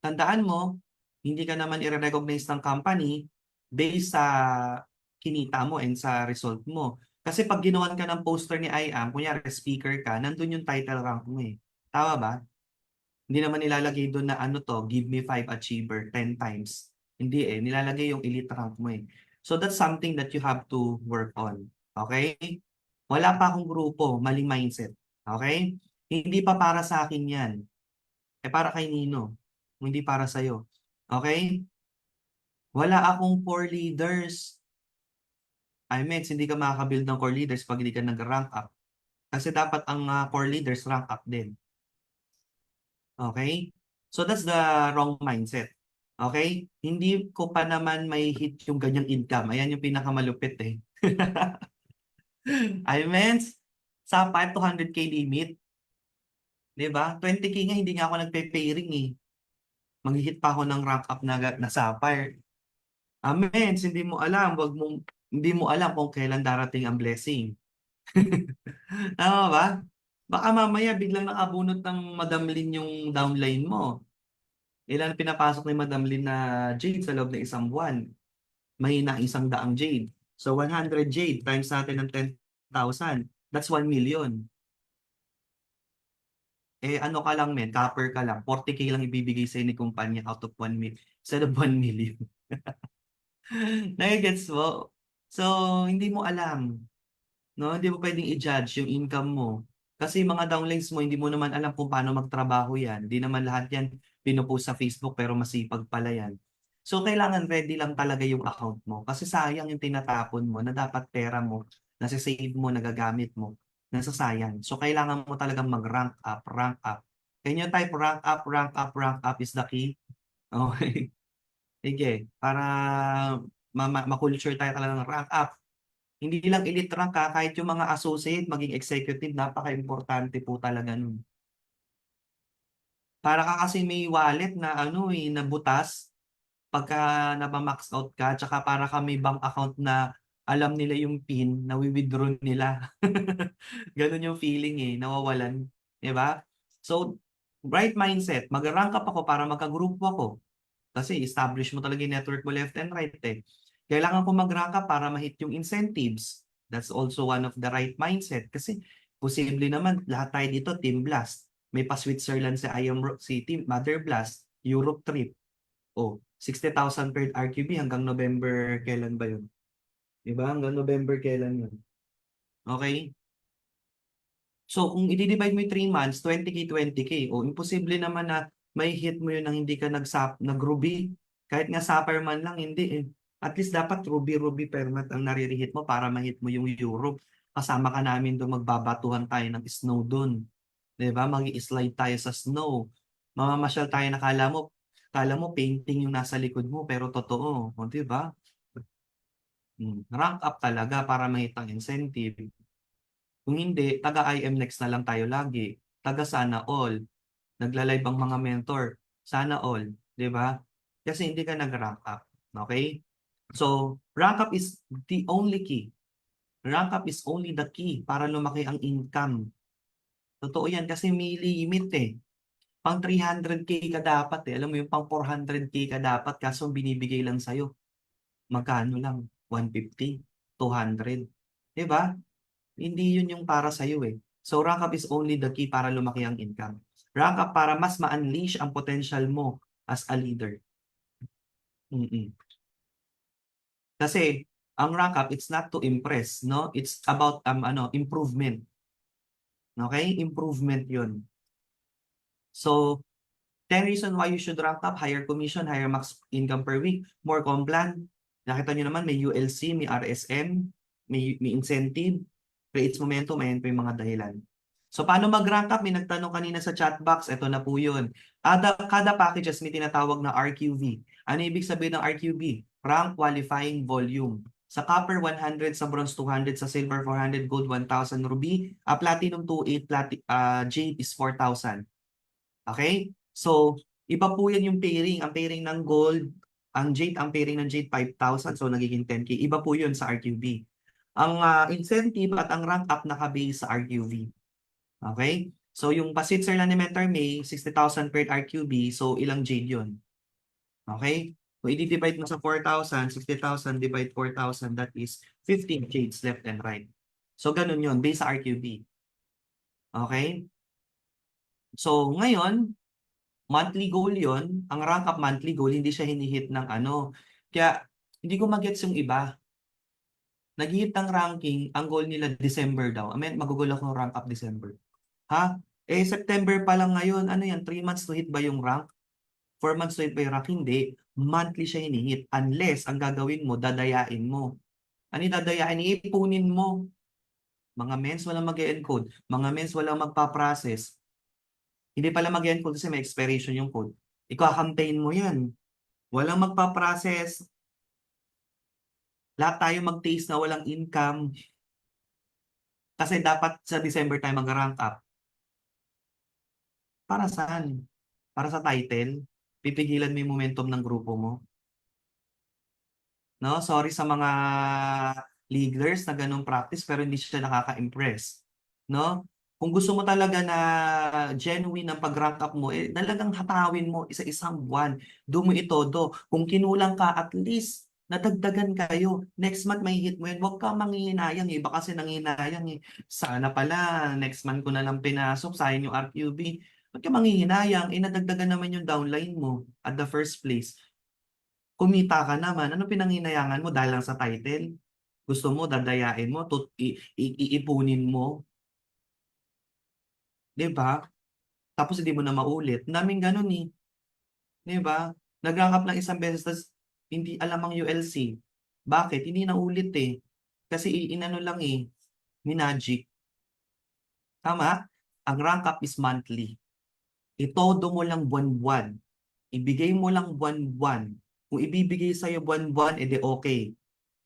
Tandaan mo, hindi ka naman i-recognize ng company based sa kinita mo and sa result mo. Kasi pag ginawan ka ng poster ni IAM, kunyari speaker ka, nandun yung title rank mo Tama ba? Hindi naman nilalagay doon na give me 5 achiever 10 times. Hindi nilalagay yung elite rank mo So that's something that you have to work on. Okay? Wala pa akong grupo, maling mindset. Okay? Hindi pa para sa akin yan. Para kay Nino. Hindi para sa'yo. Okay? Wala akong core leaders. Hindi ka makakabuild ng core leaders pag hindi ka nag-rank up. Kasi dapat ang core leaders rank up din. Okay? So that's the wrong mindset. Okay? Hindi ko pa naman may hit yung ganyang income. Ayan yung pinakamalupit sa 5 to 100K limit. Diba? 20K nga, hindi nga ako nagpe-pairing Mag-hit pa ako ng rank up na sapphire. Hindi mo alam, hindi mo alam kung kailan darating ang blessing. Tama ba? Baka mamaya biglang nakabunot ng Madam Lin yung downline mo. Ilan pinapasok ni Madam Lin na jade sa loob ng isang buwan? Mahina 100 jade. So 100 jade times natin ng 10,000. That's 1 million. Ano ka lang copper ka lang. 40K lang ibibigay sa'yo ni kumpanya out of 1 million. Instead of 1 million. Nagigets mo? So, hindi mo alam. No? Hindi mo pwedeng i-judge yung income mo. Kasi yung mga downlines mo, hindi mo naman alam kung paano magtrabaho yan. Hindi naman lahat yan pinupost sa Facebook pero masipag pala yan. So, kailangan ready lang talaga yung account mo. Kasi sayang yung tinatapon mo na dapat pera mo, nasa-save mo, nagagamit mo, nasasayang. So, kailangan mo talagang mag-rank up, rank up. Can you type rank up, rank up, rank up is the key? Okay. Sige, para ma-culture tayo talaga ng rank up. Hindi lang elite rank kahit yung mga associate, maging executive, napaka-importante po talaga nun. Para ka kasi may wallet na na butas pagka naba-max out ka, tsaka para ka may bank account na alam nila yung PIN, na withdraw nila. Ganun yung feeling nawawalan. Diba? So, right mindset, mag-rank up ako para magka-grupo ako. Kasi establish mo talaga yung network mo left and right Kailangan ko mag-rank up para ma-hit yung incentives. That's also one of the right mindset. Kasi posible naman, lahat tayo dito, Team Blast. May pa-Switzerland si Team Mother Blast, Europe trip. 60,000 per RQB hanggang November, kailan ba yun? Diba? Hanggang November, kailan yun? Okay? So, kung i-divide mo yung 3 months, 20K, 20K. Imposible naman na may hit mo yun nang hindi ka nag-ruby. Kahit nga sapphire man lang, hindi At least dapat ruby per month ang nare-hit mo para ma-hit mo yung Europe. Kasama ka namin doon, magbabatuhan tayo ng snow doon. Diba? Mag-i-slide tayo sa snow. Mamamasyal tayo na kala mo painting yung nasa likod mo, pero totoo. Diba? Rank up talaga para ma-hit ang incentive. Kung hindi, taga-IM next na lang tayo lagi. Taga sana all. Nagla-live ang mga mentor. Sana all. Diba? Kasi hindi ka nag-rank up. Okay? So, rank up is the only key. Rank up is only the key para lumaki ang income. Totoo yan kasi may limit Pang 300K ka dapat Alam mo yung pang 400K ka dapat kaso binibigay lang sa'yo. Magkano lang? 150? 200? Diba? Hindi yun yung para sa'yo So, rank up is only the key para lumaki ang income. Rank up para mas ma-unleash ang potential mo as a leader. Kasi, ang rank up, it's not to impress, no? It's about improvement. Okay? Improvement yun. So, 10 reasons why you should rank up: higher commission, higher max income per week, more complan. Nakita nyo naman, may ULC, may RSM, may incentive, creates momentum, ayan po yung mga dahilan. So, paano mag-rank up? May nagtanong kanina sa chat box, ito na po yun. Kada packages may tinatawag na RQV. Ano ibig sabihin ng RQV? rank qualifying volume. Sa copper, 100, sa bronze, 200, sa silver, 400, gold, 1,000, ruby, platinum, 2,800, jade is 4,000. Okay? So, iba po yan yung pairing. Ang pairing ng gold, ang pairing ng jade, 5,000. So, nagiging 10K. Iba po yun sa RQV. Ang incentive at ang rank up nakabase sa RQV. Okay? So, yung pa-Switzerland ni Mentor May, 60,000 per RQB. So, ilang jade yun? Okay? So, i-divide mo sa 4,000, 60,000 divide 4,000, that is 15 jades left and right. So, ganun yun, based sa RQB. Okay? So, ngayon, monthly goal yon. Ang rank up monthly goal, hindi siya hinihit ng ano. Kaya, hindi ko magets yung iba. Nag-hit ng ranking, ang goal nila December daw. I mean, magugulo akong rank up December. Ha? September pa lang ngayon. Ano yan? 3 months to hit ba yung rank? 4 months to hit ba yung rank? Hindi. Monthly siya hinihit. Unless, ang gagawin mo, dadayain mo. Ano yung dadayain? Iipunin mo. Mga mens, walang mag-encode. Mga mens, walang magpa-process. Hindi pala mag-encode kasi may expiration yung code. Ika-campaign mo yan. Walang magpa-process. Lahat tayo mag-taste na walang income. Kasi dapat sa December tayo mag-rank up. Para saan? Para sa title? Pipigilan mo yung momentum ng grupo mo? No? Sorry sa mga leaders na ganong practice pero hindi siya nakaka-impress. No? Kung gusto mo talaga na genuine ang pag-rank up mo, talagang hatawin mo isa-isang buwan. Doon mo itodo. Kung kinulang ka, at least nadagdagan kayo. Next month may hit mo yan. Huwag ka manghihinayang. Iba kasi nanghihinayang eh. Sana pala, next month ko na lang pinasok. Sayang yung RQB. Huwag ka manghihinayang. Nadagdagan naman yung downline mo at the first place. Kumita ka naman. Ano pinanghinayangan mo dahil lang sa title? Gusto mo, dadayain mo, iipunin mo. Diba? Tapos hindi mo na maulit. Naming ganun eh. Diba? Nag-rank up lang isang beses, tapos hindi alam ang ULC. Bakit? Hindi na ulit eh. Kasi inano lang eh. Minagic. Tama? Ang rank up is monthly. Itodo mo lang buwan-buwan. Ibigay mo lang buwan-buwan. Kung ibibigay sa'yo buwan-buwan, edi okay.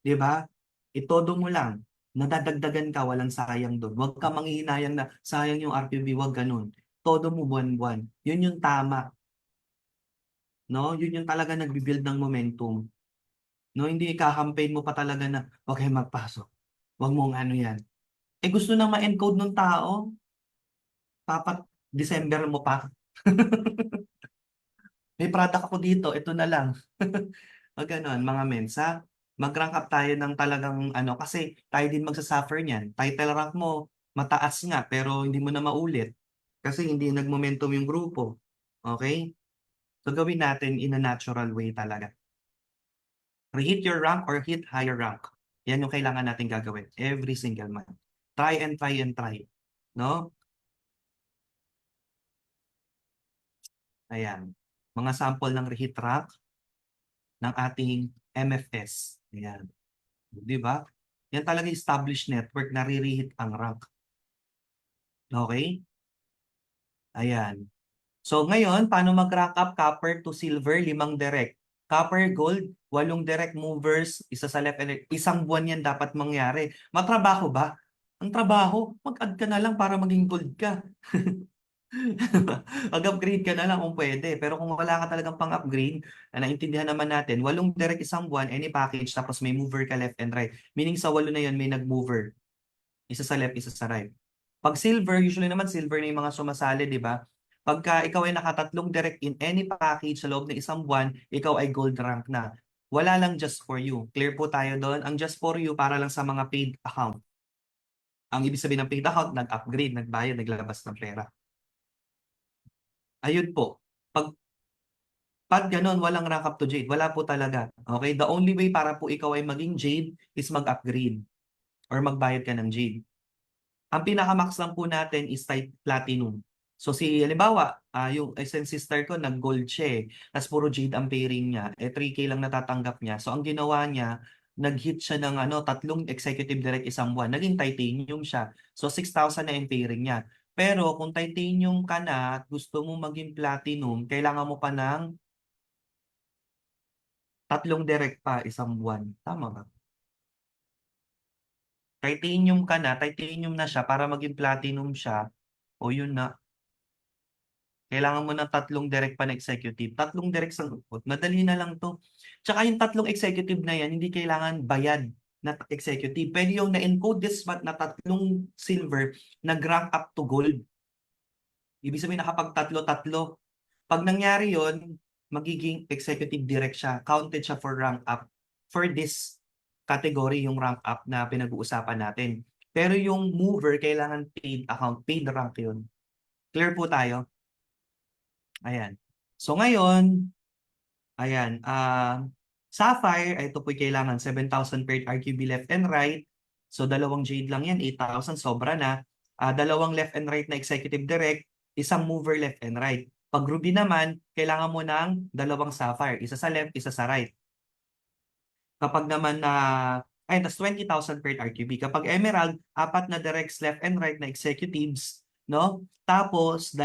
Diba? Itodo mo lang. Nadadagdagan ka, walang sayang doon. Huwag ka manghihinayang na sayang yung RQB, huwag ganun. Todo mo buwan-buwan. Yun yung tama. No? Yun yung talaga nagbibuild ng momentum. No, hindi ika-campaign mo pa talaga na okay magpasok. Huwag mong ano yan. Gusto nang ma-encode ng tao. Papat December mo pa. May product ako dito, ito na lang. O ganun, mga mensa. Mag-rank up tayo ng talagang ano, kasi tayo din magsasuffer niyan. Title rank mo, mataas nga, pero hindi mo na maulit. Kasi hindi nag-momentum yung grupo. Okay? So gawin natin in a natural way talaga. Reheat your rank or hit higher rank. Yan yung kailangan natin gagawin every single month. Try and try and try. No? Ayan. Mga sample ng reheat rank ng ating MFS. Ayan. Di ba? Yan talaga established network na re-reheat ang rank. Okay? Ayan. So ngayon, paano mag-rank up copper to silver? 5 direct. Copper, gold, 8 direct movers, isa sa left and right. Isang buwan yan dapat mangyari. Matrabaho ba? Ang trabaho, mag-add ka na lang para maging gold ka. Mag-upgrade ka na lang kung pwede. Pero kung wala ka talagang pang-upgrade, naintindihan naman natin, 8 direct isang buwan, any package, tapos may mover ka left and right. Meaning sa 8 na yun, may nag-mover. Isa sa left, isa sa right. Pag silver, usually naman silver na yung mga sumasali, di ba? Pagka ikaw ay nakatatlong direct in any package sa loob ng isang buwan, ikaw ay gold rank na. Wala lang just for you. Clear po tayo doon. Ang just for you para lang sa mga paid account. Ang ibig sabihin ng paid account, nag-upgrade, nagbayad, naglabas ng pera. Ayun po. Pag ganun, walang rank up to Jade. Wala po talaga. Okay? The only way para po ikaw ay maging Jade is mag-upgrade or magbayad ka ng Jade. Ang pinaka-max lang po natin is type Platinum. So halimbawa, yung essence sister ko, nag-gold siya eh. Tapos puro Jade ang pairing niya. 3K lang natatanggap niya. So ang ginawa niya, nag-hit siya ng 3 executive direct isang buwan. Naging titanium siya. So 6,000 na yung pairing niya. Pero kung titanium ka na at gusto mo maging platinum, kailangan mo pa ng 3 direct pa, isang buwan. Tama ba? Titanium na siya para maging platinum siya. O yun na, kailangan mo ng 3 direct pa na executive. 3 direct sa upot. Madali na lang to. Tsaka yung 3 executive na yan, hindi kailangan bayad na executive. Pwede yung na-encode this month na 3 silver nag-rank up to gold. Ibig sabihin nakapag 3-3. Pag nangyari yon, magiging executive direct siya. Counted siya for rank up. For this category, yung rank up na pinag-uusapan natin. Pero yung mover, kailangan paid account, paid rank yun. Clear po tayo? Ayan. So ngayon, ayan, Sapphire, ito po kailangan 7,000 paired RQB left and right. So 2 Jade lang yan, 8,000, sobra na. 2 left and right na executive direct, isang mover left and right. Pag Ruby naman, kailangan mo ng 2 Sapphire, isa sa left, isa sa right. Kapag naman ayun, tas 20,000 paired RQB. Kapag Emerald, 4 na directs left and right na executives, no? Tapos, 2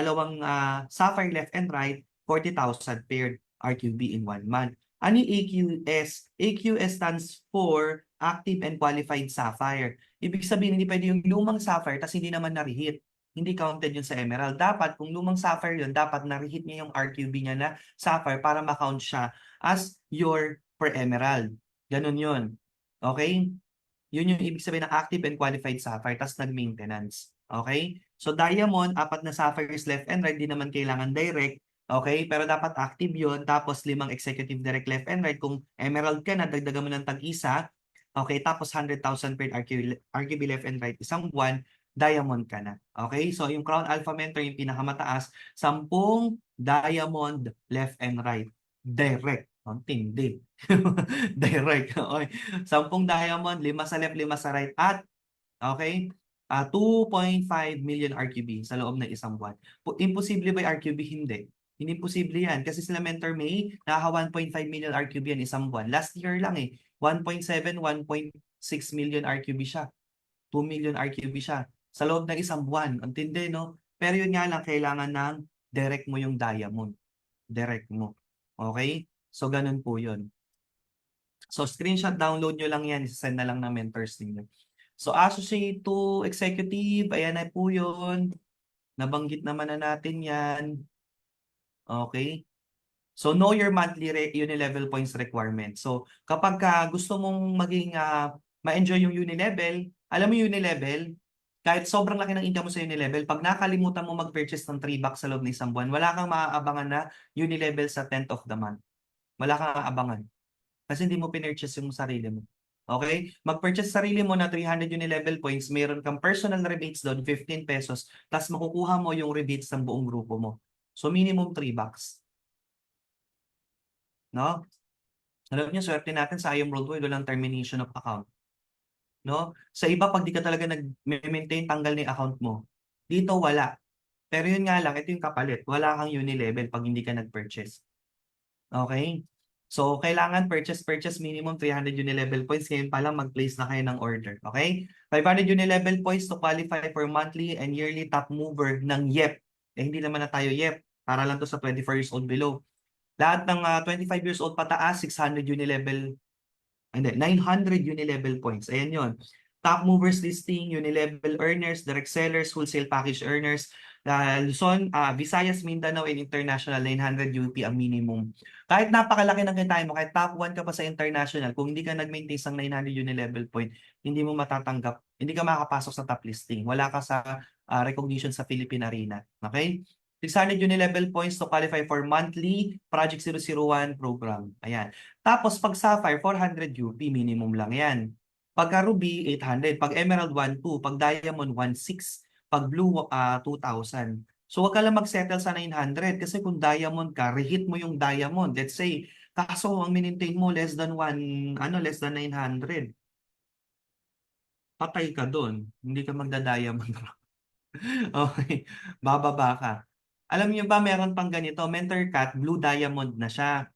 Sapphire left and right, 40,000 paired RQB in 1 month. Ano yung AQS? AQS stands for Active and Qualified Sapphire. Ibig sabihin, hindi pwede yung lumang Sapphire tas hindi naman na-reheat. Hindi counted yun sa Emerald. Dapat, kung lumang Sapphire yun, dapat na-reheat niya yung RQB niya na Sapphire para ma-count siya as your per Emerald. Ganun yun. Okay? Yun yung ibig sabihin ng Active and Qualified Sapphire tas nag-maintenance. Okay? So Diamond, 4 na Sapphires left and right, di naman kailangan direct. Okay? Pero dapat active yun. Tapos 5 executive direct left and right. Kung Emerald ka na, dagdagan mo ng tag-isa. Okay? Tapos 100,000 per RQB left and right. Isang buwan, Diamond ka na. Okay? So yung Crown Alpha Mentor, yung pinakamataas, 10 Diamond left and right. Direct. Ang tindi. Direct. Okay. 10 Diamond, 5 sa left, 5 sa right. At, okay, 2.5 million RQB sa loob ng isang buwan. Imposible ba yung RQB? Hindi. Hindi posible yan. Kasi sila Mentor May, nakaka 1.5 million RQB yan isang buwan. Last year lang 1.7, 1.6 million RQB siya. 2 million RQB siya. Sa loob ng isang buwan. Ang tindi, no? Pero yun nga lang, kailangan ng direct mo yung Diamond. Direct mo. Okay? So, ganun po yun. So, screenshot download nyo lang yan. Isasend na lang ng mentors ninyo. So, associate to executive. Ayan na po yun. Nabanggit naman na natin yan. Okay. So, know your monthly uni-level points requirement. So, kapag gusto mong maging ma-enjoy yung uni-level, alam mo yung uni-level, kahit sobrang laki ng income mo sa uni-level, pag nakalimutan mo mag-purchase ng 3 bucks sa loob ng isang buwan, wala kang maaabangan na uni-level sa 10th of the month. Wala kang aabangan. Kasi hindi mo pinurchase yung sarili mo. Okay? Mag-purchase sarili mo na 300 uni-level points, mayroon kang personal rebates doon, 15 pesos, tapos makukuha mo yung rebates ng buong grupo mo. So, minimum 3 bucks. No? Alam niyo, swerte natin sa IM Worldwide, walang termination of account. No? Sa iba, pag di ka talaga nag-maintain, tanggal na yung account mo. Dito, wala. Pero yun nga lang, ito yung kapalit. Wala kang uni-level pag hindi ka nag-purchase. Okay? So, kailangan purchase minimum 300 uni-level points. Ngayon pa lang mag-place na kayo ng order. Okay? 500 uni-level points to qualify for monthly and yearly top mover ng YEP. Hindi naman na tayo YEP. Para lang to sa 24 years old below. Lahat ng 25 years old pataas, 900 uni-level points. Ayan yon. Top movers listing, uni-level earners, direct sellers, wholesale package earners, Luzon, Visayas, Mindanao, and international, 900 UP ang minimum. Kahit napakalaki ng kintain mo, kahit top 1 ka pa sa international, kung hindi ka nag-maintain ng 900 uni-level point, hindi mo matatanggap, hindi ka makakapasok sa top listing. Wala ka sa recognition sa Philippine Arena. Okay? 600 uni-level points to qualify for monthly Project 001 program. Ayan. Tapos pag Sapphire, 400 UP, minimum lang yan. Pagka Ruby, 800. Pag Emerald, 1,200. Pag Diamond, 1,600. Pag Blue, 2,000. So wag ka lang mag-settle sa 900 kasi kung Diamond ka, reheat mo yung Diamond. Let's say, kaso ang minintain mo less than 900. Patay ka doon. Hindi ka magda-Diamond. Okay. Bababa ka. Alam niyo ba, meron pang ganito, Mentor Cat, Blue Diamond na siya.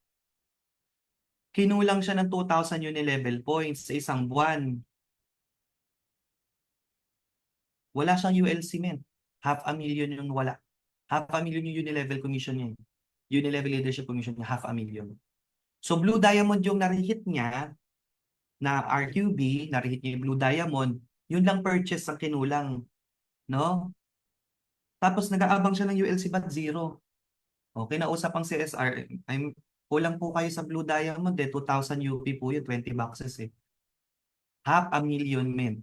Kinulang siya ng 2,000 uni-level points sa isang buwan. Wala siyang ULC, men. 500,000 yung wala. 500,000 yung uni-level commission niya. Uni-level leadership commission niya, 500,000. So Blue Diamond yung na-reheat niya na RQB, na-reheat niya yung Blue Diamond, yun lang purchase ang kinulang, no? Tapos nag-aabang siya ng ULC Bat Zero. Okay, nausap ang CSR, kulang po kayo sa Blue Diamond 2,000 UP po yun, 20 boxes eh. 500,000 men.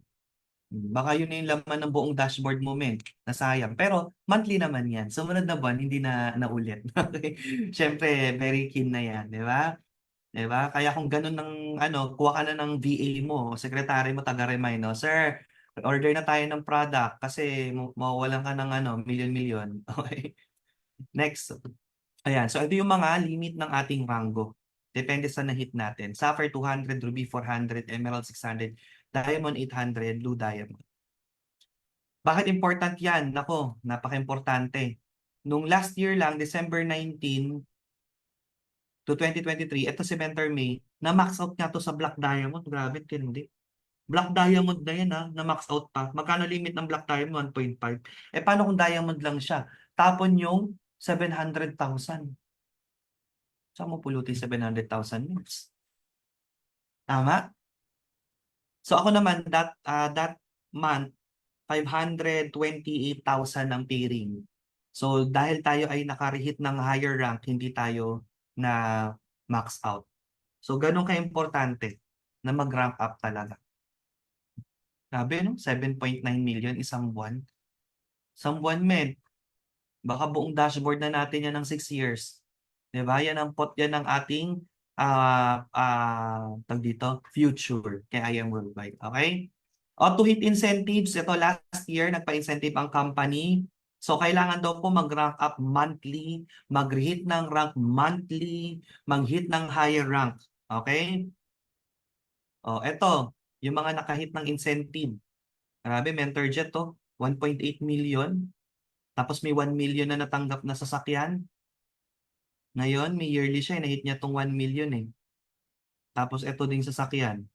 Baka yun na yung laman ng buong dashboard mo, men. Nasayang. Pero monthly naman yan. Sumunod na buwan, hindi na naulit. Okay? Siyempre, very keen na yan. Di ba? Di ba? Kaya kung ganun ng, kuha ka na ng VA mo, sekretary mo, taga-remind, no? Sir, order na tayo ng product kasi mawawalan ka ng milyon-milyon. Okay? Next. Ayan. So, ito yung mga limit ng ating rango. Depende sa na-hit natin. Sapphire 200, Ruby 400, Emerald 600, Diamond 800, Blue Diamond. Bakit important yan? Nako, napaka-importante. Nung last year lang, December 19 to 2023, ito si Mentor May, na-max out nga to sa Black Diamond. Grabe, hindi. Black Diamond na yan na-max out pa. Magkano limit ng Black Diamond? 1.5. Paano kung Diamond lang siya? Tapon yung 700,000. Saan mo pulutin 700,000 minutes? Tama? So ako naman, that month, 528,000 ang pairing. So dahil tayo ay nakarehit ng higher rank, hindi tayo na max out. So ganun ka-importante na mag-rank up talaga. Sabi, no? 7.9 million isang buwan. Isang buwan, men. Baka buong dashboard na natin yan ng 6 years. Diba? Yan ang ating tag dito, future kay IM Worldwide. Okay? Auto-hit incentives. Ito last year, nagpa-incentive ang company. So, kailangan daw po mag-rank up monthly, mag-hit ng rank monthly, mag-hit ng higher rank. Okay? Ito, yung mga nakahit ng incentive. Grabe, Mentor Jet to. 1.8 million. Tapos may 1 million na natanggap na sasakyan. Ngayon, may yearly siya, na-hit niya tong 1 million eh. Tapos ito ding sasakyan.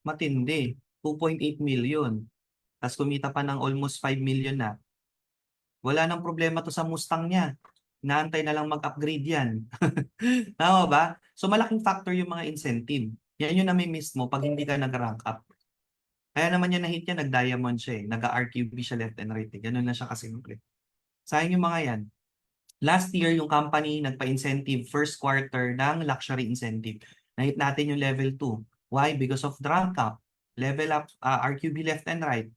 Matindi, 2.8 million. Tapos kumita pa ng almost 5 million na. Wala nang problema to sa Mustang niya. Naantay na lang mag-upgrade yan. Tama ba? So malaking factor yung mga incentive. Yan yung nami-miss mo pag hindi ka nag-rank up. Kaya naman yan na-hit niya, nag-diamond siya eh. Nag-RQB siya left and right eh. Ganun na siya kasimple. Sayang yung mga yan. Last year, yung company nagpa-incentive first quarter ng luxury incentive. Na-hit natin yung level 2. Why? Because of the rank up. Level up, RQB left and right.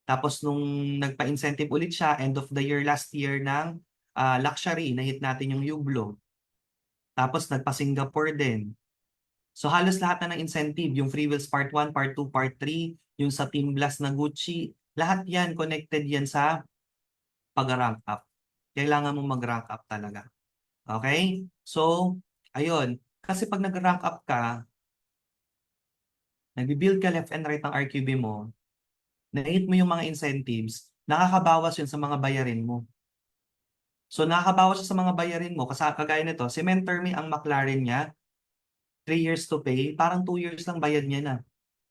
Tapos nung nagpa-incentive ulit siya, end of the year last year ng luxury, na-hit natin yung Hublot. Tapos nagpa-Singapore din. So halos lahat na ng incentive, yung Free Wheels Part 1, Part 2, Part 3, yung sa Team Blast na Gucci, lahat yan, connected yan sa pag-rank up. Kailangan mong mag-rank up talaga. Okay? So, ayun. Kasi pag nag-rank up ka, nag-build ka left and right ng RQB mo, na-hit mo yung mga incentives, nakakabawas yun sa mga bayarin mo. So, nakakabawas sa mga bayarin mo. Kasi kagaya nito, si Mentor Me, ang McLaren niya, 3 years to pay, parang 2 years lang bayad niya na.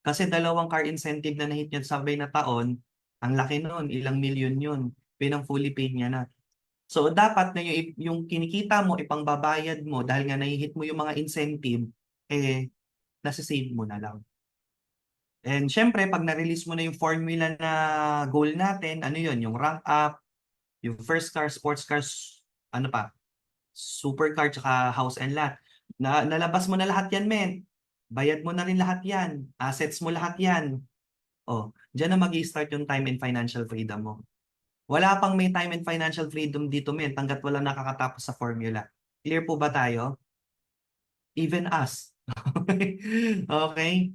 Kasi 2 car incentive na na-hit niya sabay na taon, ang laki nun, ilang milyon yun. Pinang fully paid niya na. So, dapat na yung kinikita mo, ipangbabayad mo, dahil nga nahihit mo yung mga incentive, nasisave mo na lang. And syempre, pag na-release mo na yung formula na goal natin, ano yun? Yung rank up, yung first car, sports cars, ano pa? Supercar, tsaka house and lot. Nalabas mo na lahat yan, men. Bayad mo na rin lahat yan. Assets mo lahat yan. Diyan na mag-i-start yung time and financial freedom mo. Wala pang may time and financial freedom dito, men, hangga't wala nakakatapos sa formula. Clear po ba tayo? Even us. Okay?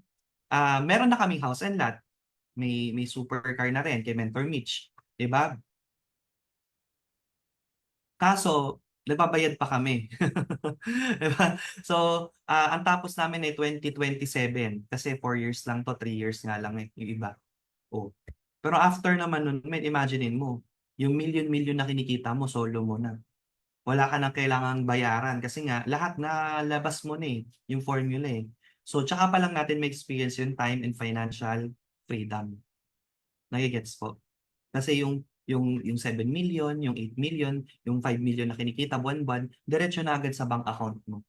Meron na kaming house and lot. May supercar na rin kay Mentor Mitch. Diba? Kaso, nagbabayad pa kami. Diba? So, ang tapos namin ay 2027. Kasi 4 years lang to, 3 years nga lang yung iba. Pero after naman nun, imaginein mo, yung million-million na kinikita mo, solo mo na. Wala ka nang kailangang bayaran kasi nga, lahat na labas mo na yung formula eh. So, tsaka pa lang natin may experience yung time and financial freedom. Nagigets po. Kasi yung 7 million, yung 8 million, yung 5 million na kinikita buwan-buwan, diretso na agad sa bank account mo.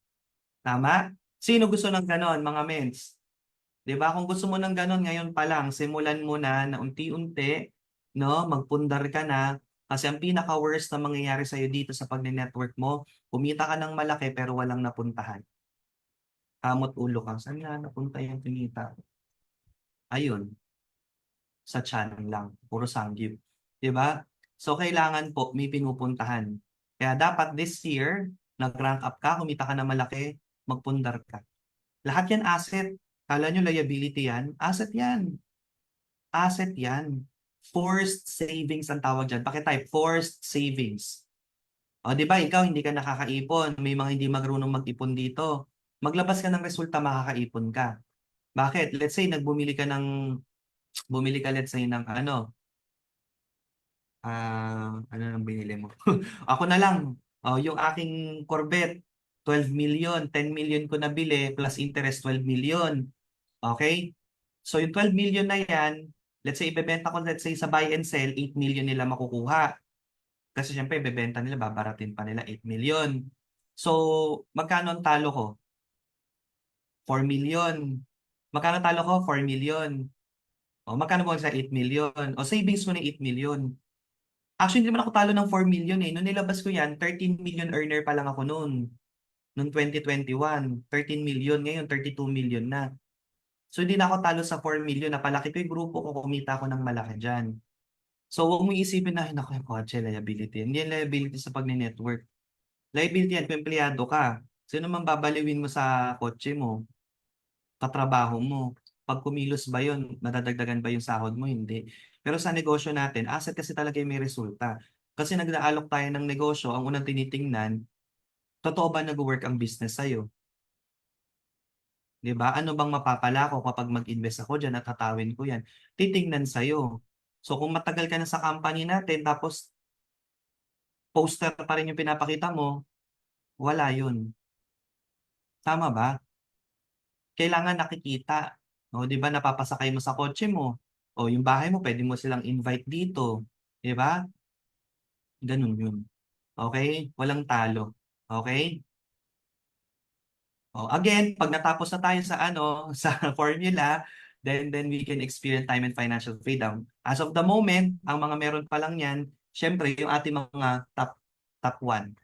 Tama? Sino gusto ng ganon, mga mens? 'Di ba? Kung gusto mo ng ganon ngayon pa lang, simulan mo na unti-unti, no? Magpundar ka na. Kasi ang pinaka-worst na mangyayari sa'yo dito sa pagne-network mo, kumita ka ng malaki pero walang napuntahan. Kamot ulo ka. Saan nga napunta yung kinita? Ayun, sa channel lang. Puro sanggip. 'Di ba? So, kailangan po may pinupuntahan. Kaya dapat this year, nag-rank up ka, kumita ka na malaki, magpundar ka. Lahat yan asset. Kala nyo liability yan? Asset yan. Asset yan. Forced savings ang tawag dyan. Pakitype, forced savings. O, di ba, ikaw hindi ka nakakaipon. May mga hindi marunong mag-ipon dito. Maglabas ka ng resulta, makakaipon ka. Bakit? Let's say, bumili ka, let's say, ng ano nang binili mo? Ako na lang. Yung aking Corvette, 12 million, 10 million ko nabili, plus interest 12 million. Okay? So yung 12 million na yan, let's say ibebenta ko, let's say sa buy and sell, 8 million nila makukuha. Kasi syempre, ibebenta nila, babaratin pa nila 8 million. So, magkano ang talo ko? 4 million. Magkano talo ko? 4 million. O, magkano po sa 8 million? O, savings mo na 8 million. Actually, hindi naman ako talo ng 4 million eh. Nung nilabas ko yan, 13 million earner pa lang ako noon. Noong 2021, 13 million. Ngayon, 32 million na. So, hindi na ako talo sa 4 million. Napalaki ko yung grupo ko, kumita ako ng malaki dyan. So, huwag mo isipin na, naku, yung kotse, liability. Hindi yung liability sa pag-network. Liability yan, kung empleyado ka. Sino man babaliwin mo sa kotse mo? Katrabaho mo. Pag kumilos ba yun, madadagdagan ba yung sahod mo? Hindi. Pero sa negosyo natin, asset kasi talaga yung may resulta. Kasi nag-aalok tayo ng negosyo, ang unang tinitingnan, totoo ba nag-work ang business sa'yo? 'Di ba? Ano bang mapapala ko kapag mag-invest ako diyan at tatawin ko 'yan? Titingnan sa'yo. So kung matagal ka na sa company natin tapos poster pa rin yung pinapakita mo, wala yun. Tama ba? Kailangan nakikita. O, 'di ba napapasakay mo sa kotse mo? O yung bahay mo, pwede mo silang invite dito. 'Di ba? Ganun yun. Okay? Walang talo. Okay? Oh, again, pag natapos na tayo sa sa formula, then we can experience time and financial freedom. As of the moment, ang mga meron pa lang yan, syempre yung ating mga top 1.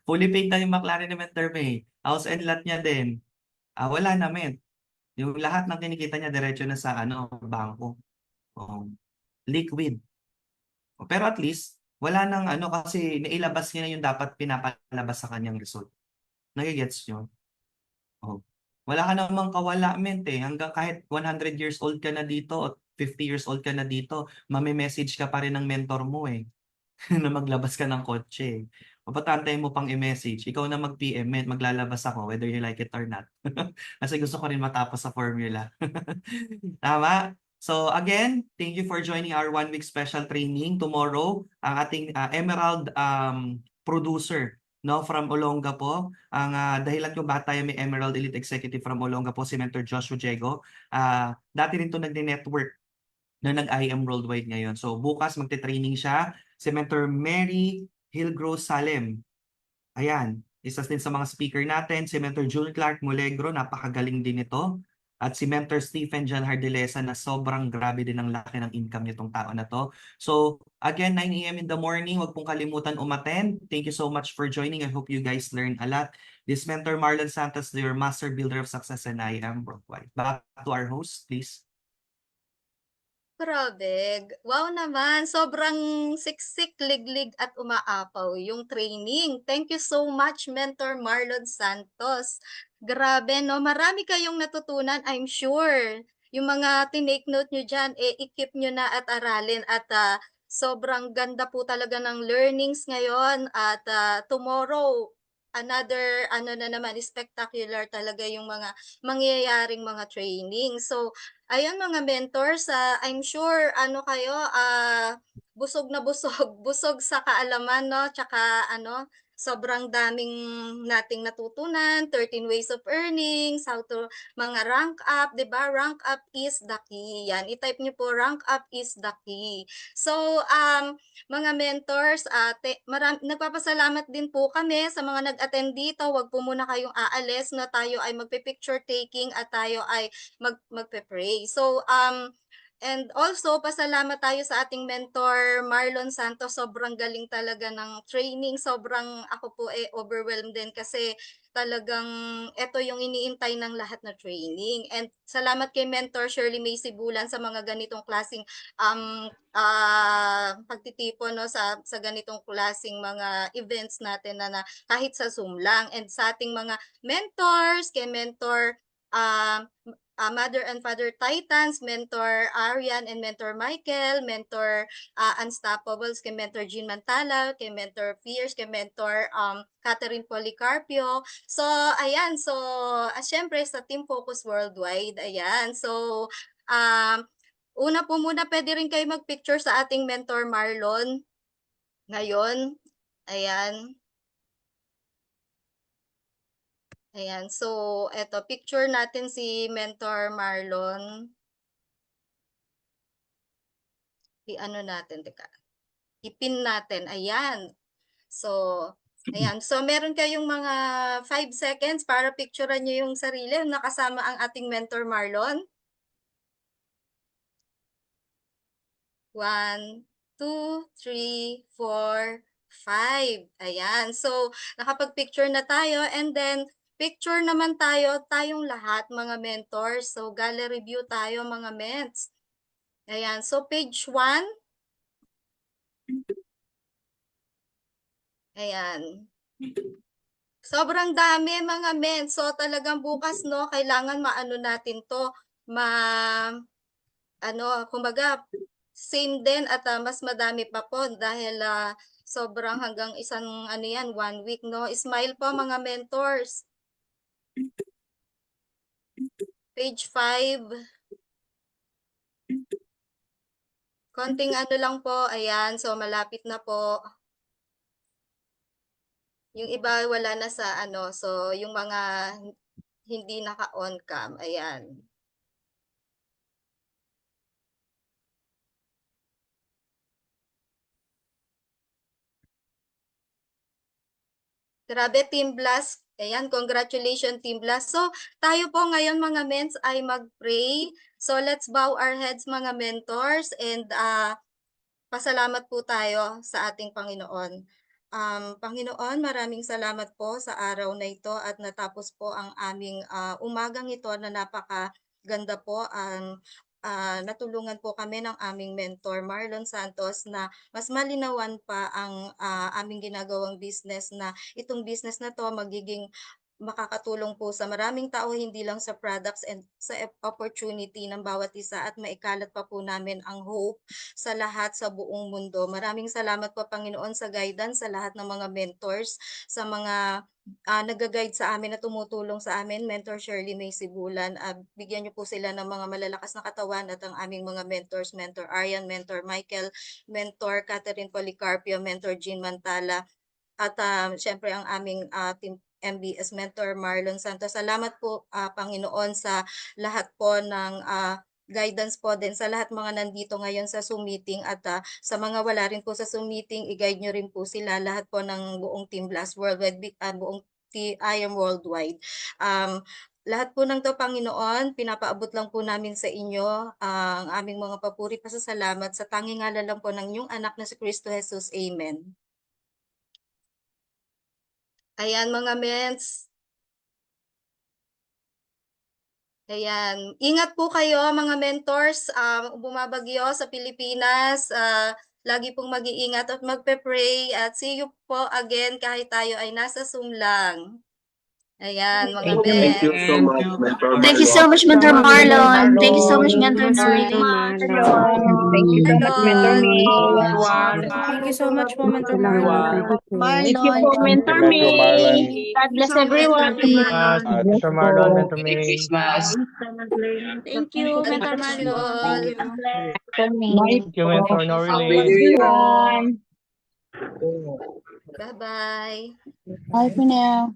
Fully paid na yung McLaren Inventor May. House and lot niya din. Wala na, men. Yung lahat ng kinikita niya diretso na sa bangko. Oh, liquid. Pero at least, wala nang kasi nailabas niya na yung dapat pinapalabas sa kanyang result. Nagigets nyo? Oh. Wala ka namang kawala, mente. Hanggang kahit 100 years old ka na dito o 50 years old ka na dito, message ka pa rin ng mentor mo eh. Na maglabas ka ng kotse. Papatantay mo pang i-message. Ikaw na mag-PM, maglalabas ako whether you like it or not. Kasi gusto ko rin matapos sa formula. Tama? So again, thank you for joining our 1 week special training. Tomorrow, ang ating Emerald producer from Olongapo. Ang dahilan kung bakit tayo may Emerald Elite Executive from Olongapo, si Mentor Joshua Diego. Dati rin ito nag-network na nag-IM Worldwide ngayon. So bukas magte-training siya. Si Mentor Mary Hillgrove Salem. Ayan, isa din sa mga speaker natin. Si Mentor June Clark Molegro, napakagaling din ito. At si Mentor Stephen John Hardelesa na sobrang grabe din ang laki ng income nitong tao na to. So again, 9 a.m. in the morning, huwag pong kalimutan umattend. Thank you so much for joining. I hope you guys learned a lot. This Mentor Marlon Santos, your master builder of success, and I am Worldwide. Back to our host, please. Grabe. Wow naman. Sobrang siksik, liglig at umaapaw yung training. Thank you so much, Mentor Marlon Santos. Grabe, no? Marami kayong natutunan, I'm sure. Yung mga tinake note nyo dyan, i-keep nyo na at aralin. At sobrang ganda po talaga ng learnings ngayon. At tomorrow, another na naman, spectacular talaga yung mga mangyayaring mga training. So, ayun mga mentors, I'm sure kayo busog na busog, busog sa kaalaman, no? Tsaka sobrang daming nating natutunan, 13 ways of earnings, how to mga rank up, 'di ba? Rank up is the key. Yan, i-type niyo po rank up is the key. So, mga mentors, nagpapasalamat din po kami sa mga nag-attend dito. Huwag po muna kayong aalis na tayo ay magpe-picture taking at tayo ay magpe-pray. So, and also, pasalamat tayo sa ating mentor, Marlon Santos. Sobrang galing talaga ng training. Sobrang ako po overwhelmed din kasi talagang ito yung iniintay ng lahat na training. And salamat kay Mentor Shirley May Sibulan sa mga ganitong klaseng pagtitipon no, sa ganitong klaseng mga events natin na kahit sa Zoom lang. And sa ating mga mentors, kay Mentor Mother and Father Titans, Mentor Arian and Mentor Michael, Mentor Unstoppables, kay Mentor Jean Mantala, kay Mentor Fierce, kay Mentor Catherine Policarpio. So, ayan. So, syempre sa Team Focus Worldwide, ayan. So, una po muna, pwede rin kayo mag-picture sa ating Mentor Marlon ngayon. Ayan. Ayan, so eto, picture natin si Mentor Marlon. I-ano natin, teka. I-pin natin, ayan. So, ayan. So, meron kayong mga 5 seconds para picturean nyo yung sarili. Nakasama ang ating Mentor Marlon. 1, 2, 3, 4, 5. Ayan. So, nakapag-picture na tayo and then picture naman tayong lahat mga mentors. So, gallery view tayo mga ments. Ayan. So, page 1. Ayan. Sobrang dami mga ments. So, talagang bukas, no, kailangan maano natin to. Kumbaga, same din at mas madami pa po dahil sobrang hanggang isang 1 week, no. Smile po mga mentors. Page 5. Konting lang po, ayan, so malapit na po. Yung iba wala na sa so yung mga hindi naka-on cam, ayan. Grabe, Team Blast. Ayan, congratulations Team Blast. So, tayo po ngayon mga ments ay mag-pray. So, let's bow our heads mga mentors and pasalamat po tayo sa ating Panginoon. Panginoon, maraming salamat po sa araw na ito at natapos po ang aming umagang ito na napakaganda po. Natulungan po kami ng aming mentor Marlon Santos na mas malinawan pa ang aming ginagawang business na itong business na to magiging makakatulong po sa maraming tao, hindi lang sa products and sa opportunity ng bawat isa at maikalat pa po namin ang hope sa lahat sa buong mundo. Maraming salamat po Panginoon sa guidance sa lahat ng mga mentors, sa mga nag-guide sa amin na tumutulong sa amin, Mentor Shirley May Sibulan. Bigyan niyo po sila ng mga malalakas na katawan at ang aming mga mentors, Mentor Arian, Mentor Michael, Mentor Catherine Policarpio, Mentor Jean Mantala, at syempre ang aming team MBS Mentor Marlon Santos. Salamat po Panginoon sa lahat po ng guidance po din sa lahat mga nandito ngayon sa Zoom meeting at sa mga wala rin po sa Zoom meeting, i-guide nyo rin po sila lahat po ng buong Team Blast Worldwide, buong I Am Worldwide. Lahat po ng to Panginoon, pinapaabot lang po namin sa inyo ang aming mga papuri pasasalamat sa tanging ngalan lang po ng inyong anak na si Kristo Jesus. Amen. Ayan mga ments. Ayan. Ingat po kayo mga mentors. Bumabagyo sa Pilipinas. Lagi pong mag-iingat at magpe-pray. At see you po again kahit tayo ay nasa Zoom lang. Ayan, mga ments. Thank you so much, Mentor Marlon. Thank you so much, Mentor Marlon. Thank you so much, Mentor Norlin. Thank you so much, Mentor May. Thank you so much po, Mentor Marlon. Thank you po, Mentor May. God bless everyone. Mentor Marlon, Mentor May. Thank you, Mentor Marlon. Thank you, Mentor Norlin. Bye-bye. Bye for now.